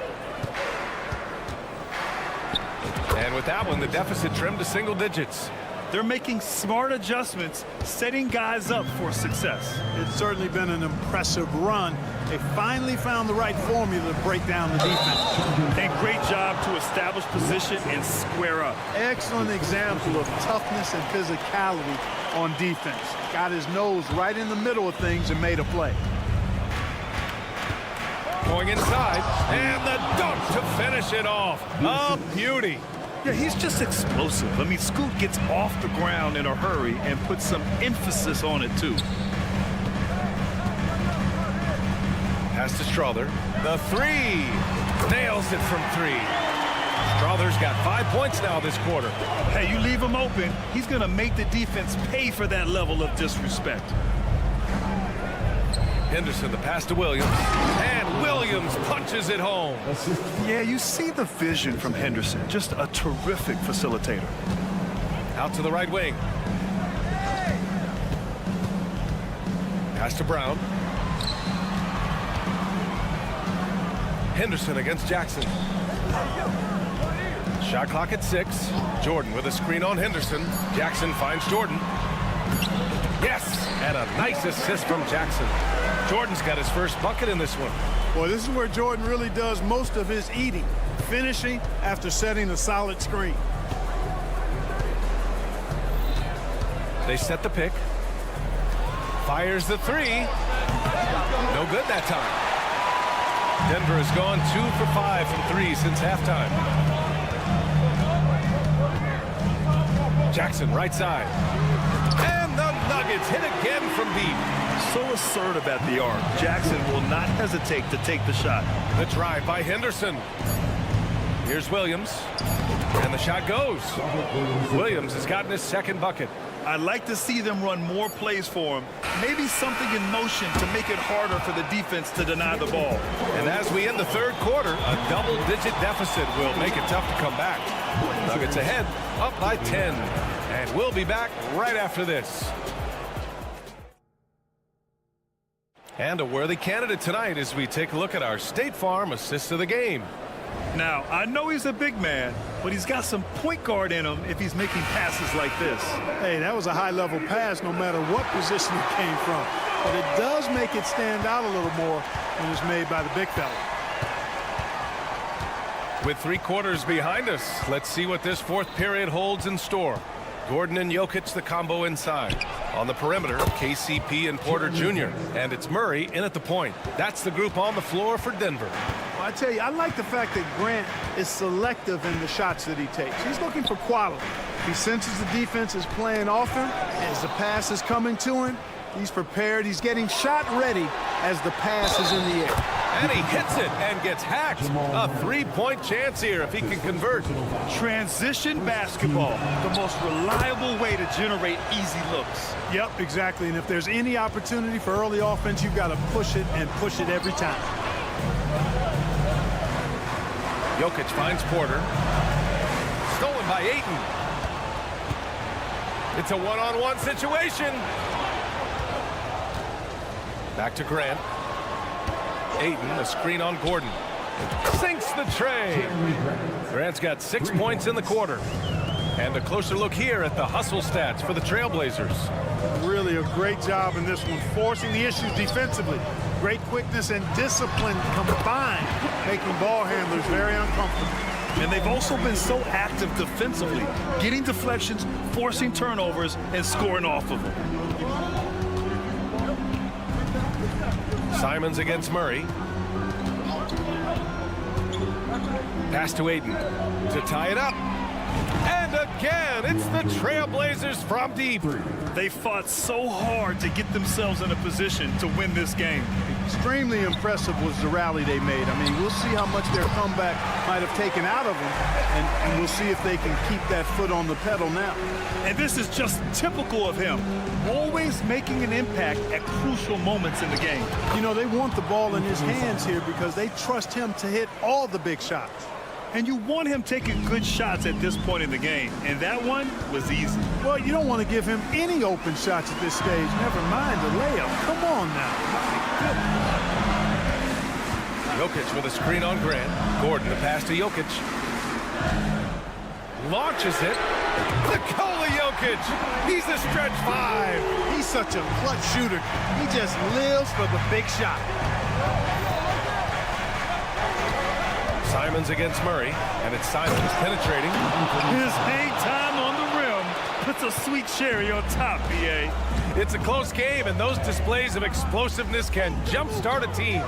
And with that one, the deficit trimmed to single digits. They're making smart adjustments, setting guys up for success. It's certainly been an impressive run. They finally found the right formula to break down the defense. And great job to establish position and square up. Excellent example of toughness and physicality on defense. Got his nose right in the middle of things and made a play. Going inside, and the dunk to finish it off. A beauty. Yeah, he's just explosive. I mean, Scoot gets off the ground in a hurry and puts some emphasis on it, too. Pass to Strother. The 3. Nails it from 3. Strother's got 5 points now this quarter. Hey, you leave him open, he's going to make the defense pay for that level of disrespect. Henderson, the pass to Williams. And Williams punches it home. Yeah, you see the vision from Henderson. Just a terrific facilitator. Out to the right wing. Pass to Brown. Henderson against Jackson. Shot clock at 6. Jordan with a screen on Henderson. Jackson finds Jordan. Yes, and a nice assist from Jackson. Jordan's got his first bucket in this one. Boy, this is where Jordan really does most of his eating, finishing after setting a solid screen. They set the pick. Fires the 3. No good that time. Denver has gone 2 for 5 from 3 since halftime. Jackson right side. And the Nuggets hit again from deep. So assertive at the arc. Jackson will not hesitate to take the shot. The drive by Henderson. Here's Williams. And the shot goes. Williams has gotten his second bucket. I'd like to see them run more plays for him. Maybe something in motion to make it harder for the defense to deny the ball. And as we end the third quarter, a double-digit deficit will make it tough to come back. Nuggets ahead, up by 10. And we'll be back right after this. And a worthy candidate tonight as we take a look at our State Farm assist of the game. Now, I know he's a big man, but he's got some point guard in him if he's making passes like this. Hey, that was a high-level pass no matter what position it came from. But it does make it stand out a little more when it's made by the big fella. With 3 quarters behind us, let's see what this fourth period holds in store. Gordon and Jokic, the combo inside. On the perimeter, KCP and Porter Jr. And it's Murray in at the point. That's the group on the floor for Denver. Well, I tell you, I like the fact that Grant is selective in the shots that he takes. He's looking for quality. He senses the defense is playing off him. As the pass is coming to him, he's prepared. He's getting shot ready as the pass is in the air. And he hits it and gets hacked. A three-point chance here if he can convert. Transition basketball, the most reliable way to generate easy looks. Yep, exactly. And if there's any opportunity for early offense, you've got to push it and push it every time. Jokic finds Porter. Stolen by Ayton. It's a one-on-one situation. Back to Grant. Ayton, a screen on Gordon. Sinks the tray. Grant's got 6 points in the quarter. And a closer look here at the hustle stats for the Trailblazers. Really a great job in this one, forcing the issues defensively. Great quickness and discipline combined, making ball handlers very uncomfortable. And they've also been so active defensively, getting deflections, forcing turnovers, and scoring off of them. Simons against Murray. Pass to Ayton to tie it up. And again, it's the Trailblazers from deep. They fought so hard to get themselves in a position to win this game. Extremely impressive was the rally they made. I mean, we'll see how much their comeback might have taken out of them, and we'll see if they can keep that foot on the pedal now. And this is just typical of him, always making an impact at crucial moments in the game. You know, they want the ball in his hands here because they trust him to hit all the big shots. And you want him taking good shots at this point in the game, and that one was easy. Well, you don't want to give him any open shots at this stage, never mind the layup. Come on now. Jokic with a screen on Grant. Gordon, the pass to Jokic. Launches it. Nikola Jokic. He's a stretch five. He's such a clutch shooter. He just lives for the big shot. Simons against Murray, and it's Simons penetrating. His hang time on the rim puts a sweet cherry on top, BA. It's a close game, and those displays of explosiveness can jumpstart a team.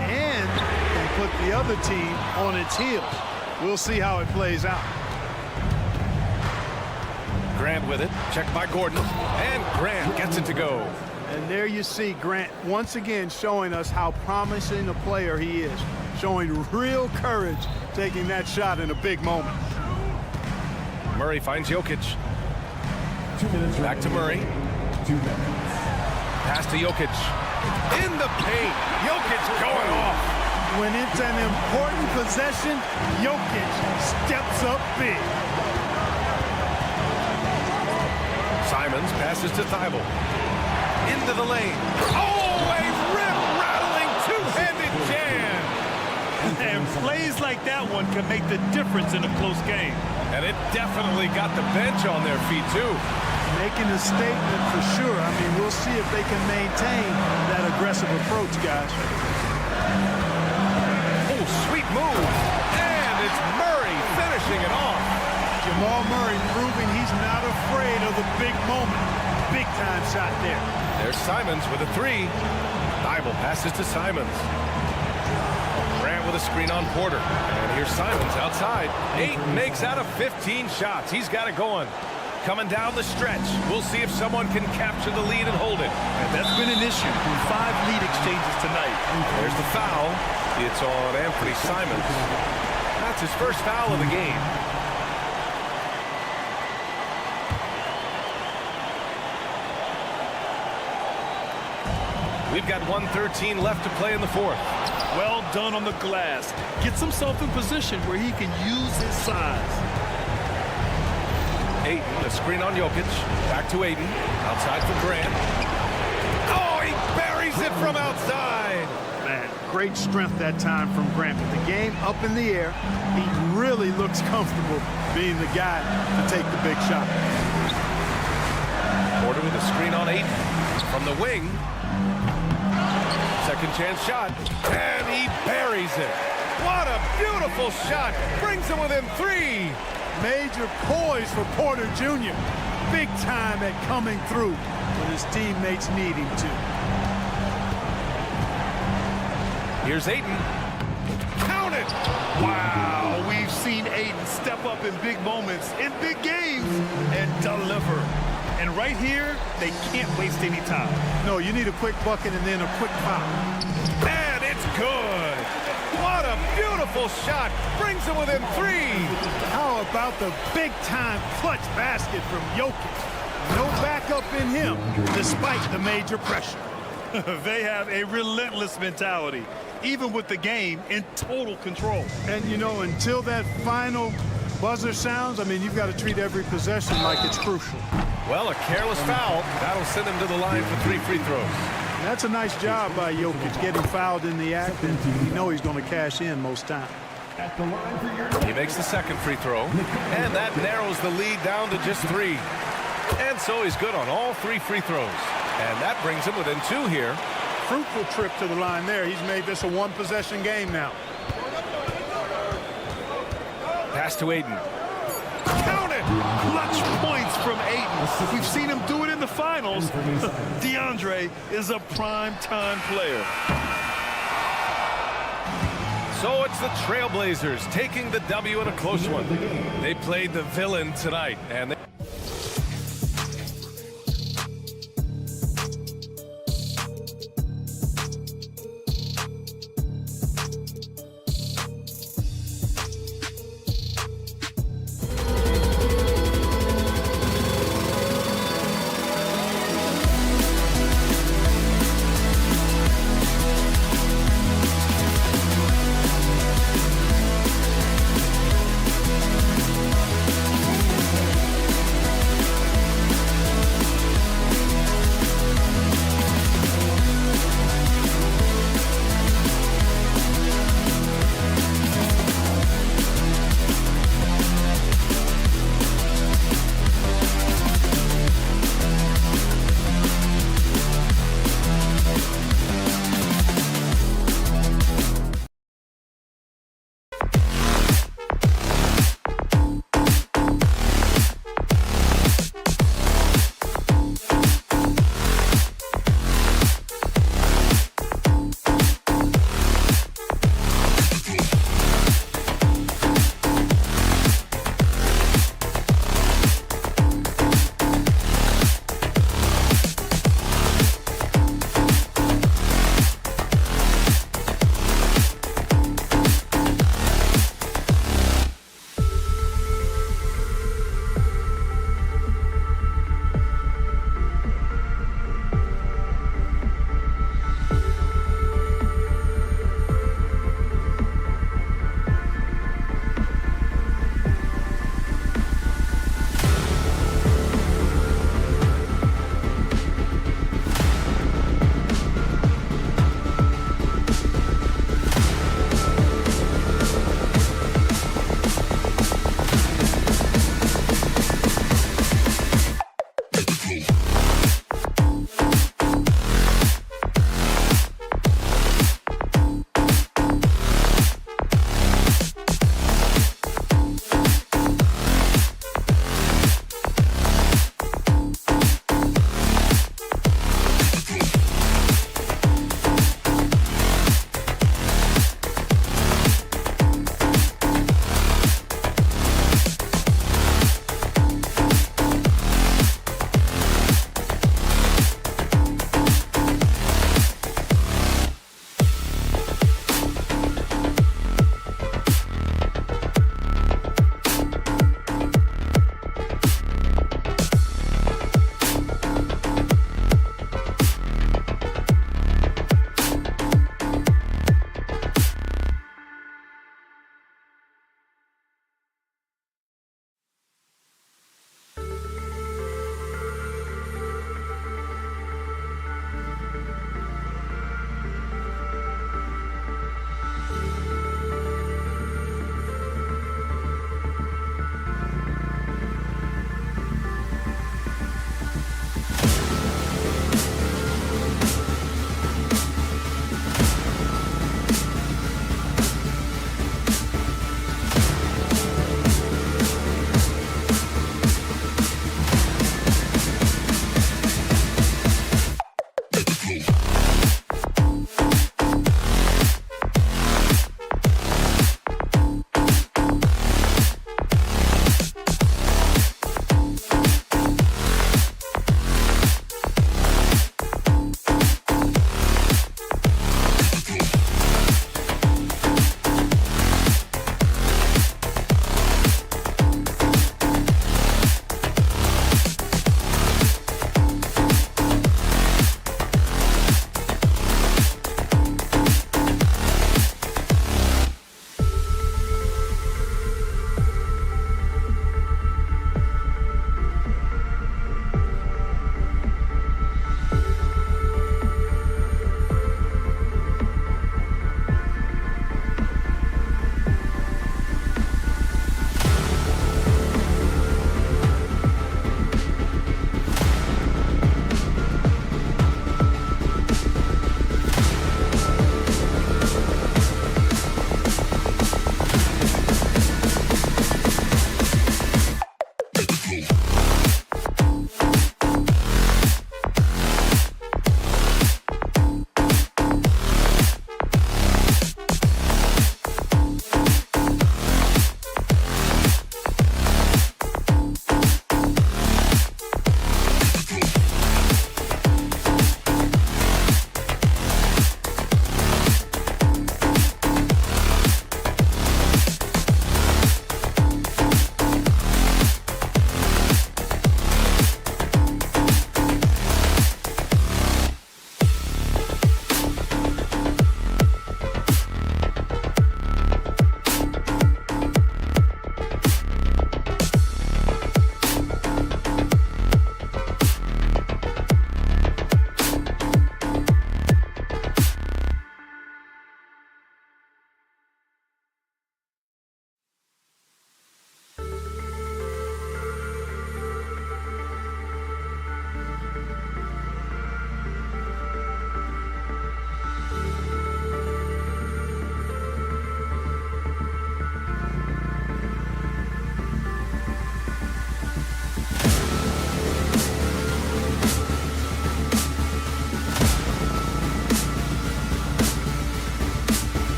And can put the other team on its heels. We'll see how it plays out. Grant with it, checked by Gordon, and Grant gets it to go. And there you see Grant once again showing us how promising a player he is. Showing real courage taking that shot in a big moment. Murray finds Jokic. Back to Murray. Pass to Jokic. In the paint. Jokic going off. When it's an important possession, Jokic steps up big. Simons passes to Thibault. Into the lane. Oh, a rim-rattling two-handed jam. And plays like that one can make the difference in a close game. And it definitely got the bench on their feet, too. Making a statement for sure. I mean, we'll see if they can maintain that aggressive approach, guys. Oh, sweet move. And it's Murray finishing it off. Jamal Murray proving he's not afraid of the big moment. Big time shot there. There's Simons with a three. Thibault passes to Simons. Grant with a screen on Porter. And here's Simons outside. 8 makes out of 15 shots. He's got it going. Coming down the stretch. We'll see if someone can capture the lead and hold it. And that's been an issue in 5 lead exchanges tonight. There's the foul. It's on Anthony Simons. That's his first foul of the game. We've got 1:13 left to play in the fourth. Well done on the glass. Gets himself in position where he can use his size. Ayton, a screen on Jokic. Back to Ayton. Outside for Grant. Oh, he buries it from outside. Man, great strength that time from Grant. With the game up in the air, he really looks comfortable being the guy to take the big shot. Porter with a screen on Ayton. From the wing. Second chance shot. And he buries it. What a beautiful shot. Brings him within 3. Major poise for Porter Jr. big time at coming through when his teammates need him to. Here's Ayton. Count it! Wow, we've seen Ayton step up in big moments, in big games, and deliver. And right here, they can't waste any time. No, you need a quick bucket and then a quick foul. And it's good. What a beautiful shot. Brings it within 3. How about the big-time clutch basket from Jokic? No backup in him, despite the major pressure. They have a relentless mentality, even with the game in total control. And, you know, until that final buzzer sounds, I mean, you've got to treat every possession like it's crucial. Well, a careless foul. That'll send him to the line for 3 free throws. That's a nice job by Jokic, getting fouled in the act, and you know he's going to cash in most times. He makes the second free throw, and that narrows the lead down to just 3. And so he's good on all 3 free throws. And that brings him within 2 here. Fruitful trip to the line there. He's made this a one-possession game now. Pass to Ayton. Count it! Clutch points from Ayton. We've seen him do it in the finals. DeAndre is a prime-time player. So it's the Trailblazers taking the W in a close one. They played the villain tonight, and they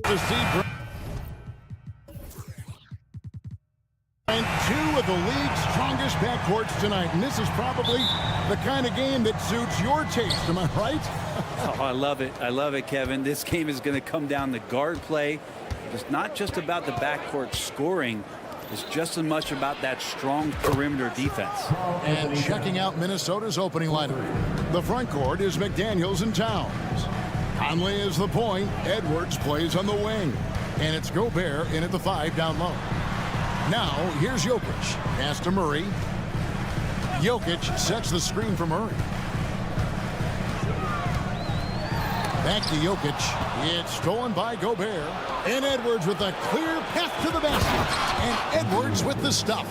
to see two of the league's strongest backcourts tonight, and this is probably the kind of game that suits your taste. Am I right? Oh, I love it. I love it, Kevin. This game is going to come down to guard play. It's not just about the backcourt scoring. It's just as much about that strong perimeter defense. And checking out Minnesota's opening lineup. The front court is McDaniels and Towns. Conley is the point. Edwards plays on the wing. And it's Gobert in at the 5 down low. Now, here's Jokic. Pass to Murray. Jokic sets the screen for Murray. Back to Jokic. It's stolen by Gobert. And Edwards with a clear path to the basket. And Edwards with the stuff.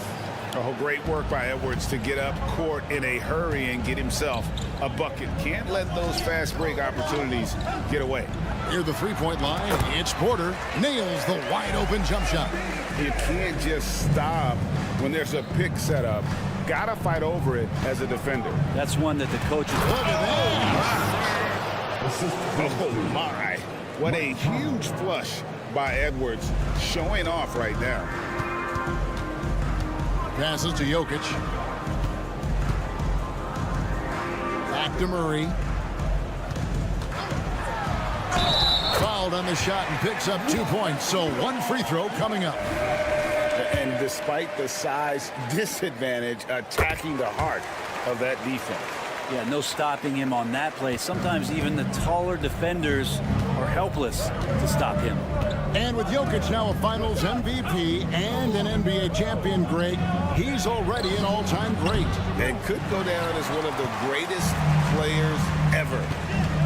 Oh, great work by Edwards to get up court in a hurry and get himself a bucket. Can't let those fast break opportunities get away. Near the three-point line, it's Porter. Nails the wide-open jump shot. You can't just stop when there's a pick set up. Gotta fight over it as a defender. That's one that the coaches... Look at that. Oh, my. What a huge flush by Edwards, showing off right now. Passes to Jokic. Back to Murray. Fouled on the shot and picks up 2 points. So one free throw coming up. And despite the size disadvantage, attacking the heart of that defense. Yeah, no stopping him on that play. Sometimes even the taller defenders are helpless to stop him. And with Jokic now a Finals MVP and an NBA champion, Greg, he's already an all-time great. And could go down as one of the greatest players ever.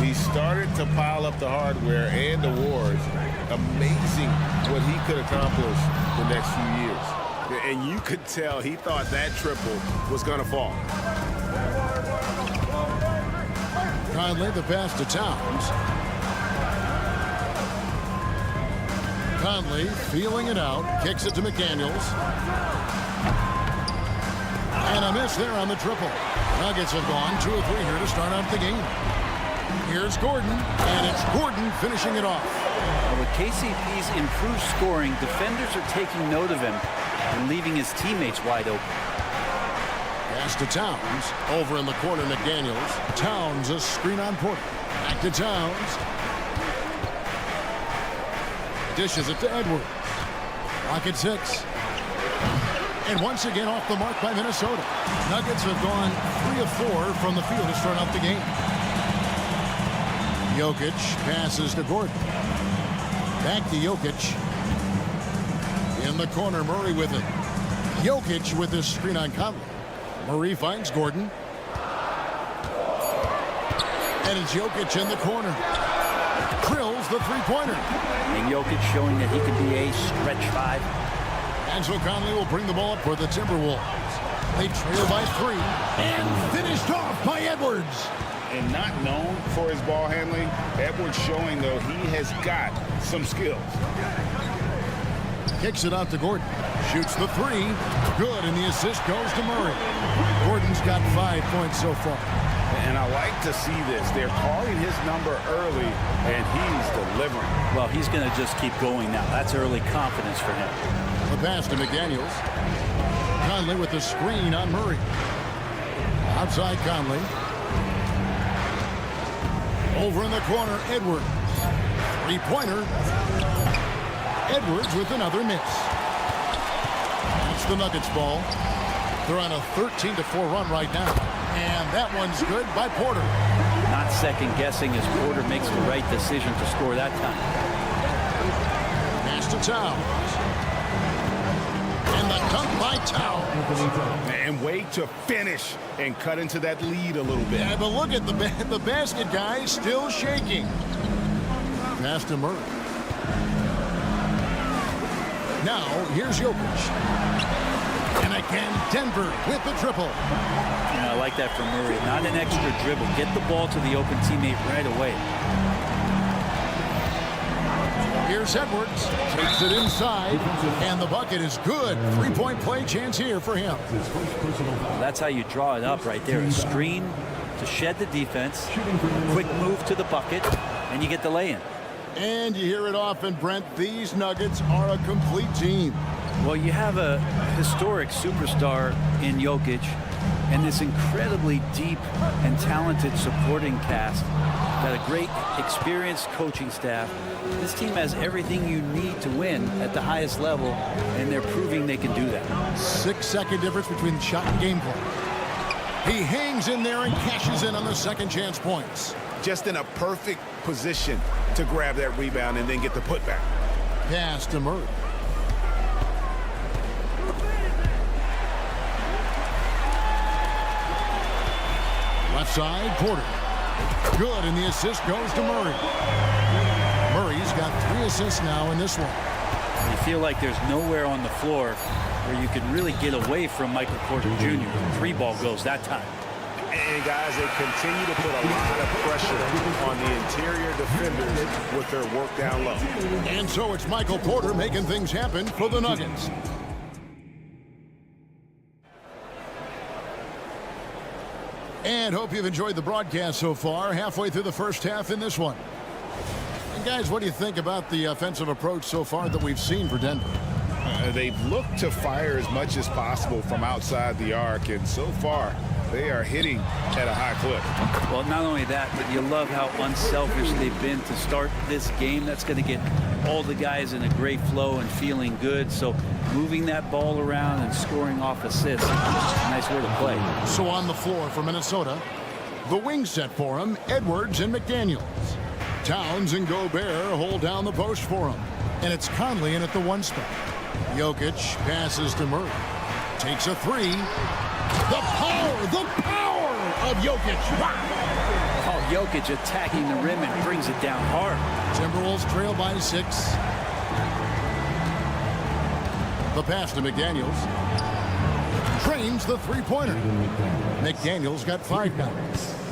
He started to pile up the hardware and awards. Amazing what he could accomplish the next few years. And you could tell he thought that triple was going to fall. Conley the pass to Towns. Conley feeling it out, kicks it to McDaniels. And a miss there on the triple. Nuggets have gone 2 of 3 here to start out the game. Here's Gordon, and it's Gordon finishing it off. Well, with KCP's improved scoring, defenders are taking note of him and leaving his teammates wide open. Pass to Towns. Over in the corner, McDaniels. Towns, a screen on Porter. Back to Towns. Dishes it to Edwards. Rocket 6. And once again off the mark by Minnesota. Nuggets have gone 3 of 4 from the field to start out the game. Jokic passes to Gordon. Back to Jokic. In the corner, Murray with it. Jokic with this screen on Conley. Murray finds Gordon. And it's Jokic in the corner. Drills the three-pointer. And Jokic showing that he can be a stretch 5. And so Conley will bring the ball up for the Timberwolves. They trail by 3. And finished off by Edwards. And not known for his ball handling, Edwards showing, though, he has got some skills. Kicks it out to Gordon. Shoots the 3. Good, and the assist goes to Murray. Gordon's got 5 points so far. And I like to see this. They're calling his number early, and he's delivering. Well, he's going to just keep going now. That's early confidence for him. The pass to McDaniels. Conley with the screen on Murray. Outside Conley. Over in the corner, Edwards. Three-pointer. Edwards with another miss. That's the Nuggets ball. They're on a 13-4 run right now. And that one's good by Porter. Not second-guessing as Porter makes the right decision to score that time. Pass to Towns. And the dunk by Towns. And way to finish and cut into that lead a little bit. Yeah, but look at the basket guy still shaking. Pass to Murray. Now, here's Jokic. And again, Denver with the triple. Yeah, I like that from Murray. Not an extra dribble. Get the ball to the open teammate right away. Here's Edwards. Takes it inside. And the bucket is good. 3-point play chance here for him. That's how you draw it up right there. A screen to shed the defense. Quick move to the bucket. And you get the lay-in. And you hear it often, Brent, these Nuggets are a complete team. Well, you have a historic superstar in Jokic and this incredibly deep and talented supporting cast. Got a great experienced coaching staff. This team has everything you need to win at the highest level, and they're proving they can do that. 6-second difference between shot and game play. He hangs in there and cashes in on the second chance points. Just in a perfect position to grab that rebound and then get the putback. Pass to Murray. Left side, Porter. Good, and the assist goes to Murray. Murray's got 3 assists now in this one. You feel like there's nowhere on the floor where you can really get away from Michael Porter Jr. The 3-ball goes that time. And guys, they continue to put a lot of pressure on the interior defenders with their work down low. And so it's Michael Porter making things happen for the Nuggets. And hope you've enjoyed the broadcast so far. Halfway through the first half in this one. And guys, what do you think about the offensive approach so far that we've seen for Denver? They've looked to fire as much as possible from outside the arc, and so far they are hitting at a high clip. Well, not only that, but you love how unselfish they've been to start this game. That's going to get all the guys in a great flow and feeling good. So moving that ball around and scoring off assists, nice way to play. So on the floor for Minnesota, the wing set for him, Edwards and McDaniels. Towns and Gobert hold down the post for him. And it's Conley in at the 1 spot. Jokic passes to Murray. Takes a 3. The power of Jokic. Wow. Oh, Jokic attacking the rim and brings it down hard. Timberwolves trail by 6. The pass to McDaniels. Trains the 3-pointer. McDaniels got 5 now.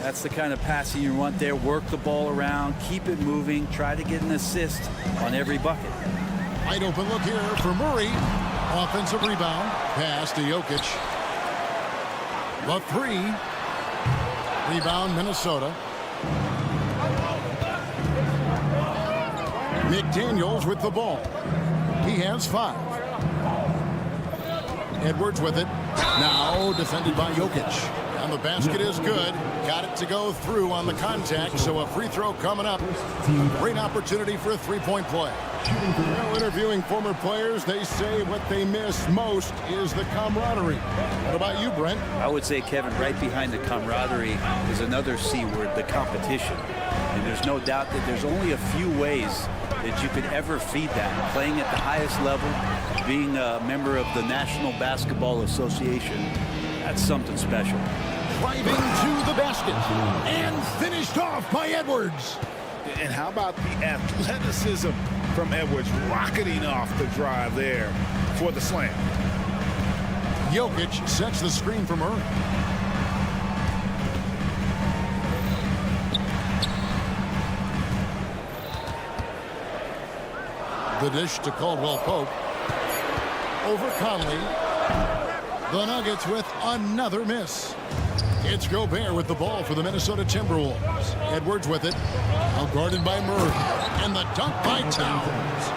That's the kind of passing you want there. Work the ball around, keep it moving, try to get an assist on every bucket. Wide open look here for Murray. Offensive rebound. Pass to Jokic. The 3. Rebound Minnesota. McDaniels with the ball. He has 5. Edwards with it. Now defended by Jokic. And the basket is good. Got it to go through on the contact, so a free throw coming up. Great opportunity for a 3-point play. Well, interviewing former players, they say what they miss most is the camaraderie. What about you, Brent? I would say, Kevin, right behind the camaraderie is another C word, the competition. And there's no doubt that there's only a few ways that you could ever feed that. Playing at the highest level, being a member of the National Basketball Association, that's something special. Driving to the basket and finished off by Edwards. And how about the athleticism from Edwards rocketing off the drive there for the slam. Jokic sets the screen for Murray. The dish to Caldwell Pope. Over Conley. The Nuggets with another miss. It's Gobert with the ball for the Minnesota Timberwolves. Edwards with it. Now guarded by Murray. And the dunk by Towns.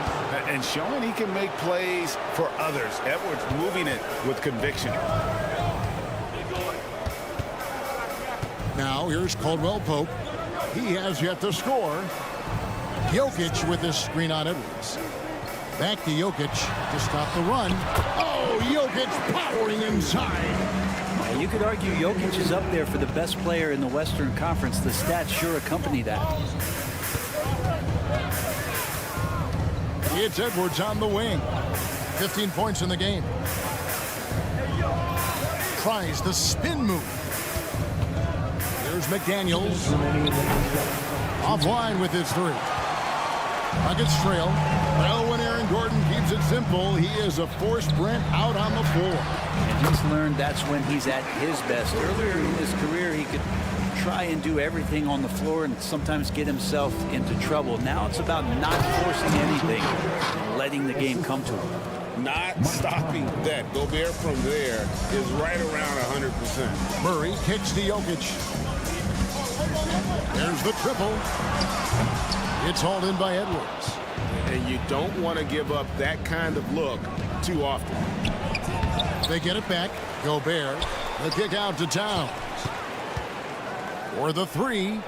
And showing he can make plays for others. Edwards moving it with conviction. Now here's Caldwell Pope. He has yet to score. Jokic with this screen on Edwards. Back to Jokic to stop the run. Oh, Jokic powering inside. You could argue Jokic is up there for the best player in the Western Conference. The stats sure accompany that. It's Edwards on the wing. 15 points in the game. Tries the spin move. Here's McDaniels. Offline with his 3. Nuggets trail. Well, when Aaron Gordon keeps it simple, he is a force Brent out on the floor. And he's learned that's when he's at his best. Earlier in his career, he could try and do everything on the floor and sometimes get himself into trouble. Now it's about not forcing anything and letting the game come to him. Not stopping that. Gobert from there is right around 100%. Murray kicks to Jokic. There's the triple. It's hauled in by Edwards. And you don't want to give up that kind of look too often. They get it back. Gobert. The kick out to Towns. For the three.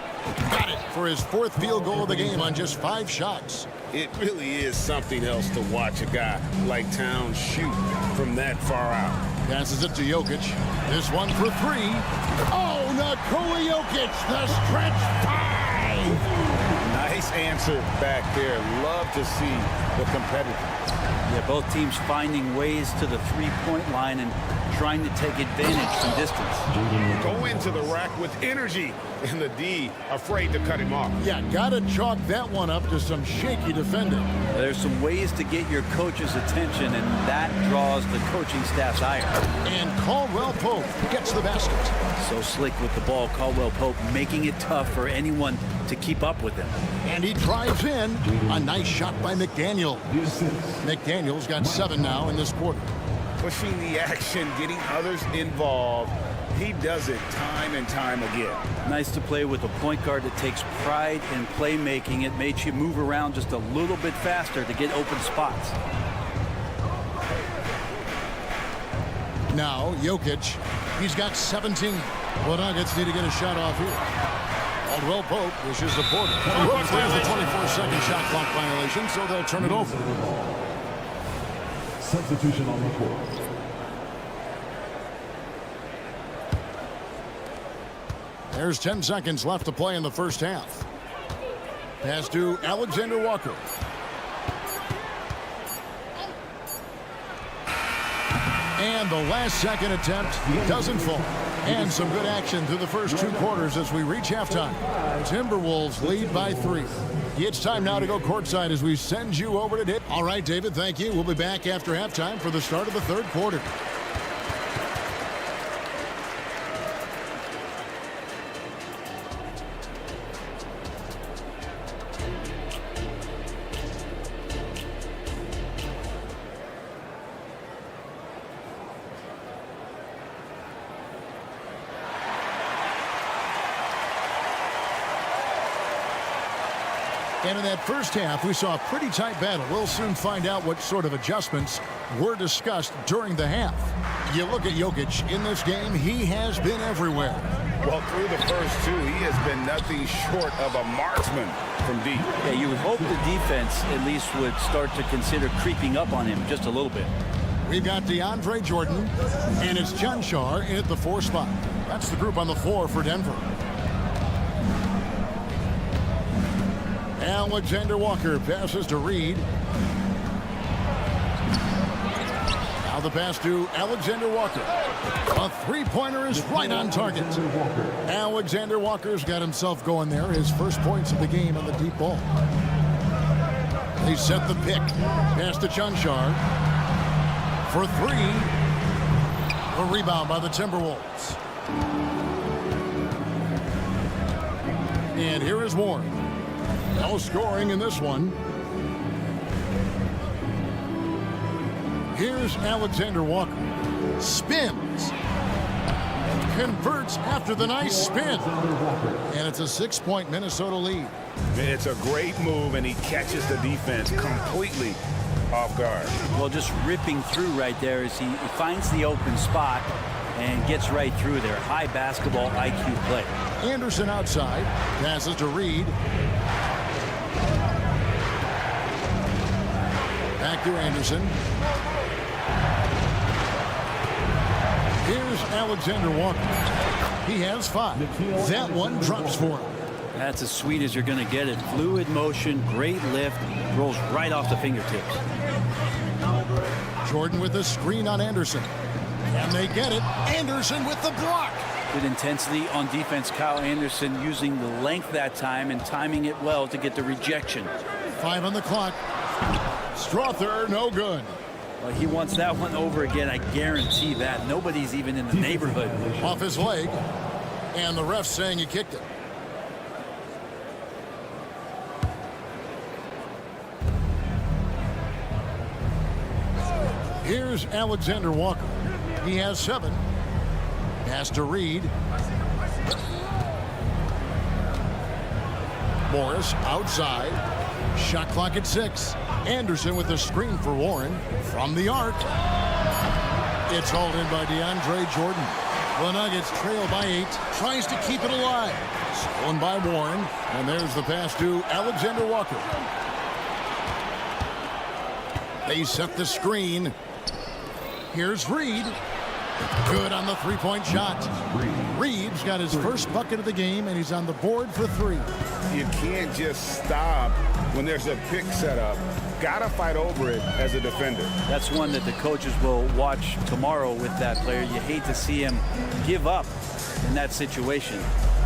Got it for his fourth field goal of the game on just 5 shots. It really is something else to watch a guy like Towns shoot from that far out. Passes it to Jokic. This one for 3. Oh, Nikola Jokic, the stretch 5. Nice answer back there. Love to see the competitiveness. Yeah, both teams finding ways to the three-point line and trying to take advantage from distance. Go into the rack with energy, and the D afraid to cut him off. Yeah, gotta chalk that one up to some shaky defending. There's some ways to get your coach's attention, and that draws the coaching staff's ire. And Caldwell Pope gets the basket. So slick with the ball, Caldwell Pope making it tough for anyone to keep up with him. And he drives in. A nice shot by McDaniel. McDaniel's got 7 now in this quarter. Pushing the action, getting others involved. He does it time and time again. Nice to play with a point guard that takes pride in playmaking. It makes you move around just a little bit faster to get open spots. Now, Jokic, he's got 17. The Nuggets need to get a shot off here. Caldwell Pope wishes the Porter. There's the 24-second shot clock violation, so they'll turn it over. Substitution on the court. There's 10 seconds left to play in the first half. Pass to Alexander Walker. And the last second attempt doesn't fall. And some good action through the first 2 quarters as we reach halftime. Timberwolves lead by 3. It's time now to go courtside as we send you over to David. All right, David, thank you. We'll be back after halftime for the start of the 3rd quarter. And in that first half, we saw a pretty tight battle. We'll soon find out what sort of adjustments were discussed during the half. You look at Jokic in this game, he has been everywhere. Well, through the first 2, he has been nothing short of a marksman from deep. Yeah, you would hope the defense at least would start to consider creeping up on him just a little bit. We've got DeAndre Jordan, and it's Junshar in at the 4 spot. That's the group on the floor for Denver. Alexander Walker passes to Reed. Now the pass to Alexander Walker. A 3-pointer is right on target. Alexander Walker's got himself going there. His first points of the game on the deep ball. They set the pick. Pass to Junshar. For 3. A rebound by the Timberwolves. And here is Warren. No scoring in this one. Here's Alexander Walker. Spins. Converts after the nice spin. And it's a 6-point Minnesota lead. It's a great move, and he catches the defense completely off guard. Well, just ripping through right there as he finds the open spot and gets right through there. High basketball IQ play. Anderson outside. Passes to Reed. Back to Anderson. Here's Alexander Walker. He has 5. That one drops for him. That's as sweet as you're going to get it. Fluid motion, great lift, rolls right off the fingertips. Jordan with a screen on Anderson. And they get it. Anderson with the block. Good intensity on defense. Kyle Anderson using the length that time and timing it well to get the rejection. 5 on the clock. Strother, no good. Well, he wants that one over again. I guarantee that. Nobody's even in the neighborhood. Off his leg. And the ref saying he kicked it. Here's Alexander Walker. He has 7. Pass to Reed. Morris outside. Shot clock at 6. Anderson with the screen for Warren from the arc. It's hauled in by DeAndre Jordan. The Nuggets trail by 8. Tries to keep it alive. Stolen by Warren. And there's the pass to Alexander Walker. They set the screen. Here's Reed. Good on the three-point shot. Reed's got his first bucket of the game, and he's on the board for 3. You can't just stop when there's a pick set up. Gotta fight over it as a defender. That's one that the coaches will watch tomorrow with that player. You hate to see him give up in that situation.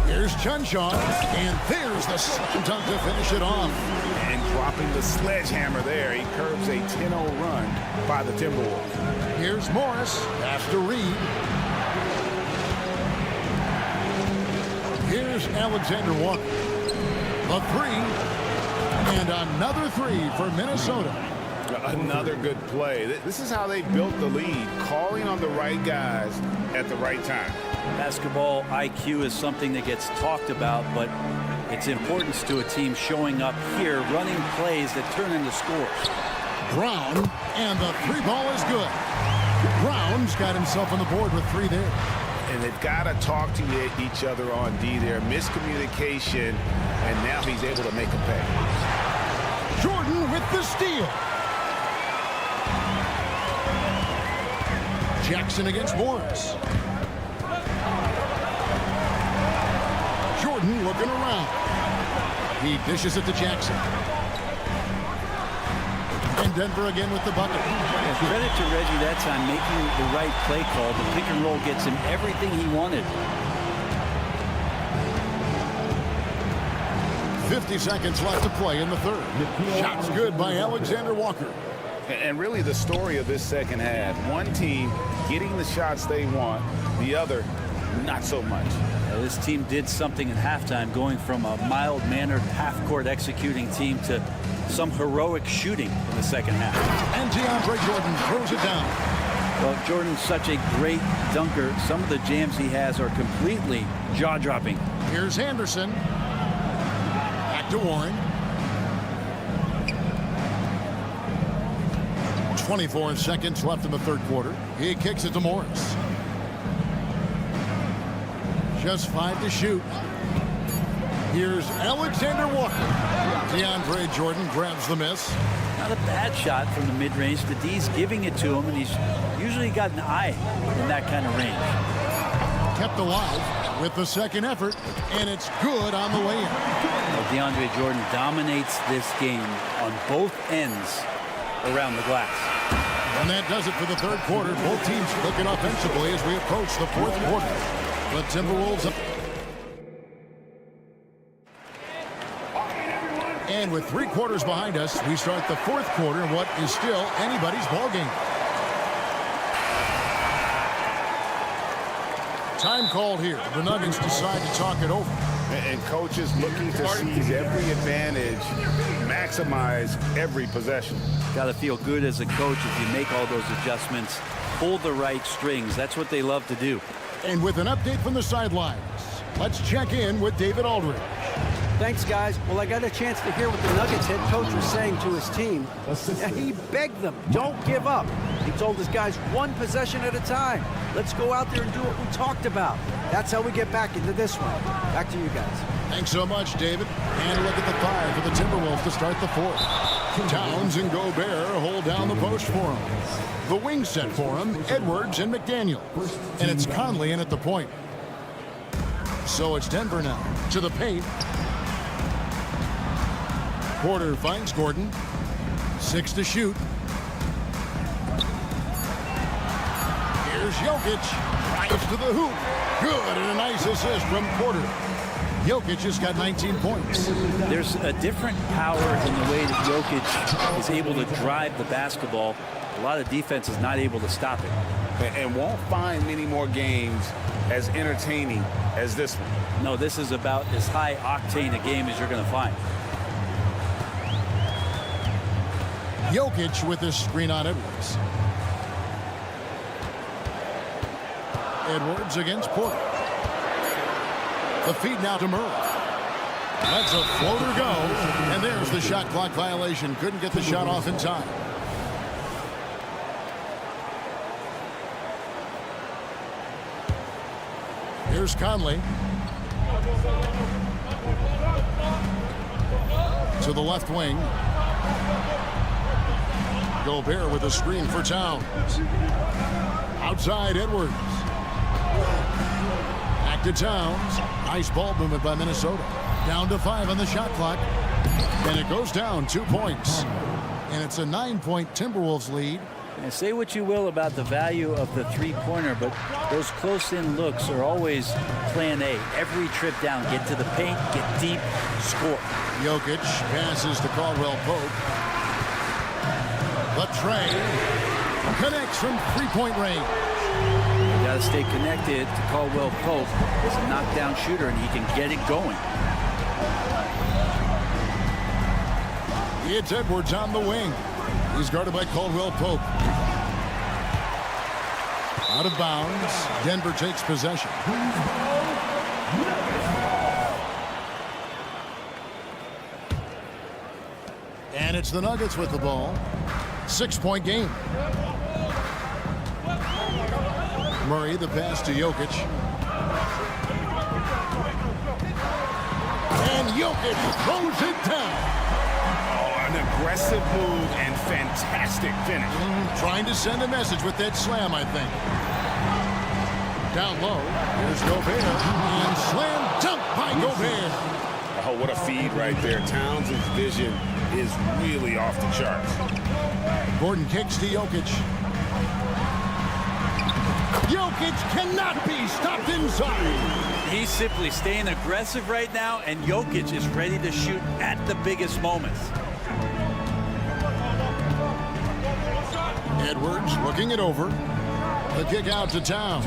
Here's Chunchon, and there's the slam dunk to finish it off. And dropping the sledgehammer there, he curbs a 10-0 run by the Timberwolves. Here's Morris, pass to Reed. Here's Alexander Walker. The 3, and another 3 for Minnesota. Another good play. This is how they built the lead, calling on the right guys at the right time. Basketball IQ is something that gets talked about, but its importance to a team showing up here, running plays that turn into scores. Brown, and the 3 ball is good. Brown's got himself on the board with 3 there. And they've got to talk to each other on D there. Miscommunication, and now he's able to make a pay. Jordan with the steal. Jackson against Morris. Jordan looking around. He dishes it to Jackson. And Denver again with the bucket. Credit to Reggie that time, making the right play call. The pick and roll gets him everything he wanted. 50 seconds left to play in the third. Shots good by Alexander Walker. And really the story of this second half. One team getting the shots they want, the other not so much. This team did something at halftime, going from a mild-mannered half-court executing team to some heroic shooting in the second half. And DeAndre Jordan throws it down. Well, Jordan's such a great dunker. Some of the jams he has are completely jaw-dropping. Here's Anderson. Back to Warren. 24 seconds left in the third quarter. He kicks it to Morris. Just 5 to shoot. Here's Alexander Walker. DeAndre Jordan grabs the miss. Not a bad shot from the mid-range. The D's giving it to him, and he's usually got an eye in that kind of range. Kept alive with the second effort, and it's good on the way in. Well, DeAndre Jordan dominates this game on both ends around the glass. And that does it for the third quarter. Both teams looking offensively as we approach the fourth quarter. The Timberwolves. And with 3 quarters behind us, we start the fourth quarter in what is still anybody's ball game. Time called here. The Nuggets decide to talk it over. And coaches looking to seize every advantage, maximize every possession. Got to feel good as a coach if you make all those adjustments, pull the right strings. That's what they love to do. And with an update from the sidelines, let's check in with David Aldridge. Thanks, guys. Well, I got a chance to hear what the Nuggets head coach was saying to his team. He begged them, don't give up. He told his guys 1 possession at a time. Let's go out there and do what we talked about. That's how we get back into this one. Back to you guys. Thanks so much, David. And look at the 5 for the Timberwolves to start the fourth. Towns and Gobert hold down the post for him. The wing set for him, Edwards and McDaniel. And it's Conley in at the point. So it's Denver now to the paint. Porter finds Gordon. 6 to shoot. Here's Jokic. Drives to the hoop. Good, and a nice assist from Porter. Jokic just got 19 points. There's a different power in the way that Jokic is able to drive the basketball. A lot of defense is not able to stop it. And won't find many more games as entertaining as this one. No, this is about as high octane a game as you're going to find. Jokic with his screen on Edwards. Edwards against Porter. The feed now to Murray. Lets a floater go. And there's the shot clock violation. Couldn't get the shot off in time. Here's Conley. To the left wing. Gobert with a screen for Towns. Outside Edwards. Back to Towns. Nice ball movement by Minnesota. Down to 5 on the shot clock. And it goes down 2 points. And it's a 9-point Timberwolves lead. And say what you will about the value of the three-pointer, but those close-in looks are always plan A. Every trip down, get to the paint, get deep, score. Jokic passes to Caldwell Pope. The tray connects from three-point range. You got to stay connected to Caldwell Pope. He's a knockdown shooter, and he can get it going. It's Edwards on the wing. He's guarded by Caldwell Pope. Out of bounds. Denver takes possession. And it's the Nuggets with the ball. 6-point game. Murray, the pass to Jokic. And Jokic throws it down. An aggressive move and fantastic finish. Trying to send a message with that slam, I think. Down low, here's Gobert. And slam dunk by Gobert. Oh, what a feed right there. Towns' vision is really off the charts. Gordon kicks to Jokic. Jokic cannot be stopped inside. He's simply staying aggressive right now, and Jokic is ready to shoot at the biggest moments. Edwards looking it over. The kick out to Towns.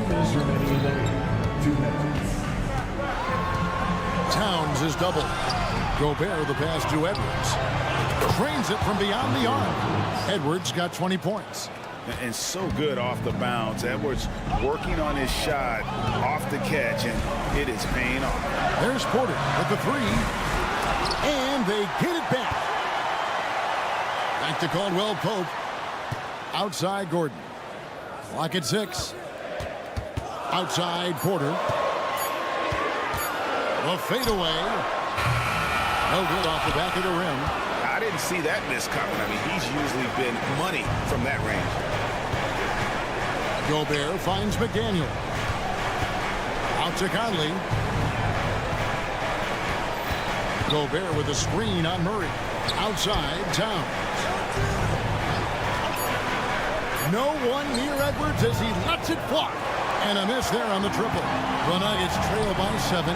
Towns is doubled. Gobert the pass to Edwards. Trains it from beyond the arc. Edwards got 20 points. And so good off the bounce. Edwards working on his shot off the catch, and it is paying off. There's Porter with the three. And they get it back. Back to Caldwell Pope. Outside Gordon. Clock at 6. Outside Porter. The fadeaway. No good off the back of the rim. I didn't see that miss coming. I mean, he's usually been money from that range. Gobert finds McDaniel. Out to Conley. Gobert with a screen on Murray. Outside Towns. No one near Edwards as he lets it fly. And a miss there on the triple. The Nuggets trail by 7.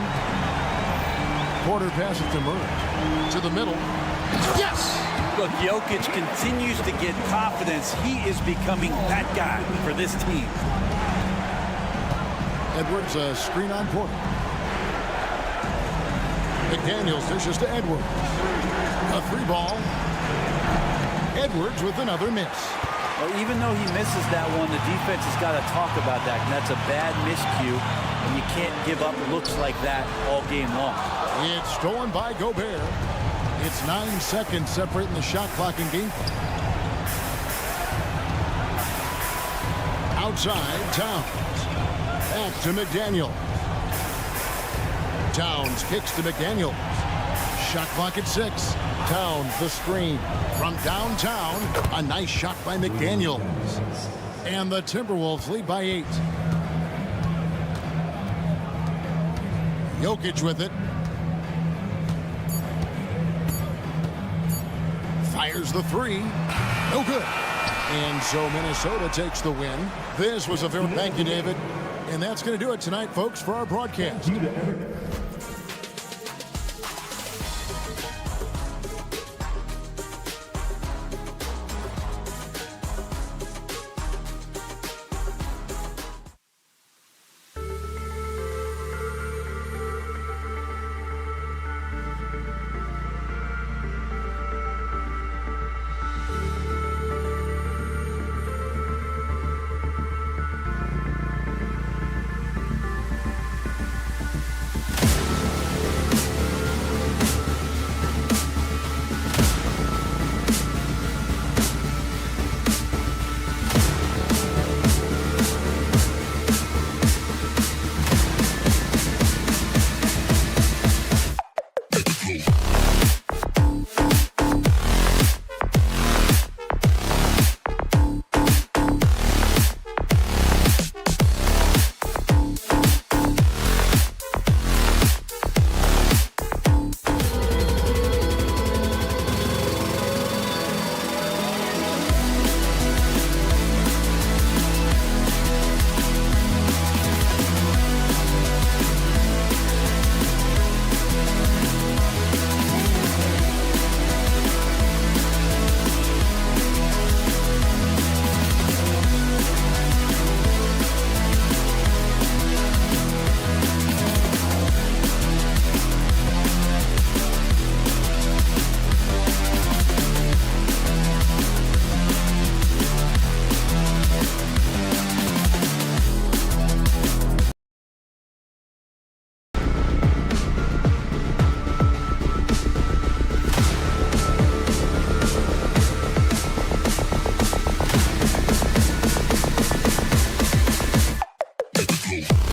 Porter passes to Murray. To the middle. Yes! Look, Jokic continues to get confidence. He is becoming that guy for this team. Edwards, a screen on Porter. McDaniels dishes to Edwards. A 3-ball. Edwards with another miss. Well, even though he misses that one, the defense has got to talk about that. And that's a bad miscue, and you can't give up looks like that all game long. It's stolen by Gobert. It's 9 seconds separating the shot clock and game clock. Outside, Towns. Back to McDaniel. Towns kicks to McDaniel. Shot clock at 6. Towns the screen. From downtown, a nice shot by McDaniel. And the Timberwolves lead by 8. Jokic with it. Fires the 3. No good. And so Minnesota takes the win. This was a very... Thank you, David. And that's going to do it tonight, folks, for our broadcast.